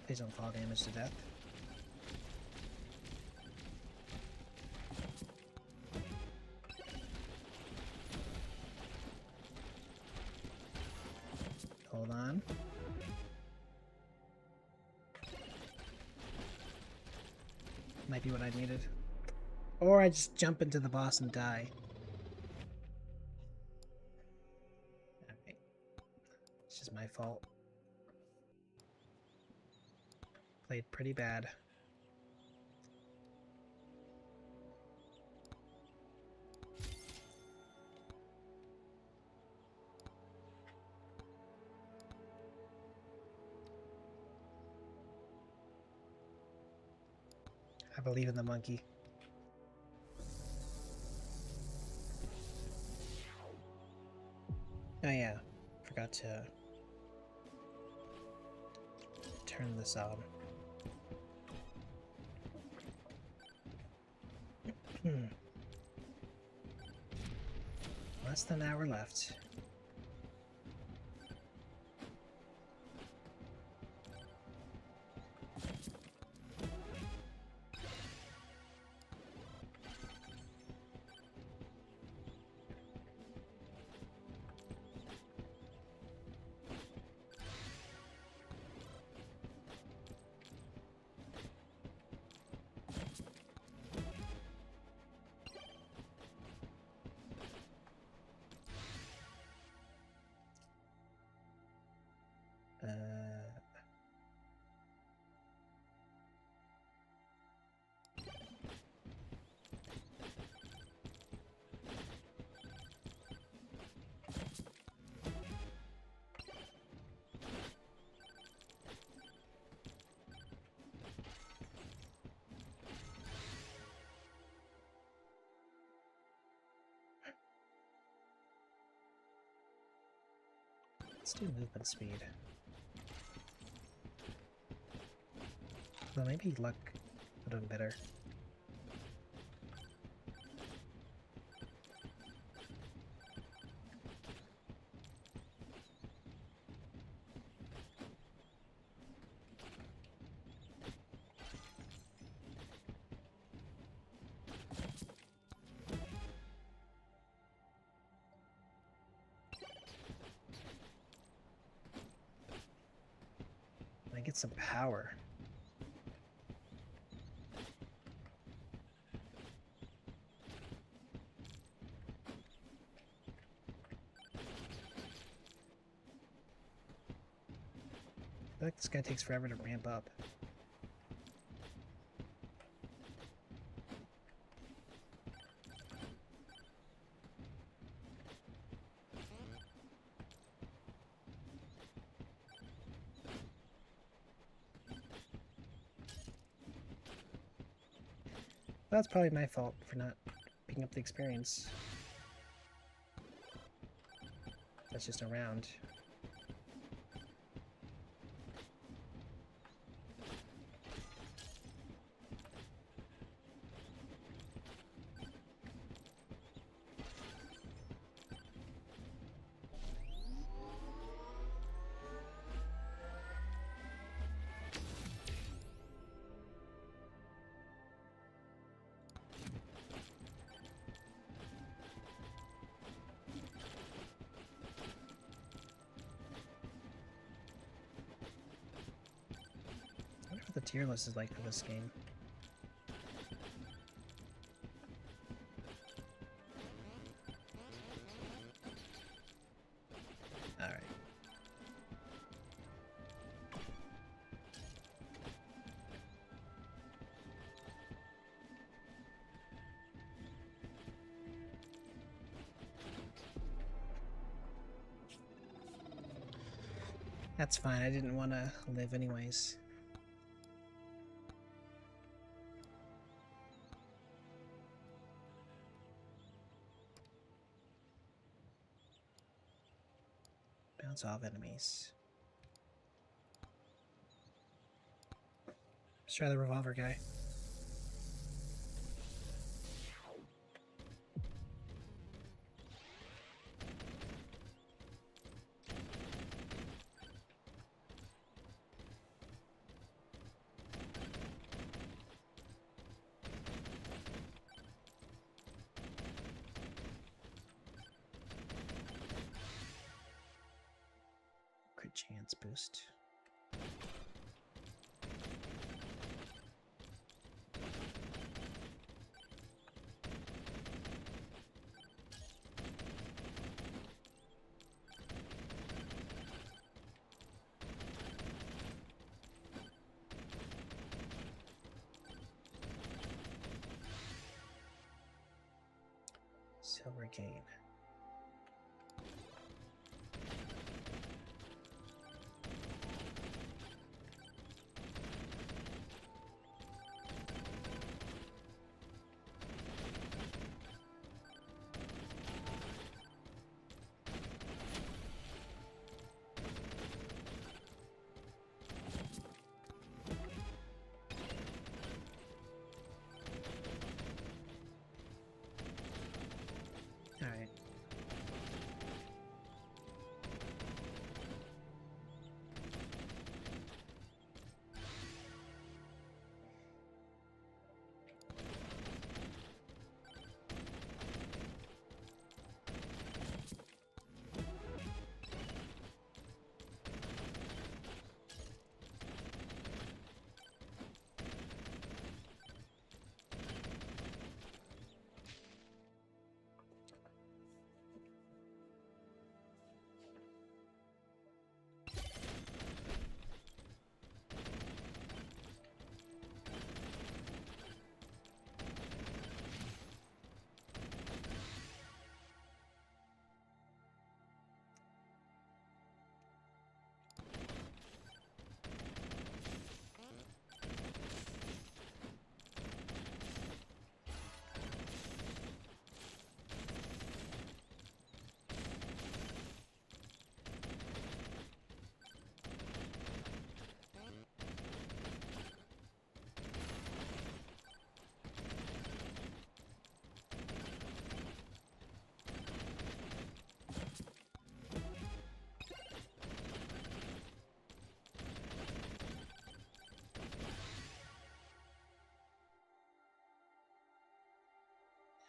Please don't fall damage to death. Hold on. Might be what I needed. Or I just jump into the boss and die. Alright. It's just my fault. Played pretty bad. I believe in the monkey. Oh yeah, forgot to turn this on. Less than an hour left. Let's do movement speed. Well, maybe luck would have been better. I get some power. I feel like this guy takes forever to ramp up. That's probably my fault for not picking up the experience. That's just a round. I wonder what the tier list is like for this game. Alright. That's fine, I didn't want to live anyways. Bounce off enemies. Let's try the revolver guy. Chance boost. Silver gain. Alright.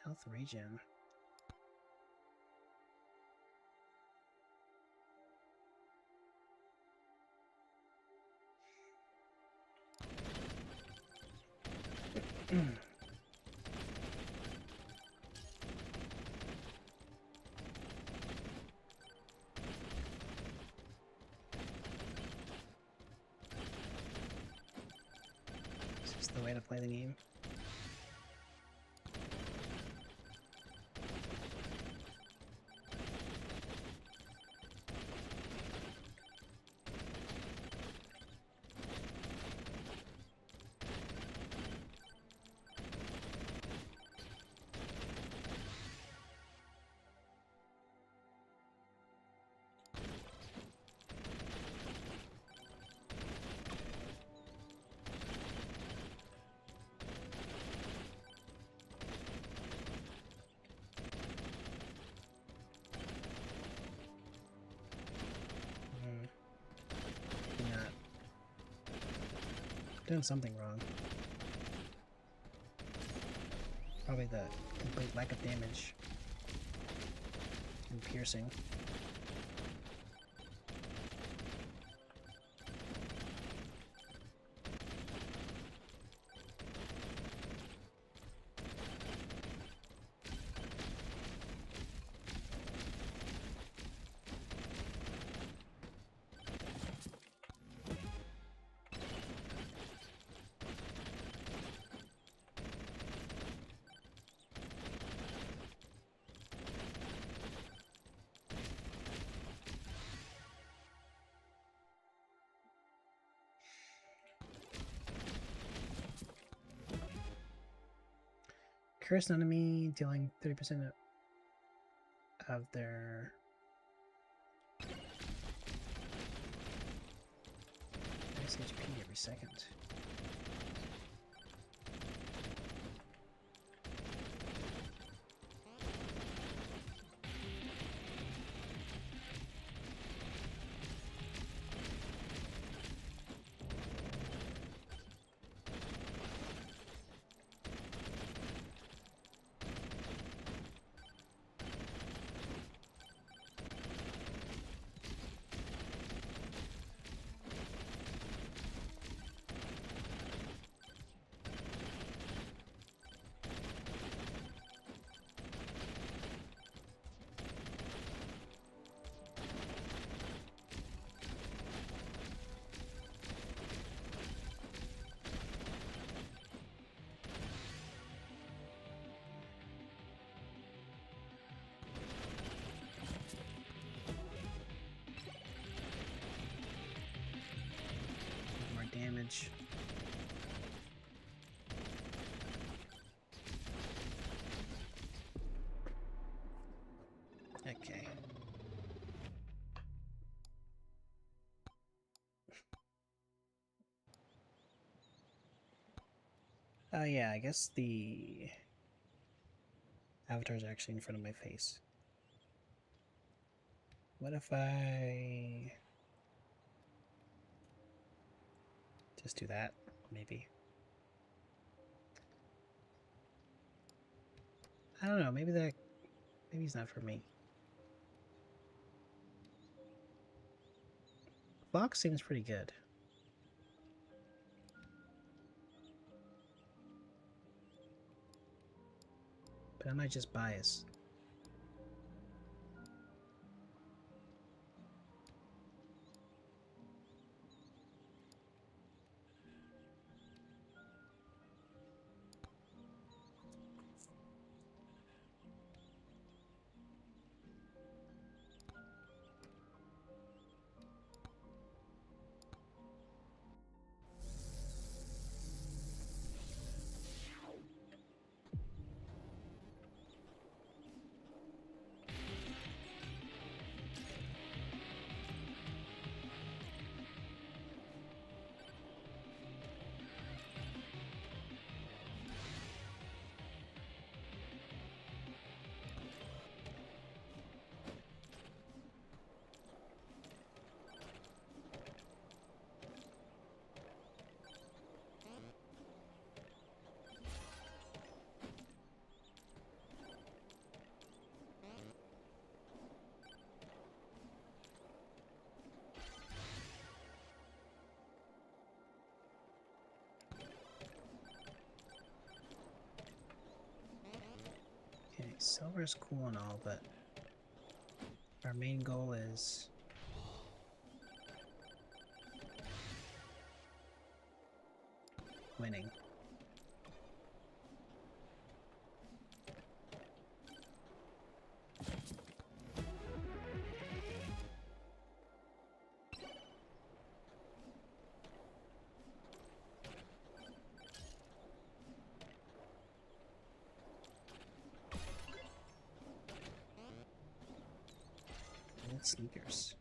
Health regen. Is this the way to play the game? Doing something wrong. Probably the complete lack of damage and piercing. Curse an enemy, dealing 30% of their max HP every second. Damage. Okay. Oh yeah, I guess the avatar's actually in front of my face. What if I just do that, maybe? I don't know, maybe it's not for me. Fox seems pretty good. But I might just bias. Silver is cool and all, but our main goal is winning. Sneakers.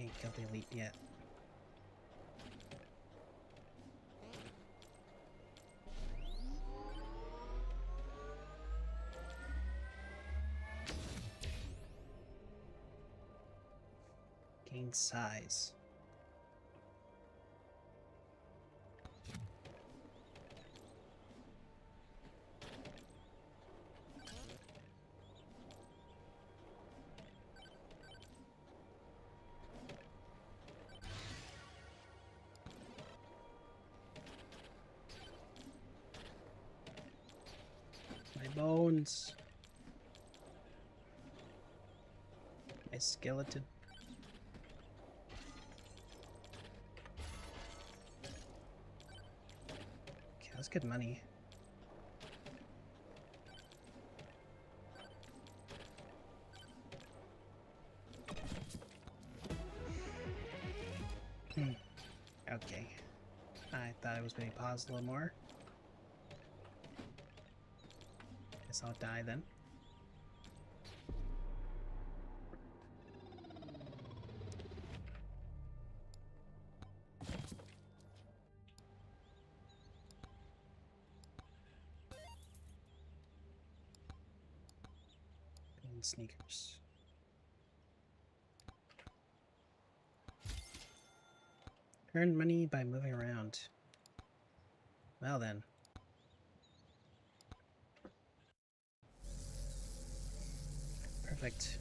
Can't kill the elite yet. Gain size. My bones. My skeleton. Okay, that's good money. Okay. I thought it was maybe pause a little more. Guess I'll die then. And sneakers. Earn money by moving around. Well then. Perfect.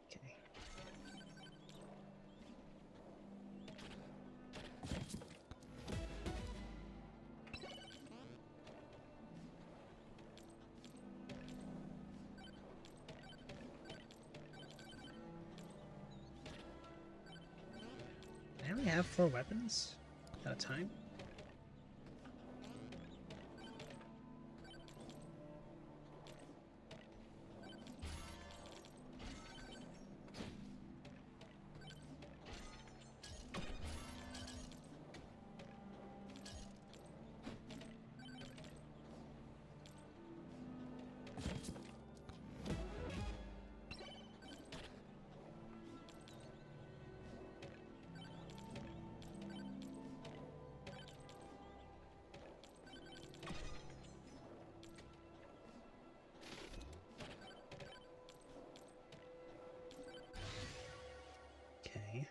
Okay. I only have 4 weapons at a time. Okay.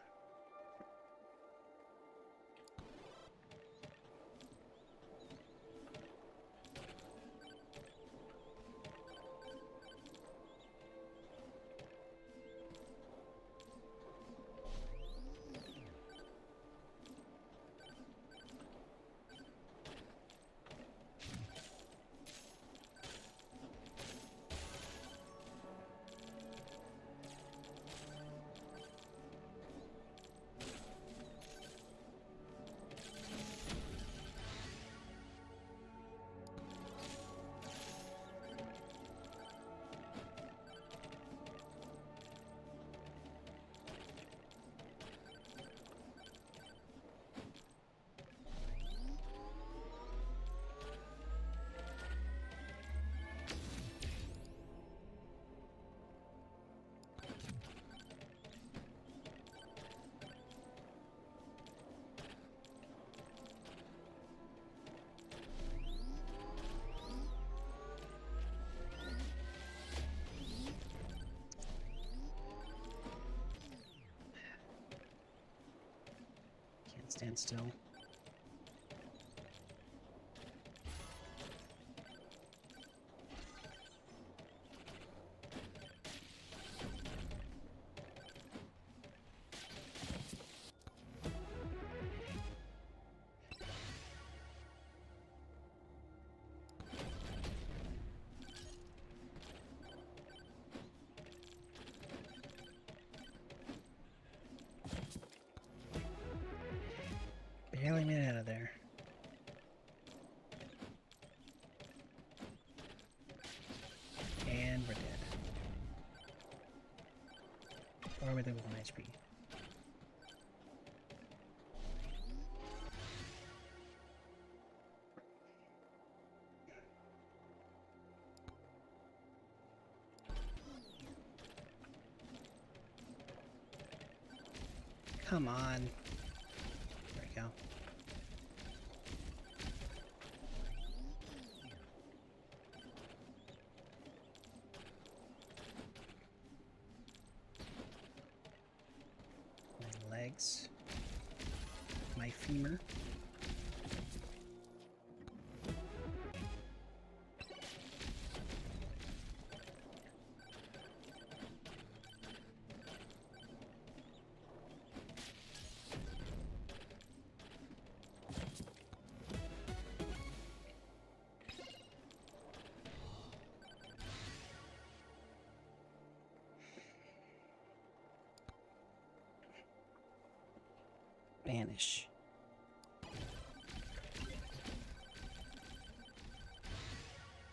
Can't stand still. lower them with my HP. Come on. There we go. My legs. My femur. Banish.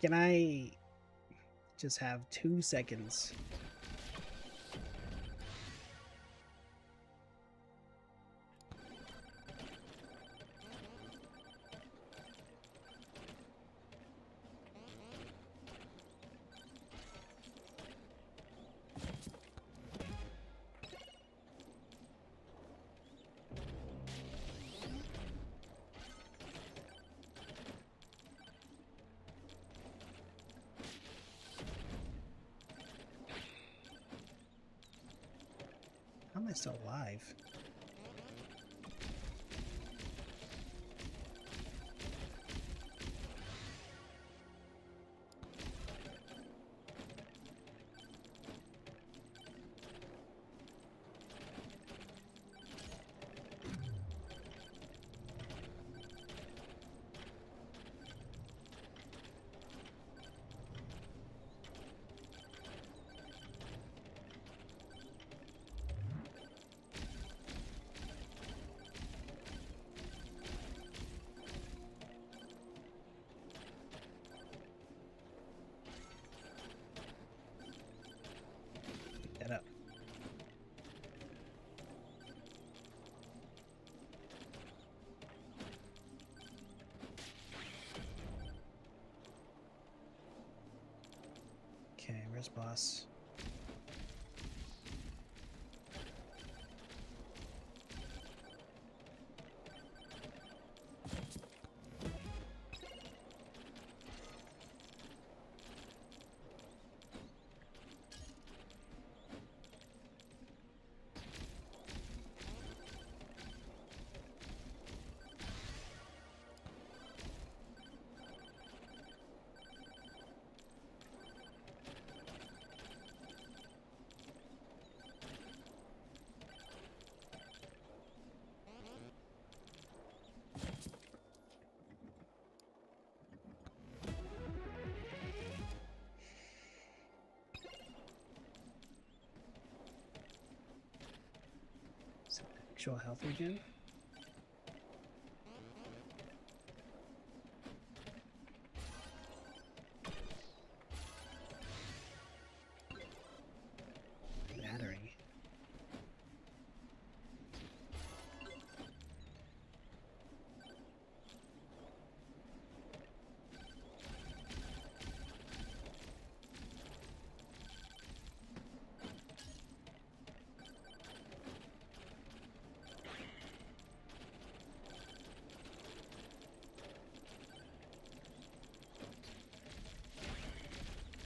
Can I just have 2 seconds? How am I still alive? Pick that up. Okay, where's boss? Actual health regen? Battery.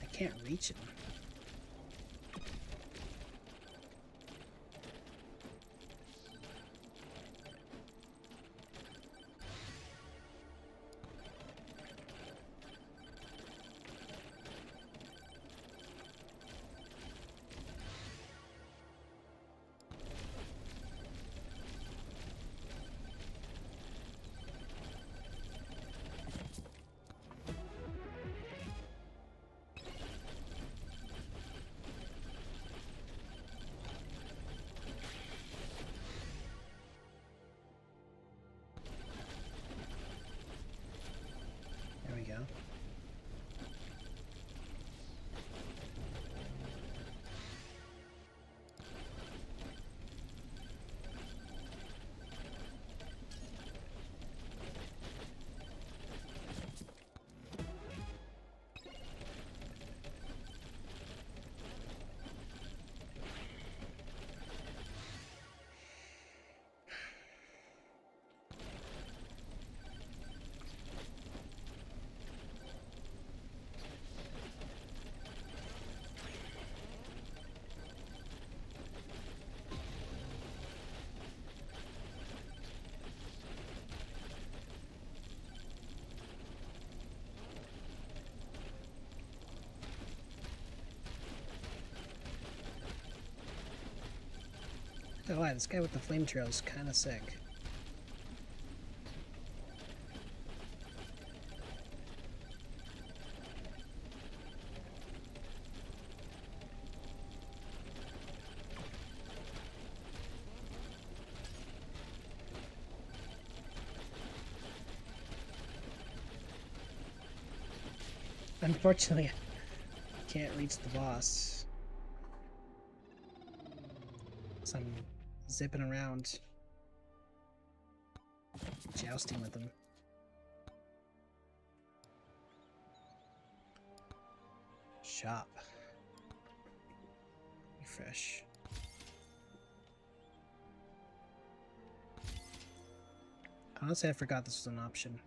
I can't reach him. Oh wow, this guy with the flame trail is kind of sick. Unfortunately, I can't reach the boss. So I'm zipping around, jousting with him. Shop. Refresh. Honestly, I forgot this was an option.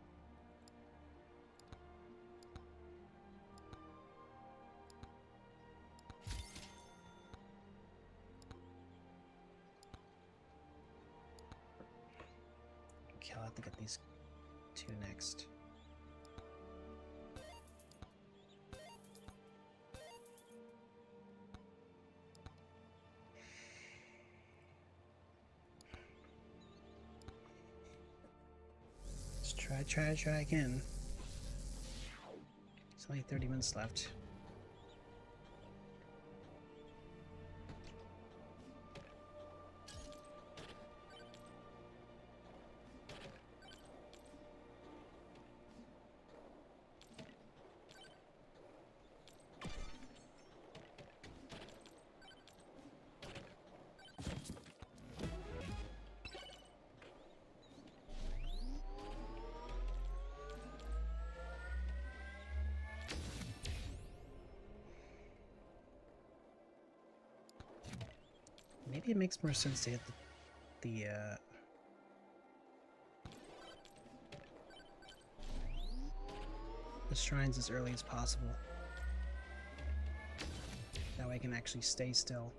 Okay, I'll have to get these two next. Let's try again. It's only 30 minutes left. Maybe it makes more sense to hit the shrines as early as possible. That way I can actually stay still.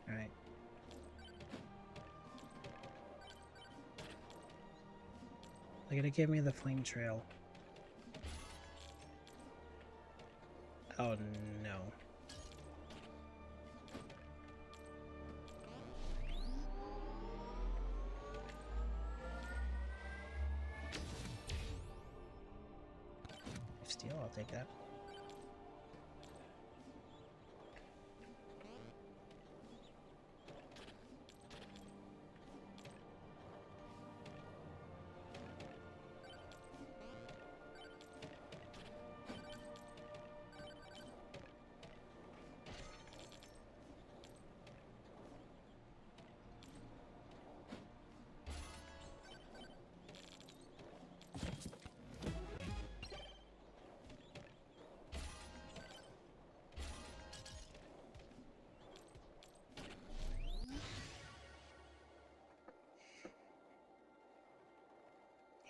Alright. They're gonna give me the flame trail. Oh no. If steel, I'll take that.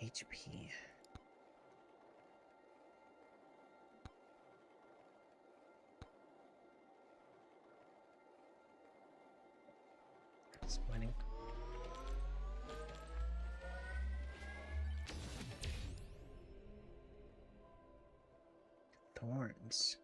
HP. horns.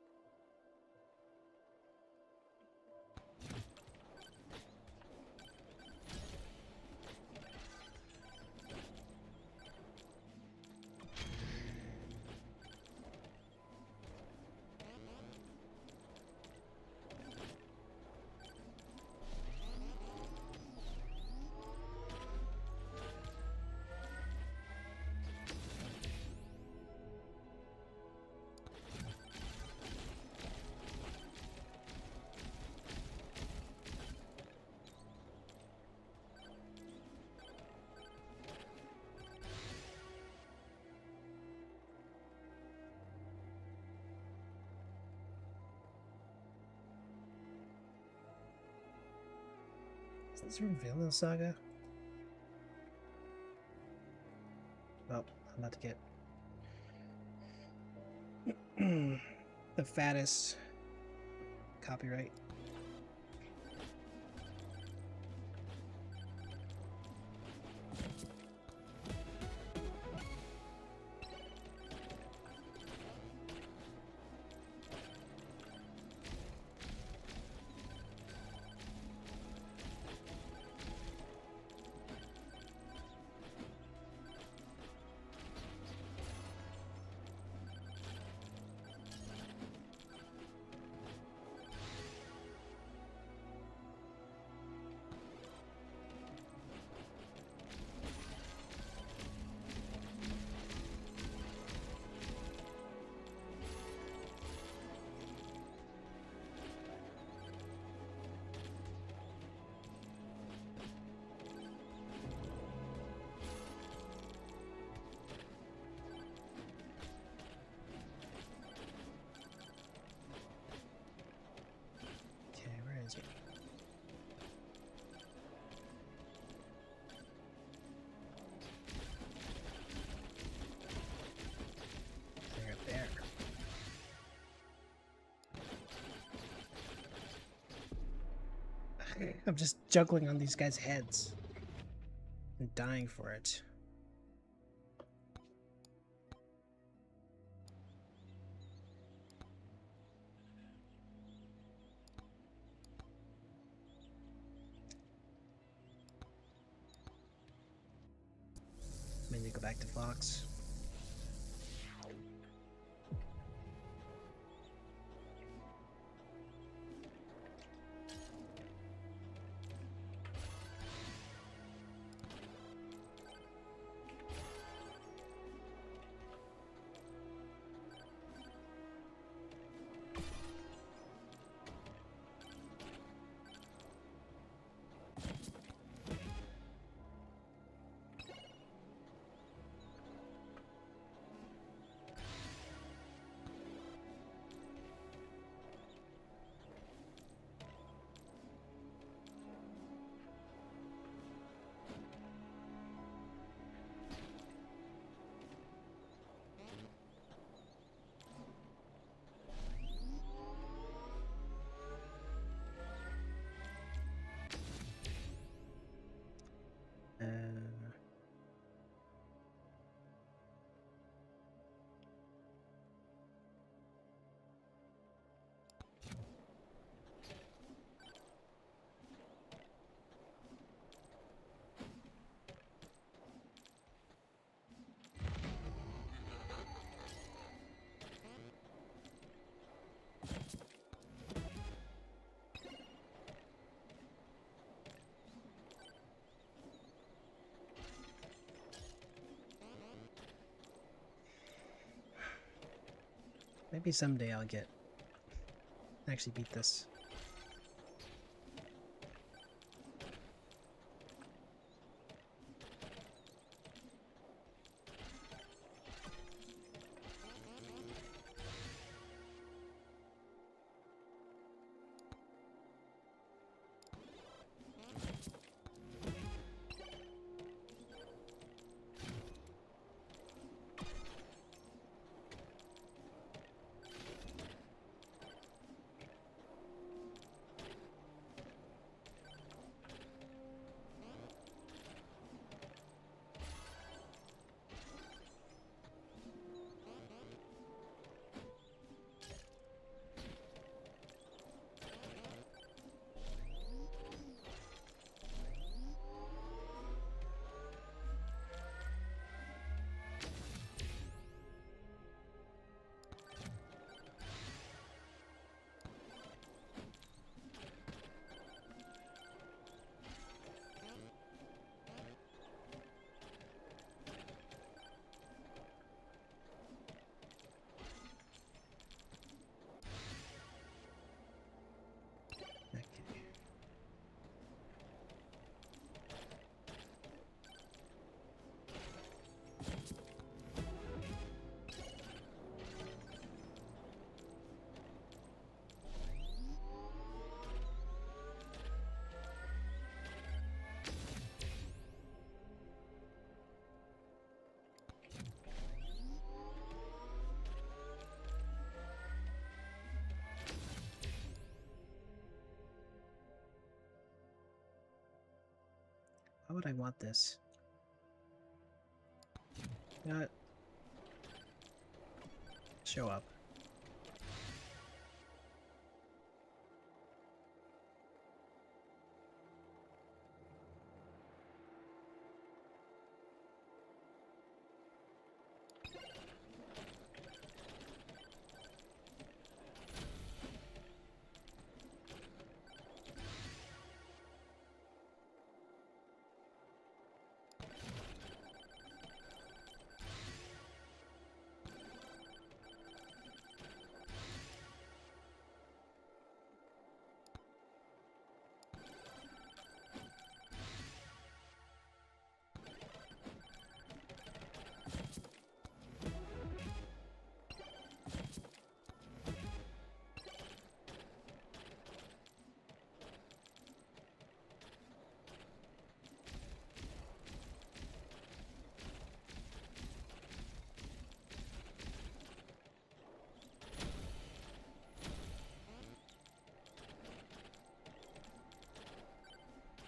Is this from Vinland Saga? Well, I'm about to get the fattest copyright. I'm just juggling on these guys' heads and dying for it. I need to go back to Fox. Maybe someday I'll actually beat this. would I want this? Not show up.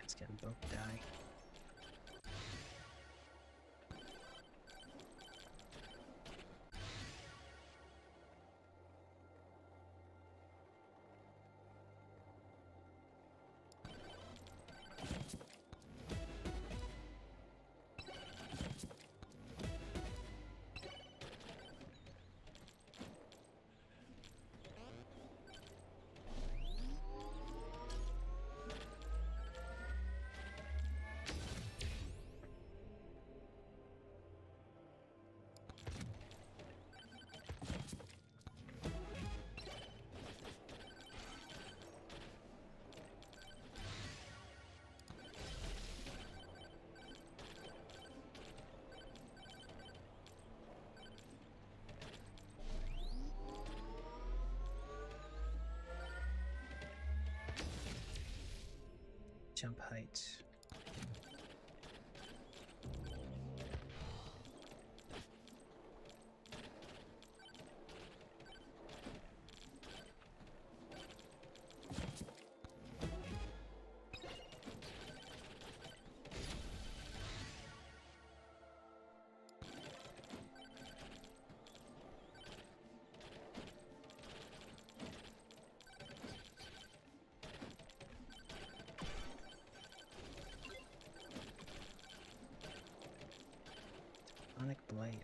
Let's get them both die. Jump height. Sonic Blade.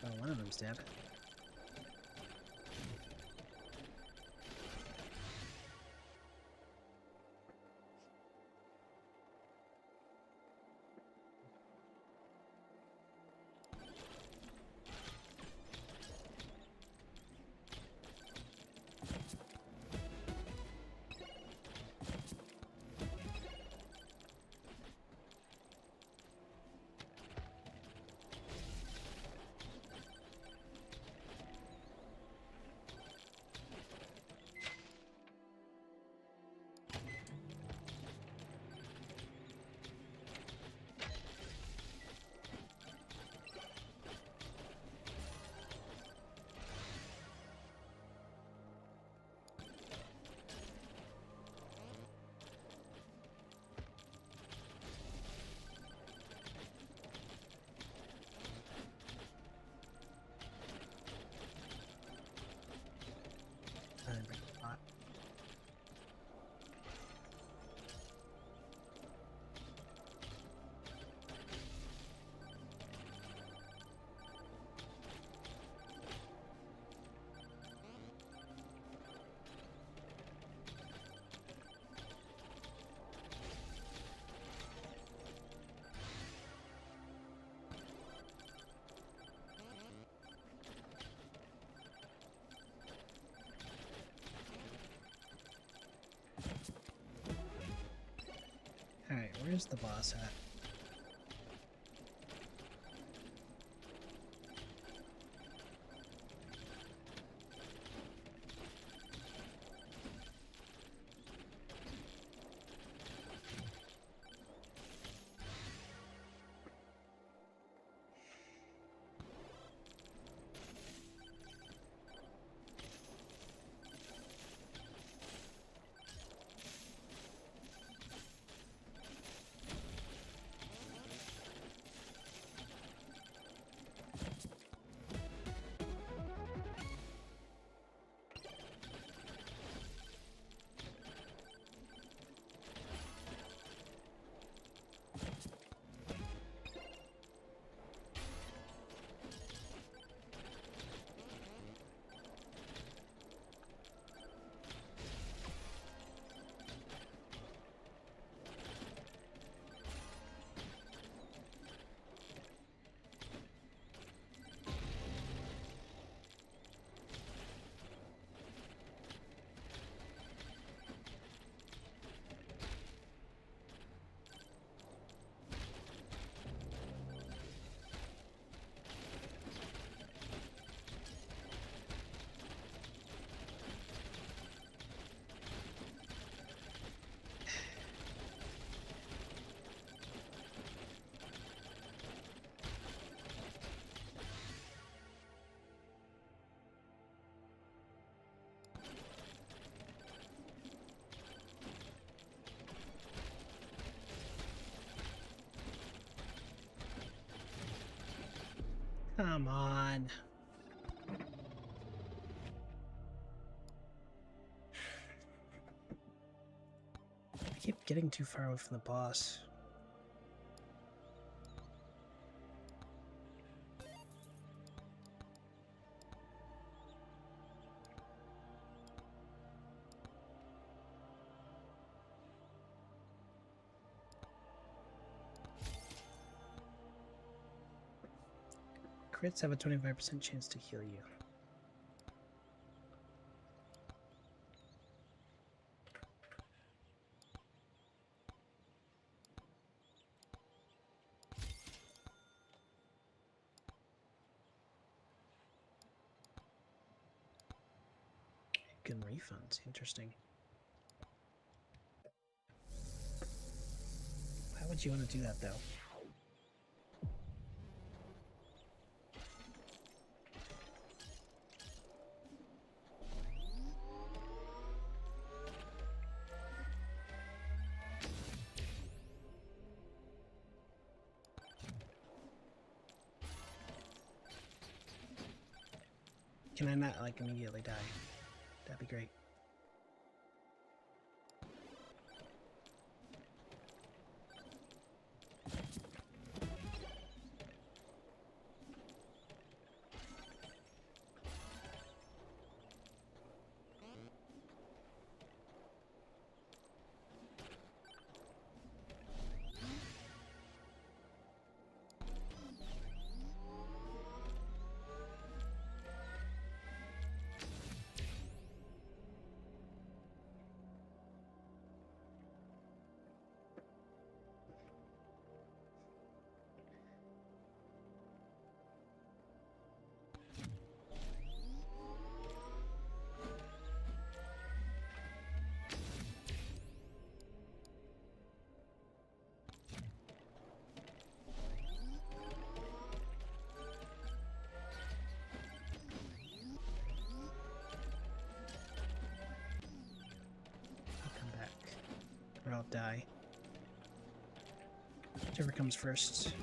Oh, one of them's dead. Alright, where's the boss at? Come on. I keep getting too far away from the boss. Crits have a 25% chance to heal you. Good refunds, interesting. Why would you want to do that though? Can I not, like, immediately die? That'd be great. Or I'll die. Whichever comes first.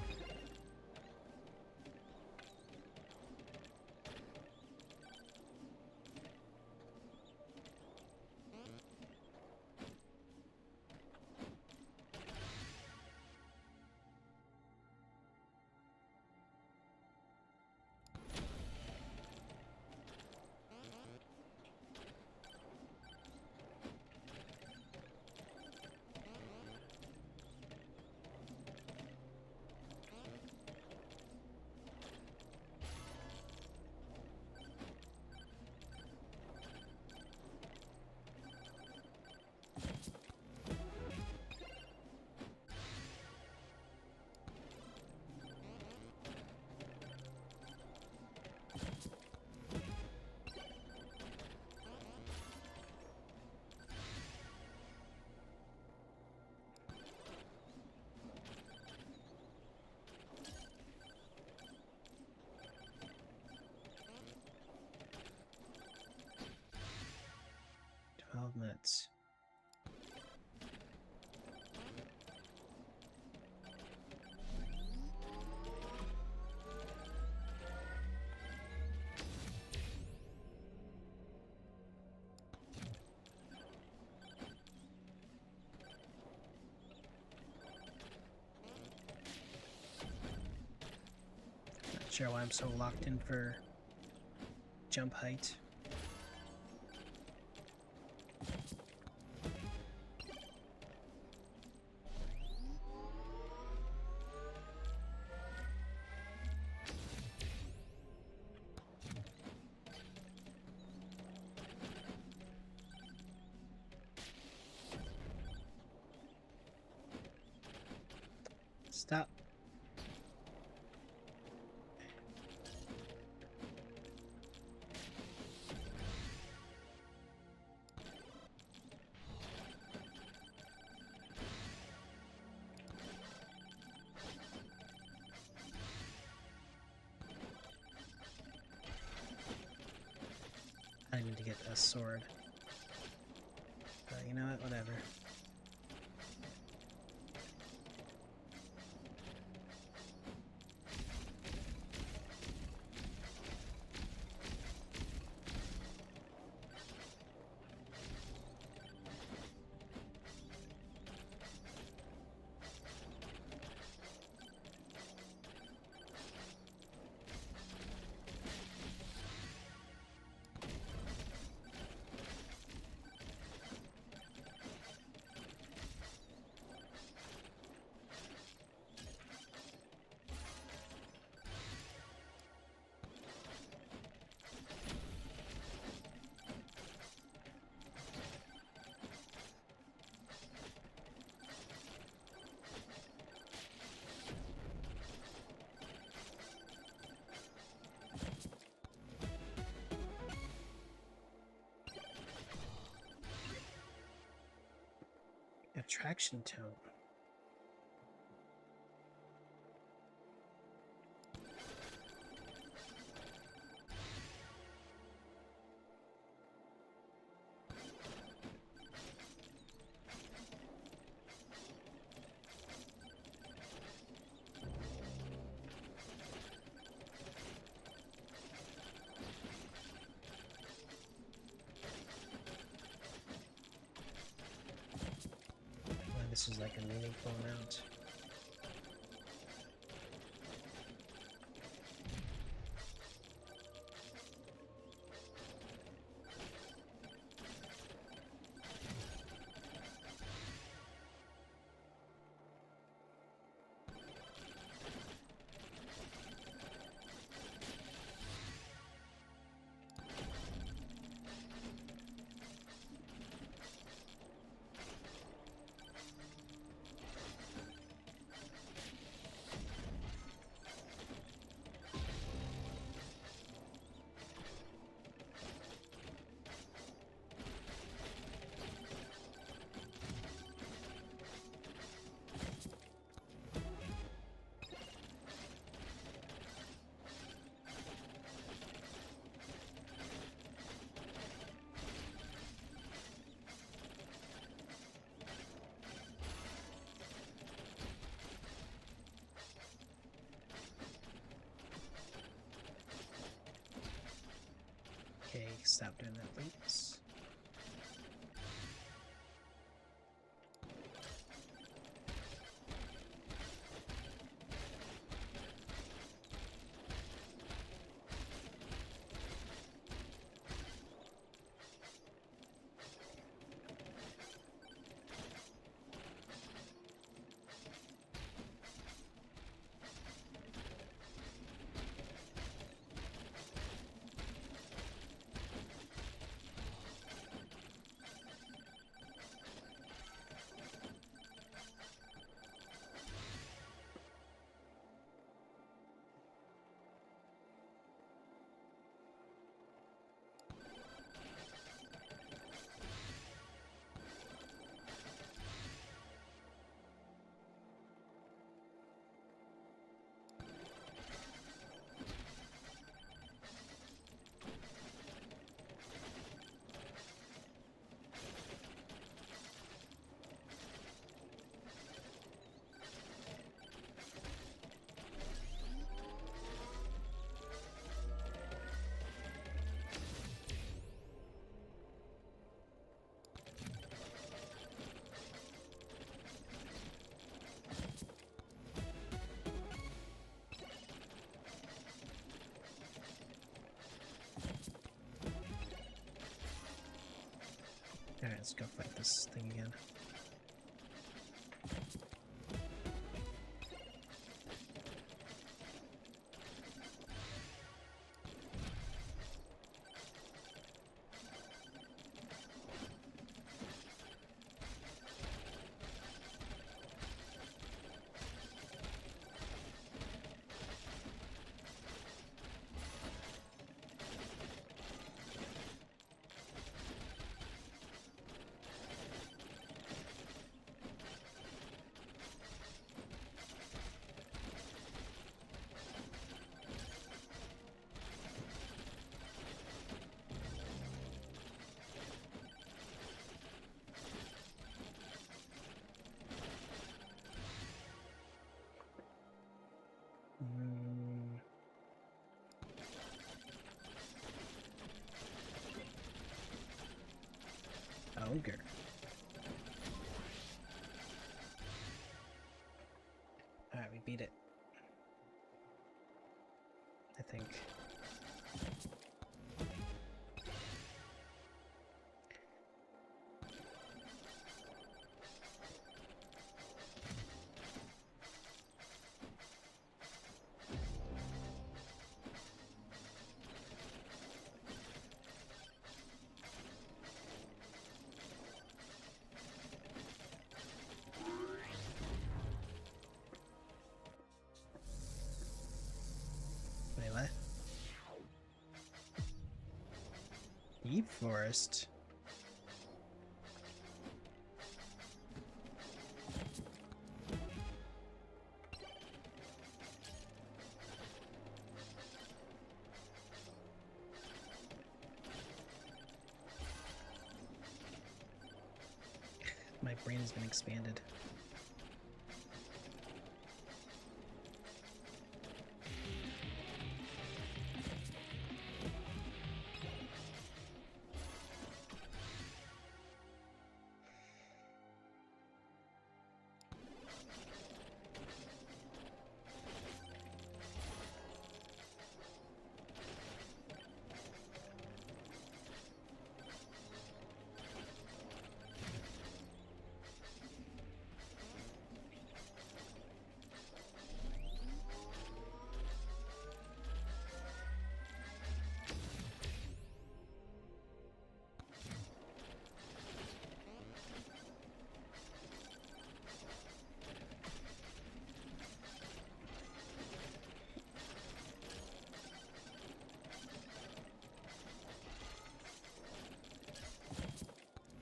Minutes. Not sure why I'm so locked in for jump height. Stop. I need to get a sword. But you know what? Whatever. attraction tone. This is like a meaningful amount. Okay, stop doing that, please. Alright, let's go fight this thing again. Ogre. Alright, we beat it. I think. Wait, what? Deep Forest? My brain has been expanded.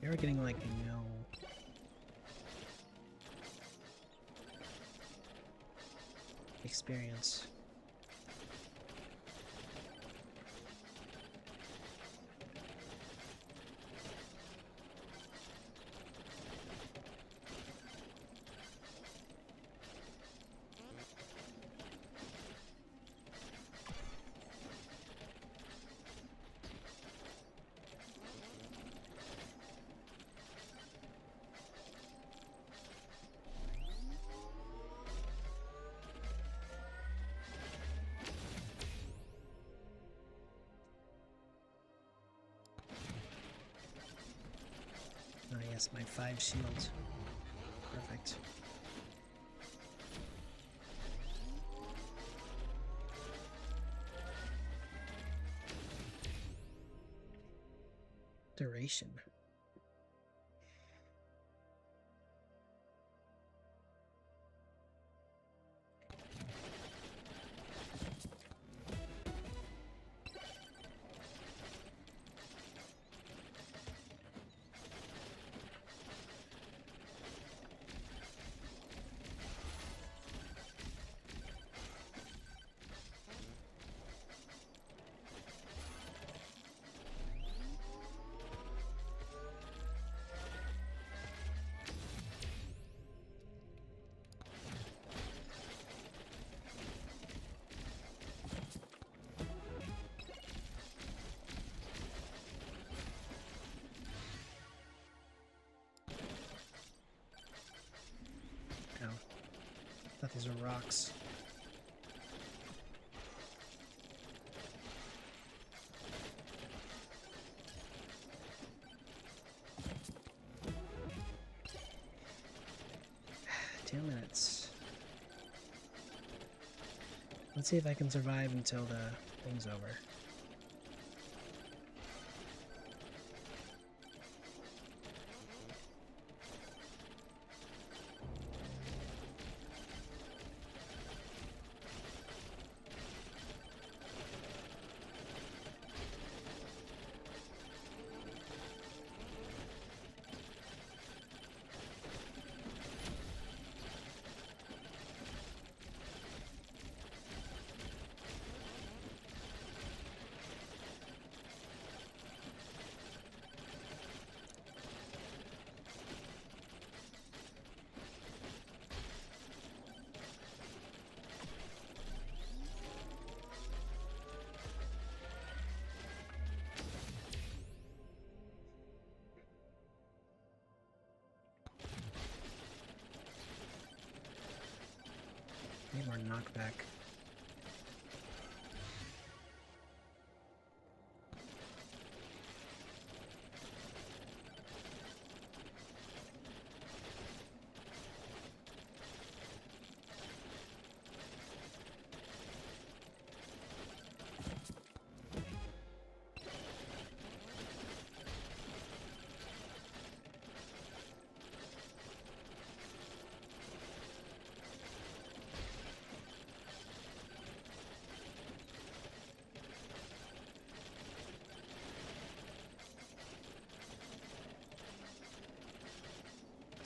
You're getting like no experience. Ah, yes, my 5 shield. Perfect. Duration. I thought these were rocks. Damn it. Let's see if I can survive until the thing's over. Need more knockback.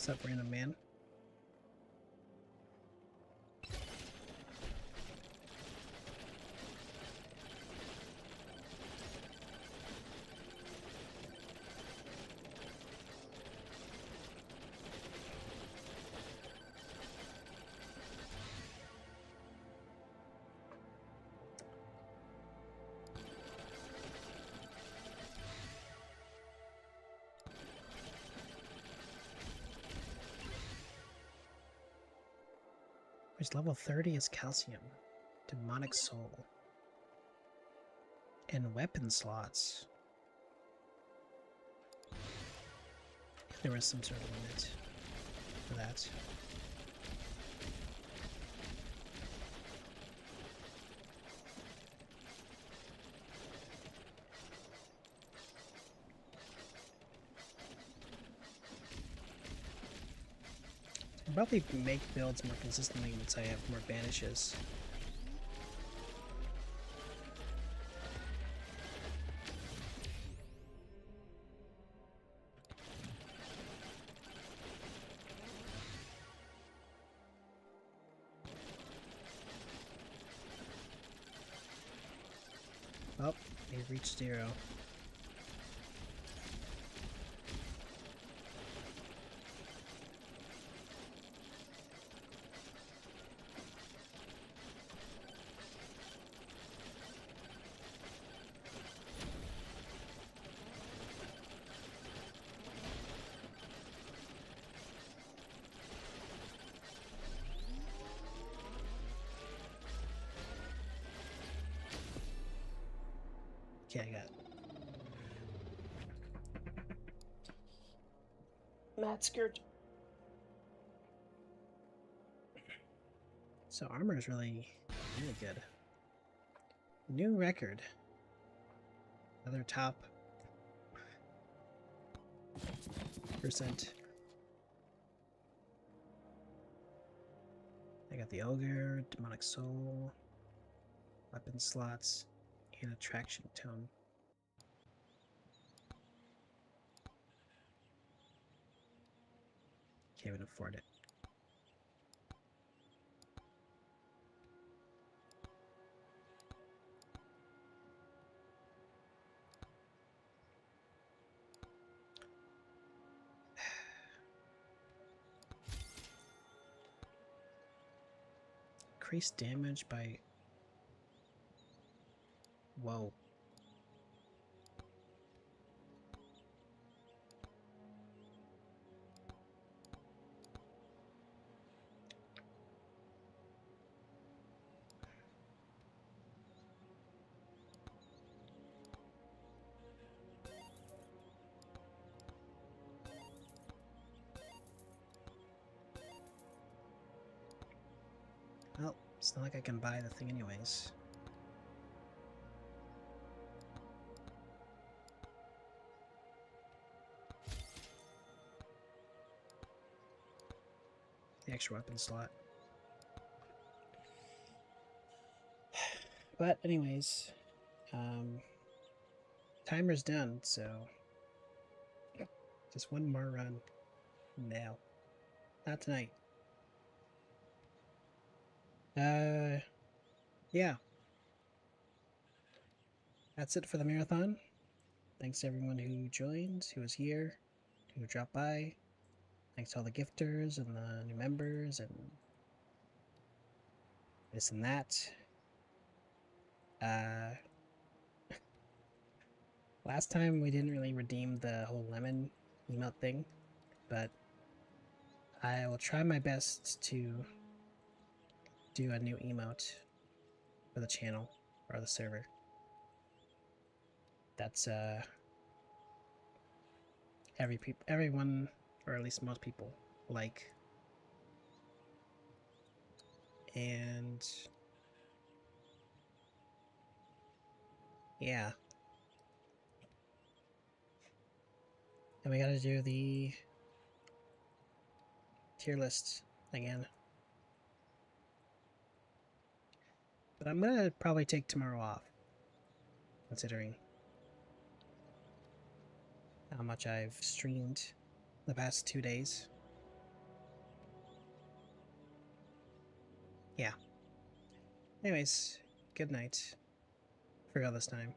What's up, random man? She's level 30 as calcium. Demonic soul. And weapon slots. There was some sort of limit for that. I'll probably make builds more consistently once I have more banishes. Oh, they've reached 0. Okay, I got Matt skirt. So armor is really good. New record. Another top percent. I got the ogre, demonic soul, weapon slots, and attraction tone. Can't even afford it. Increase damage by... Whoa. Well, it's not like I can buy the thing anyways. The extra weapon slot. But anyways, timer's done, so just one more run. Now. Not tonight. Yeah. That's it for the marathon. Thanks to everyone who joined, who was here, who dropped by. Thanks to all the gifters and the new members and this and that. Last time we didn't really redeem the whole lemon emote thing, but I will try my best to do a new emote for the channel or the server. That's everyone, or at least most people, like. And yeah. And we gotta do the tier list again. But I'm gonna probably take tomorrow off, considering how much I've streamed the past 2 days. Yeah. Anyways, good night. For real this time.